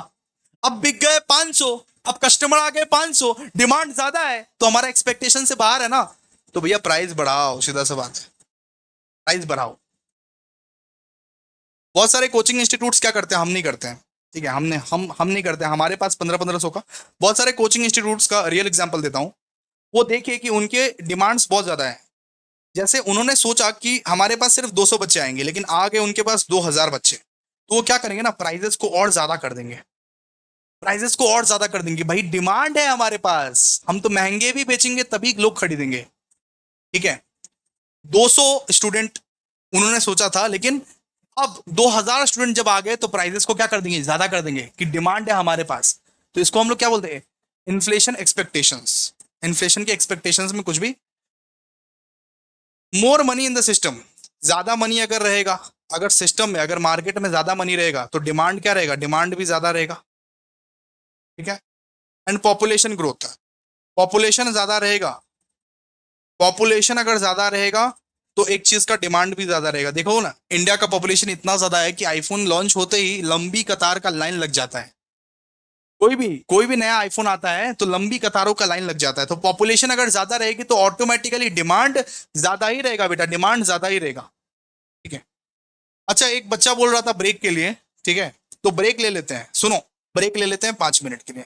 अब बिक गए 500। अब कस्टमर आ गए 500, डिमांड ज्यादा है तो हमारा एक्सपेक्टेशन से बाहर है ना, तो भैया प्राइस बढ़ाओ, सीधा सा बात है, प्राइस बढ़ाओ। बहुत सारे कोचिंग इंस्टीट्यूट्स क्या करते हैं, हम नहीं करते हैं, ठीक है, हम नहीं करते हैं, हमारे पास 1500 का। बहुत सारे कोचिंग इंस्टीट्यूट्स का रियल एग्जांपल देता हूं। वो देखिए कि उनके डिमांड्स बहुत ज्यादा है। जैसे उन्होंने सोचा कि हमारे पास सिर्फ 200 बच्चे आएंगे, लेकिन आ गए उनके पास 2000 बच्चे, तो वो क्या करेंगे ना, प्राइजेस को और ज्यादा कर देंगे, प्राइजेस को और ज्यादा कर देंगे। भाई डिमांड है हमारे पास, हम तो महंगे भी बेचेंगे तभी लोग खरीदेंगे, ठीक है। 200 स्टूडेंट उन्होंने सोचा था, लेकिन अब 2000 स्टूडेंट जब आ गए तो प्राइजेस को क्या कर देंगे, ज्यादा कर देंगे, कि डिमांड है हमारे पास। तो इसको हम लोग क्या बोलते हैं? Inflation expectations. इन्फ्लेशन के एक्सपेक्टेशंस में कुछ भी। More money in the system. ज्यादा मनी अगर रहेगा, अगर सिस्टम में, अगर मार्केट में ज्यादा मनी रहेगा, तो डिमांड क्या रहेगा? डिमांड भी ज्यादा रहेगा, ठीक है। एंड पॉपुलेशन ग्रोथ, पॉपुलेशन ज्यादा रहेगा, पॉपुलेशन अगर ज्यादा रहेगा तो एक चीज का डिमांड भी ज्यादा रहेगा। देखो ना, इंडिया का पॉपुलेशन इतना ज्यादा है कि आईफोन लॉन्च होते ही लंबी कतार का लाइन लग जाता है। कोई भी नया आईफोन आता है तो लंबी कतारों का लाइन लग जाता है। तो पॉपुलेशन अगर ज्यादा रहेगी तो ऑटोमेटिकली डिमांड ज्यादा ही रहेगा बेटा, डिमांड ज्यादा ही रहेगा, ठीक है। अच्छा, एक बच्चा बोल रहा था ब्रेक के लिए, ठीक है, तो ब्रेक ले लेते हैं, सुनो, ब्रेक ले लेते हैं 5 मिनट के लिए,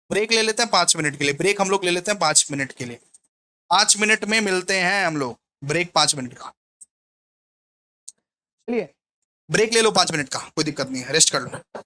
ब्रेक ले लेते हैं 5 मिनट के लिए, ब्रेक हम लोग ले लेते हैं 5 मिनट के लिए। 5 मिनट में मिलते हैं हम लोग, ब्रेक 5 मिनट का। चलिए, ब्रेक ले लो 5 मिनट का, कोई दिक्कत नहीं है, रेस्ट कर लो।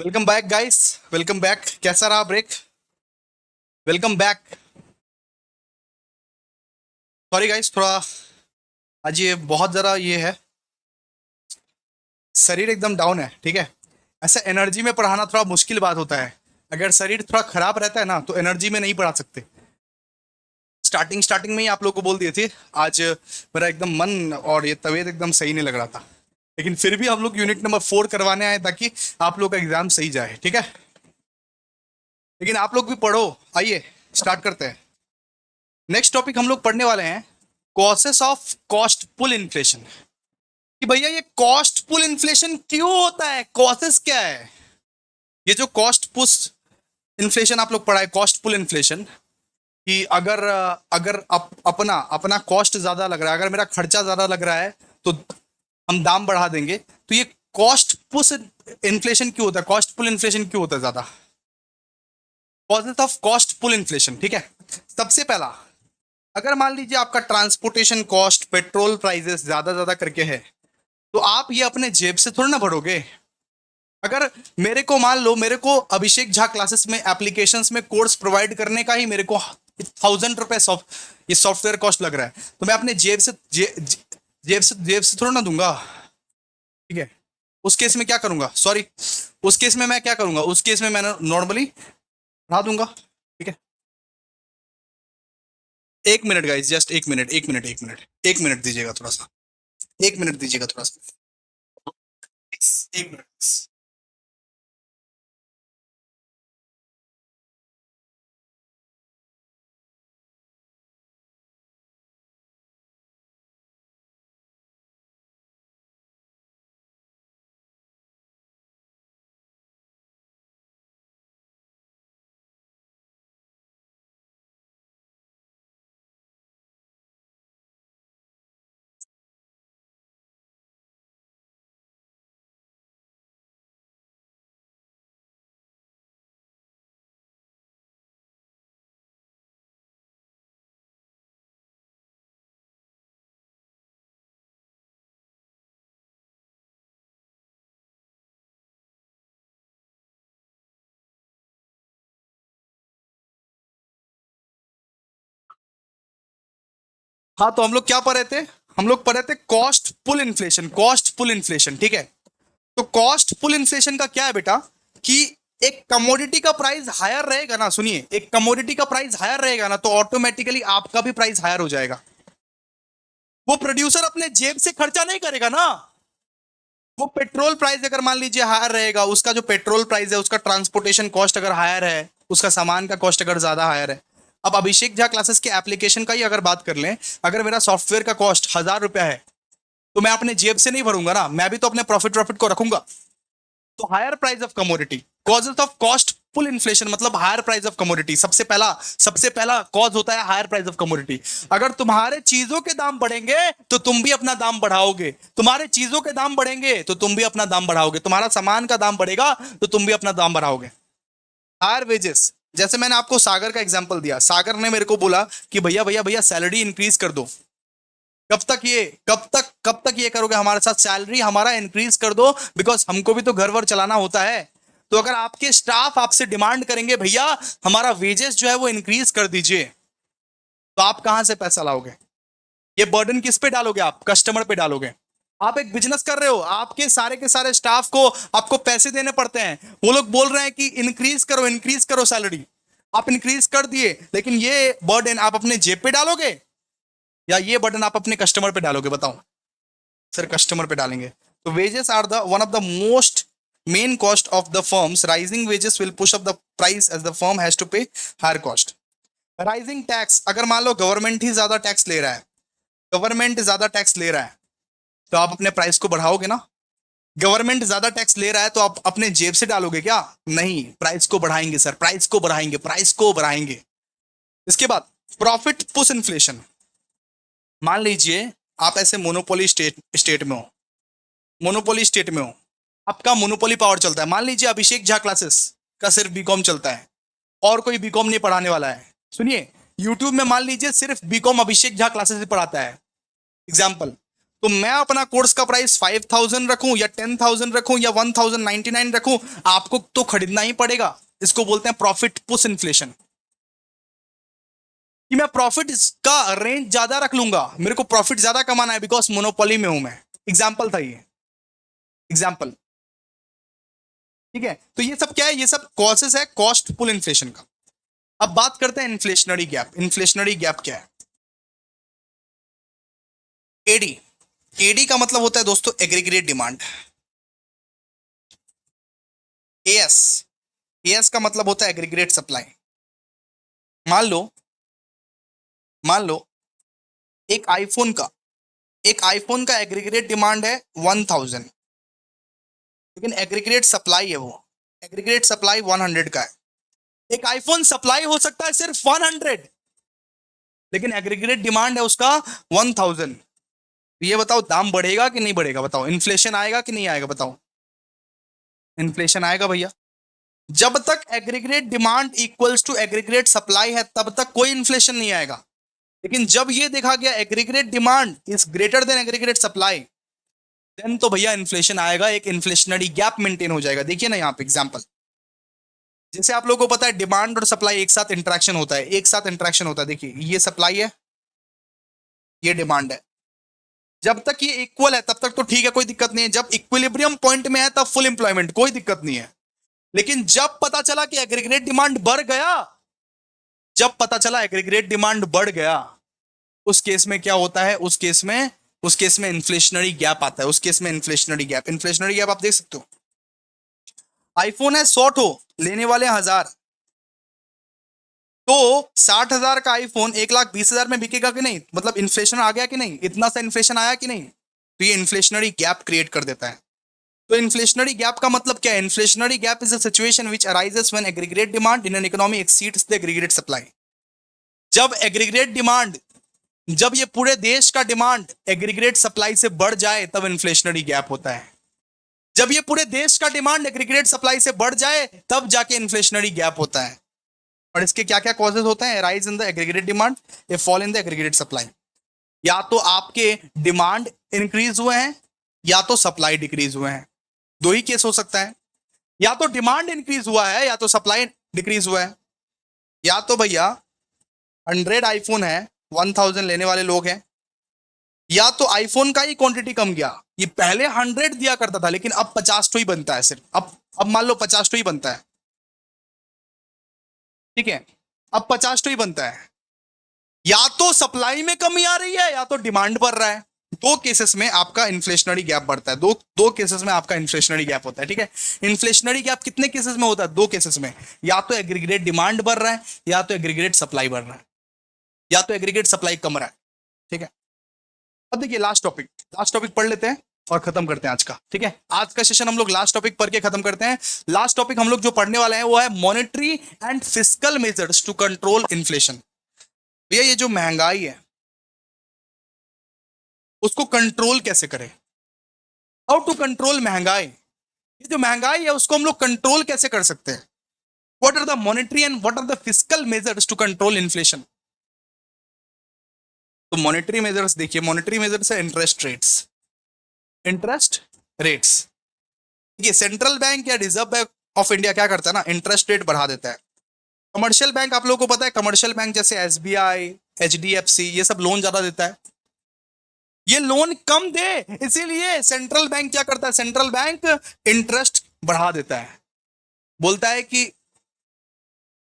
Welcome back guys, welcome back. कैसा रहा break? Welcome back. Sorry guys, थोड़ा आज ये बहुत ज़रा ये है, शरीर एकदम डाउन है, ठीक है। ऐसे एनर्जी में पढ़ाना थोड़ा मुश्किल बात होता है। अगर शरीर थोड़ा खराब रहता है ना तो एनर्जी में नहीं पढ़ा सकते। स्टार्टिंग स्टार्टिंग में ही आप लोग को बोल दिए थे, आज मेरा एकदम मन और ये तबीयत एकदम सही नहीं लग रहा था, लेकिन फिर भी हम लोग यूनिट नंबर 4 करवाने आए ताकि आप लोग का एग्जाम सही जाए, ठीक है। लेकिन आप लोग भी पढ़ो। आइए स्टार्ट करते हैं। नेक्स्ट टॉपिक हम लोग पढ़ने वाले हैं, causes of cost pull inflation. कि भैया ये कॉस्ट पुल इन्फ्लेशन क्यों होता है, कॉसेस क्या है। ये जो कॉस्ट पुश इन्फ्लेशन आप लोग पढ़ा है, कॉस्ट पुल इन्फ्लेशन, कि अगर अगर अपना अपना कॉस्ट ज्यादा लग रहा है, अगर मेरा खर्चा ज्यादा लग रहा है तो हम दाम बढ़ा देंगे। तो ये कॉस्ट पुश इन्फ्लेशन क्यों होता है, कॉस्ट पुल इन्फ्लेशन क्यों होता है ज्यादा, causes of cost pull inflation, ठीक है। सबसे पहला, अगर मान लीजिए आपका ट्रांसपोर्टेशन कॉस्ट, पेट्रोल प्राइसेस ज्यादा ज्यादा करके है, तो आप ये अपने जेब से थोड़ी ना भरोगे। अगर मेरे को मान लो, मेरे को अभिषेक झा क्लासेस में एप्लीकेशंस में कोर्स प्रोवाइड करने का ही मेरे को 1000 रुपए ये सॉफ्टवेयर कॉस्ट लग रहा है, तो मैं अपने जेब से थोड़ा ना दूंगा, ठीक है। उस केस में क्या करूंगा, सॉरी, उस केस में मैं क्या करूंगा, उस केस में मैं नॉर्मली बढ़ा दूंगा, ठीक है। 1 minute guys, just 1 minute, 1 minute, 1 minute, 1 minute दीजिएगा थोड़ा सा, 1 मिनट दीजिएगा थोड़ा सा, 1 मिनट। हाँ, तो हम लोग क्या पढ़ रहे थे, हम लोग पढ़ रहे थे cost pull inflation, cost pull inflation, ठीक है। तो कॉस्ट पुल इन्फ्लेशन का क्या है बेटा, कि एक कमोडिटी का प्राइस हायर रहेगा ना, सुनिए, एक कमोडिटी का प्राइस हायर रहेगा ना तो ऑटोमेटिकली आपका भी प्राइस हायर हो जाएगा। वो प्रोड्यूसर अपने जेब से खर्चा नहीं करेगा ना। वो पेट्रोल प्राइस अगर मान लीजिए हायर रहेगा, उसका जो पेट्रोल प्राइस है, उसका ट्रांसपोर्टेशन कॉस्ट अगर हायर है, उसका सामान का कॉस्ट अगर ज्यादा हायर है। अब अभिषेक झा क्लासेस के एप्लीकेशन का ही अगर बात कर लें, अगर मेरा सॉफ्टवेयर का कॉस्ट 1000 रुपया है, तो मैं अपने जेब से नहीं भरूंगा ना, मैं भी तो अपने प्रॉफिट प्रॉफिट को रखूंगा। तो higher price of commodity, causes of cost pull inflation मतलब हायर प्राइस ऑफ कमोडिटी। सबसे पहला कॉज होता है हायर प्राइस ऑफ कमोडिटी। अगर तुम्हारे चीजों के दाम बढ़ेंगे तो तुम भी अपना दाम बढ़ाओगे, तुम्हारे चीजों के दाम बढ़ेंगे तो तुम भी अपना दाम बढ़ाओगे, तुम्हारा सामान का दाम बढ़ेगा तो तुम भी अपना दाम बढ़ाओगे। हायर वेजेस, जैसे मैंने आपको सागर का एग्जांपल दिया, सागर ने मेरे को बोला कि भैया भैया भैया सैलरी इंक्रीज कर दो। कब तक ये करोगे हमारे साथ, सैलरी हमारा इंक्रीज कर दो, बिकॉज हमको भी तो घर वर चलाना होता है। तो अगर आपके स्टाफ आपसे डिमांड करेंगे भैया हमारा वेजेस जो है वो इंक्रीज कर दीजिए, तो आप कहां से पैसा लाओगे। ये बर्डन किस पे डालोगे, आप कस्टमर पे डालोगे। आप एक बिजनेस कर रहे हो, आपके सारे के सारे स्टाफ को आपको पैसे देने पड़ते हैं, वो लोग बोल रहे हैं कि इंक्रीज करो सैलरी। आप इंक्रीज कर दिए, लेकिन ये बर्डन आप अपने जेब पे डालोगे या ये बटन आप अपने कस्टमर पे डालोगे, बताओ। सर कस्टमर पे डालेंगे। तो wages are the one of the most main cost of the firms, rising wages will push up the price as the firm has to pay higher cost. Rising tax, अगर मान लो गवर्नमेंट ही ज्यादा टैक्स ले रहा है, गवर्नमेंट ज्यादा टैक्स ले रहा है, तो आप अपने प्राइस को बढ़ाओगे ना। गवर्नमेंट ज्यादा टैक्स ले रहा है तो आप अपने जेब से डालोगे क्या, नहीं, प्राइस को बढ़ाएंगे सर, प्राइस को बढ़ाएंगे, प्राइस को बढ़ाएंगे। इसके बाद प्रॉफिट पुश इन्फ्लेशन। मान लीजिए आप ऐसे मोनोपोली स्टेट में हो, मोनोपोली स्टेट में हो, आपका मोनोपोली पावर चलता है। मान लीजिए अभिषेक झा क्लासेस का सिर्फ बीकॉम चलता है और कोई बीकॉम नहीं पढ़ाने वाला है। सुनिए, यूट्यूब में मान लीजिए सिर्फ बीकॉम अभिषेक झा क्लासेस ही पढ़ाता है, एग्जाम्पल। तो मैं अपना कोर्स का प्राइस 5,000 रखूं या 10,000 रखूं या 1,099 रखूं, आपको तो खरीदना ही पड़ेगा। इसको बोलते हैं प्रॉफिट पुश इन्फ्लेशन, कि मैं प्रॉफिट का रेंज ज्यादा रख लूंगा, मेरे को प्रॉफिट ज्यादा कमाना है बिकॉज मोनोपोली में हूं मैं। एग्जाम्पल था ये, एग्जाम्पल। ठीक है, तो ये सब क्या है, ये सब कॉजेस है कॉस्ट पुल इन्फ्लेशन का। अब बात करते हैं इन्फ्लेशनरी गैप। इन्फ्लेशनरी गैप क्या है? एडी, एडी का मतलब होता है दोस्तों एग्रीगेट डिमांड। एएस, एएस का मतलब होता है एग्रीगेट सप्लाई। मान लो, मान लो एक आईफोन का, एक आईफोन का एग्रीगेट डिमांड है 1,000, लेकिन एग्रीगेट सप्लाई है वो, एग्रीगेट सप्लाई 100 का है। एक आईफोन सप्लाई हो सकता है सिर्फ 100, लेकिन एग्रीगेट डिमांड है उसका 1,000। ये बताओ दाम बढ़ेगा कि नहीं बढ़ेगा? बताओ इन्फ्लेशन आएगा कि नहीं आएगा? बताओ इन्फ्लेशन आएगा भैया। जब तक aggregate demand equals to aggregate supply है तब तक कोई इन्फ्लेशन नहीं आएगा, लेकिन जब ये देखा गया aggregate demand is greater than aggregate supply, then तो भैया इन्फ्लेशन आएगा, एक इन्फ्लेशनरी गैप मेंटेन हो जाएगा। देखिए ना यहाँ पे एग्जांपल, जैसे आप लोगों को पता है डिमांड और सप्लाई एक साथ इंटरेक्शन होता है, एक साथ इंटरेक्शन होता है। देखिए ये सप्लाई है, ये डिमांड है। जब तक ये इक्वल है तब तक तो ठीक है, कोई दिक्कत नहीं है। जब इक्विलिब्रियम पॉइंट में है तब फुल एम्प्लॉयमेंट, कोई दिक्कत नहीं है। लेकिन जब पता चला कि एग्रीगेट डिमांड बढ़ गया, जब पता चला एग्रीगेट डिमांड बढ़ गया, उस केस में क्या होता है? उस केस में इन्फ्लेशनरी गैप आता है। उस केस में इन्फ्लेशनरी गैप, इन्फ्लेशनरी गैप आप देख सकते हो। आईफोन है 100 ठो, लेने वाले 1000, तो 60,000 का आईफोन 1,20,000 में बिकेगा कि नहीं? मतलब इन्फ्लेशन आ गया कि नहीं? इतना सा इन्फ्लेशन आया कि नहीं? तो ये इन्फ्लेशनरी गैप क्रिएट कर देता है। तो इन्फ्लेशनरी गैप का मतलब क्या है? Inflationary gap is a situation which arises when aggregate demand in an economy exceeds the aggregate supply. जब एग्रीगेट डिमांड, जब ये पूरे देश का डिमांड एग्रीगेट सप्लाई से बढ़ जाए तब इन्फ्लेशनरी गैप होता है। जब ये पूरे देश का डिमांड एग्रीगेट सप्लाई से बढ़ जाए तब जाके इन्फ्लेशनरी गैप होता है। और इसके क्या क्या कॉजेज होते हैं? Rise in the aggregate demand, A fall in the aggregate supply. या तो आपके डिमांड इंक्रीज हुए हैं या तो सप्लाई डिक्रीज हुए हैं, दो ही केस हो सकता है। या तो डिमांड इंक्रीज हुआ है या तो सप्लाई डिक्रीज हुआ है। या तो भैया 100 आईफोन है, 1,000 लेने वाले लोग हैं, या तो आईफोन का ही क्वांटिटी कम गया। ये पहले 100 दिया करता था लेकिन अब 50 तो ही बनता है सिर्फ। अब मान लो 50 तो ही बनता है, ठीक है, अब 50 तो ही बनता है। या तो सप्लाई में कमी आ रही है या तो डिमांड बढ़ रहा है। दो केसेस में आपका इन्फ्लेशनरी गैप बढ़ता है, दो केसेस में आपका इन्फ्लेशनरी गैप होता है। ठीक है, इन्फ्लेशनरी गैप कितने केसेस में होता है? दो केसेस में, या तो एग्रीगेट डिमांड बढ़ रहा है या तो एग्रीगेट सप्लाई बढ़ रहा है, या तो एग्रीगेट सप्लाई कम रहा है। ठीक है, अब देखिए लास्ट टॉपिक, लास्ट टॉपिक पढ़ लेते हैं और खत्म करते हैं आज का। ठीक है, आज का सेशन हम लोग लास्ट टॉपिक पढ़ के खत्म करते हैं। लास्ट टॉपिक हम लोग जो पढ़ने वाले हैं वो है monetary and fiscal measures to control inflation. भैया ये जो महंगाई है उसको कंट्रोल कैसे करें? हाउ टू कंट्रोल महंगाई। ये जो महंगाई है उसको हम लोग कंट्रोल कैसे कर सकते हैं? What are the monetary and what are the fiscal measures to control inflation? तो मॉनेटरी मेजर्स देखिए, मॉनेटरी मेजर्स है इंटरेस्ट रेट्स, इंटरेस्ट रेट्स। देखिए सेंट्रल बैंक या रिजर्व बैंक ऑफ इंडिया क्या करता है ना, इंटरेस्ट रेट बढ़ा देता है। कमर्शियल बैंक आप लोगों को पता है, कमर्शियल बैंक जैसे एसबीआई, एचडीएफसी, ये सब लोन ज्यादा देता है। ये लोन कम दे इसीलिए सेंट्रल बैंक क्या करता है, सेंट्रल बैंक इंटरेस्ट बढ़ा देता है। बोलता है कि,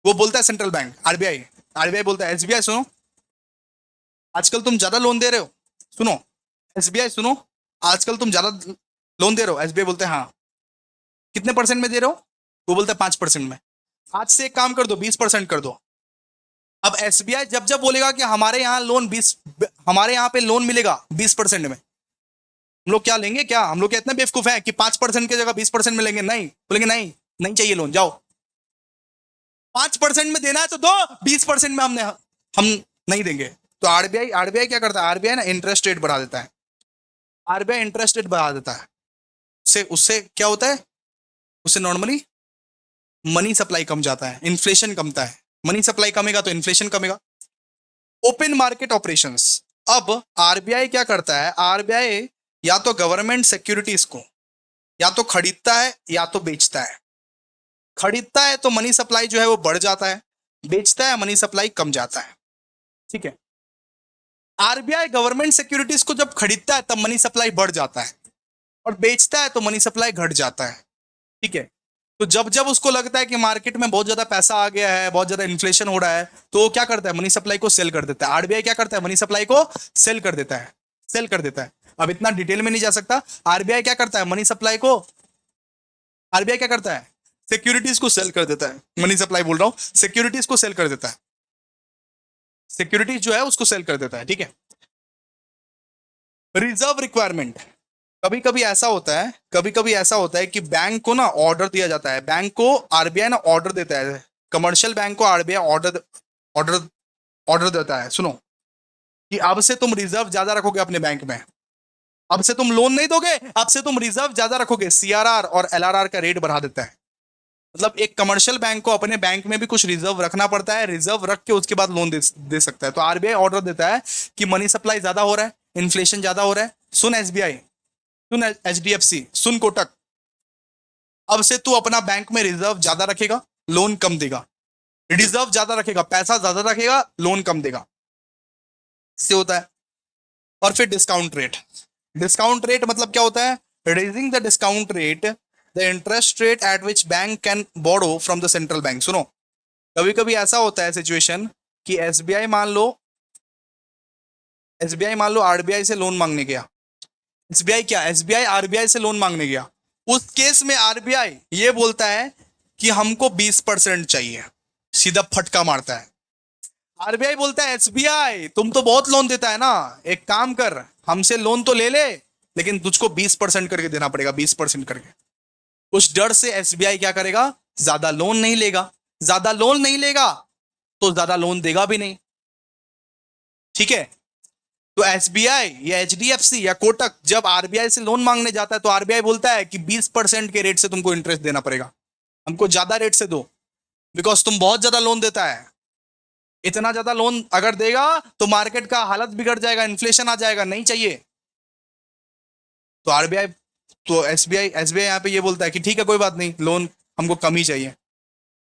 वो बोलता है सेंट्रल बैंक, आरबीआई, आरबीआई बोलता है एसबीआई सुनो, आजकल तुम ज्यादा लोन दे रहे हो। सुनो एसबीआई सुनो, आजकल तुम ज्यादा लोन दे रहे हो। एसबीआई बोलते हैं हाँ। कितने परसेंट में दे रहे हो? वो बोलता है 5% में। आज से एक काम कर दो, 20% कर दो। अब एसबीआई जब जब बोलेगा कि हमारे यहाँ लोन 20, हमारे यहाँ पे लोन मिलेगा 20% में, हम लोग क्या लेंगे? क्या हम लोग क्या इतने बेवकूफ है कि 5% की जगह 20% में लेंगे? नहीं, बोलेंगे नहीं, नहीं चाहिए लोन, जाओ। 5% में देना है तो दो, 20% में हम नहीं देंगे। तो आरबीआई, आरबीआई क्या करता है? आरबीआई ना इंटरेस्ट रेट बढ़ा देता है। आरबीआई इंटरेस्ट रेट बढ़ा देता है, उससे उससे क्या होता है? उससे नॉर्मली मनी सप्लाई कम जाता है, इन्फ्लेशन कमता है। मनी सप्लाई कमेगा तो इन्फ्लेशन कमेगा। ओपन मार्केट ऑपरेशंस, अब आरबीआई क्या करता है, आरबीआई या तो गवर्नमेंट सिक्योरिटीज को या तो खरीदता है या तो बेचता है। खरीदता है तो मनी सप्लाई जो है वो बढ़ जाता है, बेचता है मनी सप्लाई कम जाता है। ठीक है, आरबीआई गवर्नमेंट सिक्योरिटीज को जब खरीदता है तब मनी सप्लाई बढ़ जाता है, और बेचता है तो मनी सप्लाई घट जाता है। ठीक है, तो जब जब उसको लगता है कि मार्केट में बहुत ज्यादा पैसा आ गया है, बहुत ज्यादा इन्फ्लेशन हो रहा है, तो वो क्या करता है, मनी सप्लाई को सेल कर देता है। आरबीआई क्या करता है, मनी सप्लाई को सेल कर देता है, सेल कर देता है। अब इतना डिटेल में नहीं जा सकता। आरबीआई क्या करता है, मनी सप्लाई को, आरबीआई क्या करता है, सिक्योरिटीज को सेल कर देता है। मनी सप्लाई बोल रहा हूं, सिक्योरिटीज को सेल कर देता है, सिक्योरिटीज जो है उसको सेल कर देता है। ठीक है, रिजर्व रिक्वायरमेंट, कभी कभी ऐसा होता है, कभी कभी ऐसा होता है कि बैंक को ना ऑर्डर दिया जाता है, बैंक को आरबीआई ना ऑर्डर देता है, कमर्शियल बैंक को आरबीआई ऑर्डर ऑर्डर ऑर्डर देता है, सुनो, कि अब से तुम रिजर्व ज्यादा रखोगे अपने बैंक में, अब से तुम लोन नहीं दोगे, अब से तुम रिजर्व ज्यादा रखोगे। सीआरआर और एलआरआर का रेट बढ़ा देता है। मतलब एक कमर्शियल बैंक को अपने बैंक में भी कुछ रिजर्व रखना पड़ता है, रिजर्व रख के उसके बाद लोन दे सकता है। तो आरबीआई ऑर्डर देता है कि मनी सप्लाई ज्यादा हो रहा है, इन्फ्लेशन ज्यादा हो रहा है, सुन एसबीआई, सुन एचडीएफसी, सुन कोटक, अब से तू अपना बैंक में रिजर्व ज्यादा रखेगा, लोन कम देगा, रिजर्व ज्यादा रखेगा, पैसा ज्यादा रखेगा, लोन कम देगा, इससे होता है। और फिर डिस्काउंट रेट, डिस्काउंट रेट मतलब क्या होता है, raising the discount rate, the interest rate at which bank can borrow from the central bank. सुनो, कभी कभी ऐसा होता है सिचुएशन कि एसबीआई मान लो, एसबीआई मान लो आरबीआई से लोन मांगने गया, एसबीआई क्या, एसबीआई आरबीआई से लोन मांगने गया, उस केस में आरबीआई ये बोलता है कि हमको 20% चाहिए, सीधा फटका मारता है। आरबीआई बोलता है एसबीआई तुम तो बहुत लोन देता है ना, एक काम कर, हमसे लोन तो ले ले, लेकिन तुझको 20% करके देना पड़ेगा, 20% करके। उस डर से एसबीआई क्या करेगा, ज्यादा लोन नहीं लेगा, ज्यादा लोन नहीं लेगा तो ज्यादा लोन देगा भी नहीं। ठीक है, तो एसबीआई या एचडीएफसी या कोटक जब आरबीआई से लोन मांगने जाता है तो आरबीआई बोलता है कि 20% के रेट से तुमको इंटरेस्ट देना पड़ेगा, हमको ज्यादा रेट से दो, बिकॉज तुम बहुत ज्यादा लोन देता है। इतना ज्यादा लोन अगर देगा तो मार्केट का हालत बिगड़ जाएगा, इन्फ्लेशन आ जाएगा, नहीं चाहिए। तो आरबीआई, तो एसबीआई एसबीआई यहां पे ये बोलता है कि ठीक है कोई बात नहीं, लोन हमको कम ही चाहिए,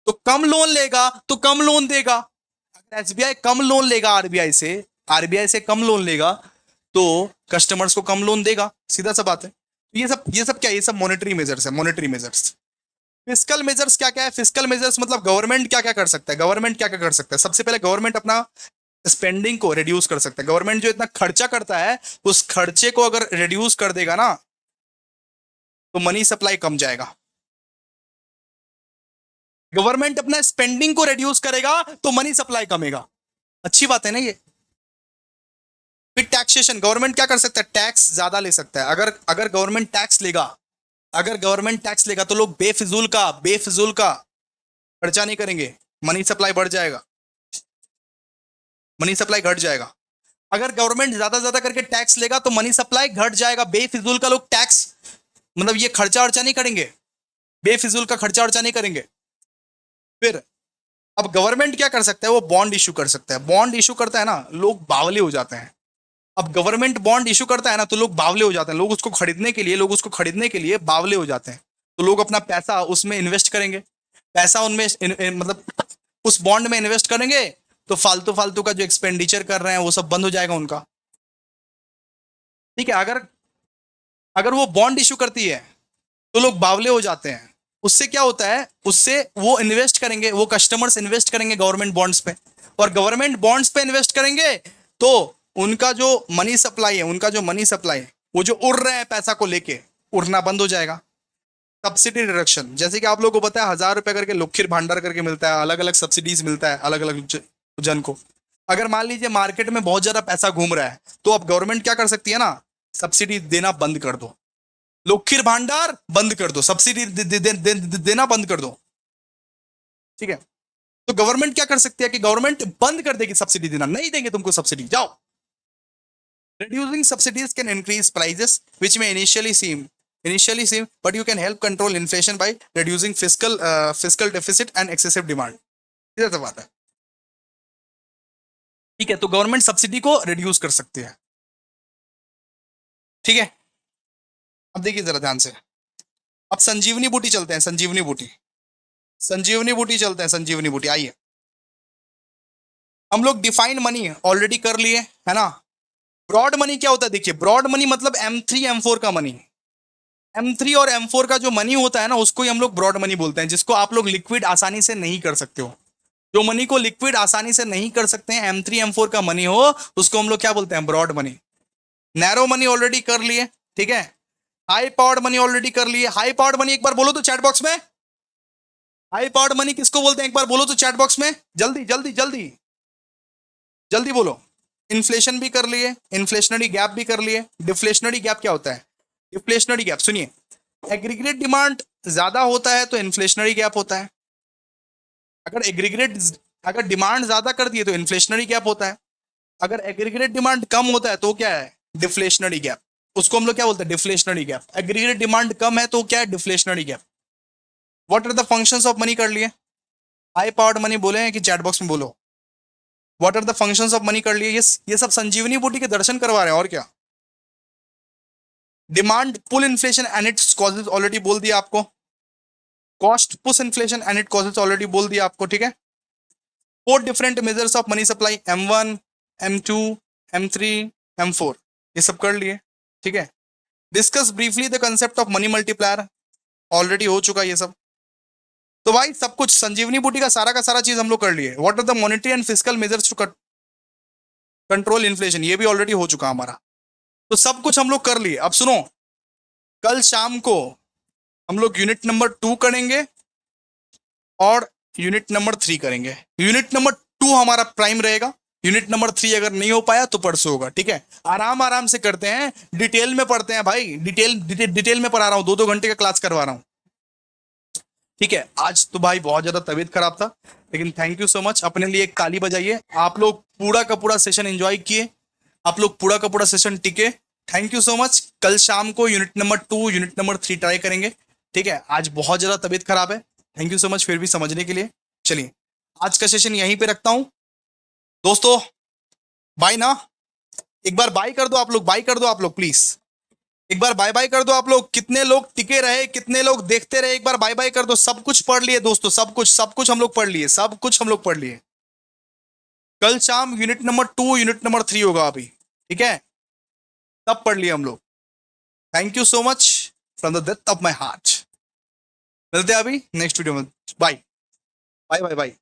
तो कम लोन लेगा तो कम लोन देगा। अगर एसबीआई कम लोन लेगा आरबीआई से, आरबीआई से कम लोन लेगा तो कस्टमर्स को कम लोन देगा, सीधा सा बात है। ये सब क्या, ये सब मॉनेटरी मेजर्स है, मॉनेटरी मेजर्स। फिस्कल मेजर्स क्या क्या है, फिस्कल मेजर्स मतलब गवर्नमेंट क्या क्या कर सकता है, गवर्नमेंट क्या क्या कर सकता है। सबसे पहले गवर्नमेंट अपना स्पेंडिंग को रिड्यूस कर सकता है। गवर्नमेंट जो इतना खर्चा करता है उस खर्चे को अगर रिड्यूस कर देगा ना तो मनी सप्लाई कम जाएगा। गवर्नमेंट अपना स्पेंडिंग को रिड्यूस करेगा तो मनी सप्लाई कमेगा, अच्छी बात है ना ये। फिर टैक्सेशन, गवर्नमेंट क्या कर सकता है, टैक्स ज्यादा ले सकता है। अगर अगर गवर्नमेंट टैक्स लेगा, अगर गवर्नमेंट टैक्स लेगा तो लोग बेफिजूल का खर्चा नहीं करेंगे, मनी सप्लाई बढ़ जाएगा, मनी सप्लाई घट जाएगा। अगर गवर्नमेंट ज्यादा ज्यादा करके टैक्स लेगा तो मनी सप्लाई घट जाएगा, बेफिजूल का लोग टैक्स मतलब ये खर्चा वर्चा नहीं करेंगे, बेफिजूल का खर्चा वर्चा नहीं करेंगे। फिर अब गवर्नमेंट क्या कर सकता है, वो बॉन्ड इशू कर सकता है। बॉन्ड इशू करता है ना, लोग बावले हो जाते हैं। अब गवर्नमेंट बॉन्ड इशू करता है ना तो लोग बावले हो जाते हैं, लोग उसको खरीदने के लिए, लोग उसको खरीदने के लिए बावले हो जाते हैं। तो लोग अपना पैसा उसमें इन्वेस्ट करेंगे, पैसा उनमें मतलब उस बॉन्ड में इन्वेस्ट करेंगे, तो फालतू फालतू का जो एक्सपेंडिचर कर रहे हैं वो सब बंद हो जाएगा उनका। ठीक है, अगर अगर वो बॉन्ड इशू करती है तो लोग बावले हो जाते हैं। उससे क्या होता है, उससे वो इन्वेस्ट करेंगे, वो कस्टमर्स इन्वेस्ट करेंगे गवर्नमेंट बॉन्ड्स पे, और गवर्नमेंट बॉन्ड्स पे इन्वेस्ट करेंगे तो उनका जो मनी सप्लाई है, उनका जो मनी सप्लाई है, वो जो उड़ रहे हैं पैसा को लेके, उड़ना बंद हो जाएगा। सब्सिडी रिडक्शन, जैसे कि आप लोगों को पता है 1000 रुपए करके लुखिर भांडार करके मिलता है, अलग अलग सब्सिडीज मिलता है अलग अलग जन को। अगर मान लीजिए मार्केट में बहुत ज्यादा पैसा घूम रहा है तो अब गवर्नमेंट क्या कर सकती है ना, सब्सिडी देना बंद कर दो, लुखिर भांडार बंद कर दो, सब्सिडी देना बंद कर दो। ठीक है, तो गवर्नमेंट क्या कर सकती है कि गवर्नमेंट बंद कर देगी सब्सिडी देना, नहीं देंगे तुमको सब्सिडी, जाओ। Reducing subsidies can increase prices, which may initially seem, but you can help control inflation by reducing fiscal deficit and excessive demand. सीधा सा बात है। ठीक है, तो गवर्नमेंट सब्सिडी को रिड्यूस कर सकती है। ठीक है, अब देखिए जरा ध्यान से, अब संजीवनी बूटी चलते हैं, संजीवनी बूटी, संजीवनी बूटी चलते हैं, संजीवनी बूटी आइए। हम लोग डिफाइंड मनी ऑलरेडी कर लिए है ना। ब्रॉड मनी क्या होता है, देखिए ब्रॉड मनी मतलब M3 M4 का मनी। M3 और M4 का जो मनी होता है ना, उसको ही हम लोग ब्रॉड मनी बोलते हैं, जिसको आप लोग लिक्विड आसानी से नहीं कर सकते हो। जो मनी को लिक्विड आसानी से नहीं कर सकते हैं, M3 M4 का मनी हो, उसको हम लोग क्या बोलते हैं, broad money. Narrow money already कर लिए, ठीक है। हाई पावर्ड मनी ऑलरेडी कर लिए। हाई पावर्ड मनी एक बार बोलो तो चैट बॉक्स में, हाई पावर्ड मनी किसको बोलते हैं, एक बार बोलो तो चैट बॉक्स में, जल्दी जल्दी जल्दी जल्दी बोलो। इन्फ्लेशन भी कर लिए, इन्फ्लेशनरी गैप भी कर लिए। डिफ्लेशनरी गैप क्या होता है, डिफ्लेशनरी गैप सुनिए, एग्रीगेट डिमांड ज्यादा होता है तो इन्फ्लेशनरी गैप होता है। अगर एग्रीगेट, अगर डिमांड ज्यादा कर दिए तो इन्फ्लेशनरी गैप होता है। अगर एग्रीगेट डिमांड कम होता है तो क्या है, डिफ्लेशनरी गैप। उसको हम लोग क्या बोलते हैं, डिफ्लेशनरी गैप। एग्रीगेट डिमांड कम है तो क्या है, deflationary gap. What are the functions of money कर लिए। हाई पावर्ड मनी बोले हैं कि चैट बॉक्स में बोलो। What are the functions of money कर लिए, ये सब संजीवनी बूटी के दर्शन करवा रहे हैं और क्या। Demand pull inflation and its causes already बोल दिया आपको। Cost push inflation and it causes already बोल दिया आपको, ठीक है। 4 different measures of money supply, M1 M2 M3 M4, ये सब कर लिए, ठीक है। Discuss briefly the concept of money multiplier, already हो चुका ये सब। तो भाई सब कुछ संजीवनी बूटी का सारा चीज हम लोग कर लिए। What are the monetary and physical measures to control inflation, ये भी ऑलरेडी हो चुका हमारा। तो सब कुछ हम लोग कर लिए। अब सुनो, कल शाम को हम लोग यूनिट नंबर 2 करेंगे और यूनिट नंबर 3 करेंगे। यूनिट नंबर 2 हमारा प्राइम रहेगा। यूनिट नंबर 3 अगर नहीं हो पाया तो परसों होगा, ठीक है। आराम आराम से करते हैं, डिटेल में पढ़ते हैं भाई, डिटेल में पढ़ा रहा हूँ, 2-2 घंटे का क्लास करवा रहा हूँ, ठीक है। आज तो भाई बहुत ज्यादा तबीयत खराब था, लेकिन थैंक यू सो मच। अपने लिए एक ताली बजाइए। आप लोग पूरा का पूरा सेशन एंजॉय किए, आप लोग पूरा का पूरा सेशन टिके। Thank you so much. कल शाम को unit number 2 unit number 3 try करेंगे, ठीक है। आज बहुत ज्यादा तबीयत खराब है। थैंक यू सो मच फिर भी समझने के लिए। चलिए आज का सेशन यहीं पे रखता हूं दोस्तों। बाय ना, एक बार बाय कर दो आप लोग, बाय कर दो आप लोग प्लीज, एक बार बाय बाय कर दो आप लोग। कितने लोग टिके रहे, कितने लोग देखते रहे, एक बार बाय बाय कर दो। सब कुछ पढ़ लिए दोस्तों, सब कुछ हम लोग पढ़ लिए, सब कुछ हम लोग पढ़ लिए। कल शाम यूनिट नंबर 2 यूनिट नंबर 3 होगा अभी, ठीक है। सब पढ़ लिए हम लोग। Thank you so much from the depth of my heart. मिलते हैं अभी नेक्स्ट वीडियो में। Bye bye bye bye.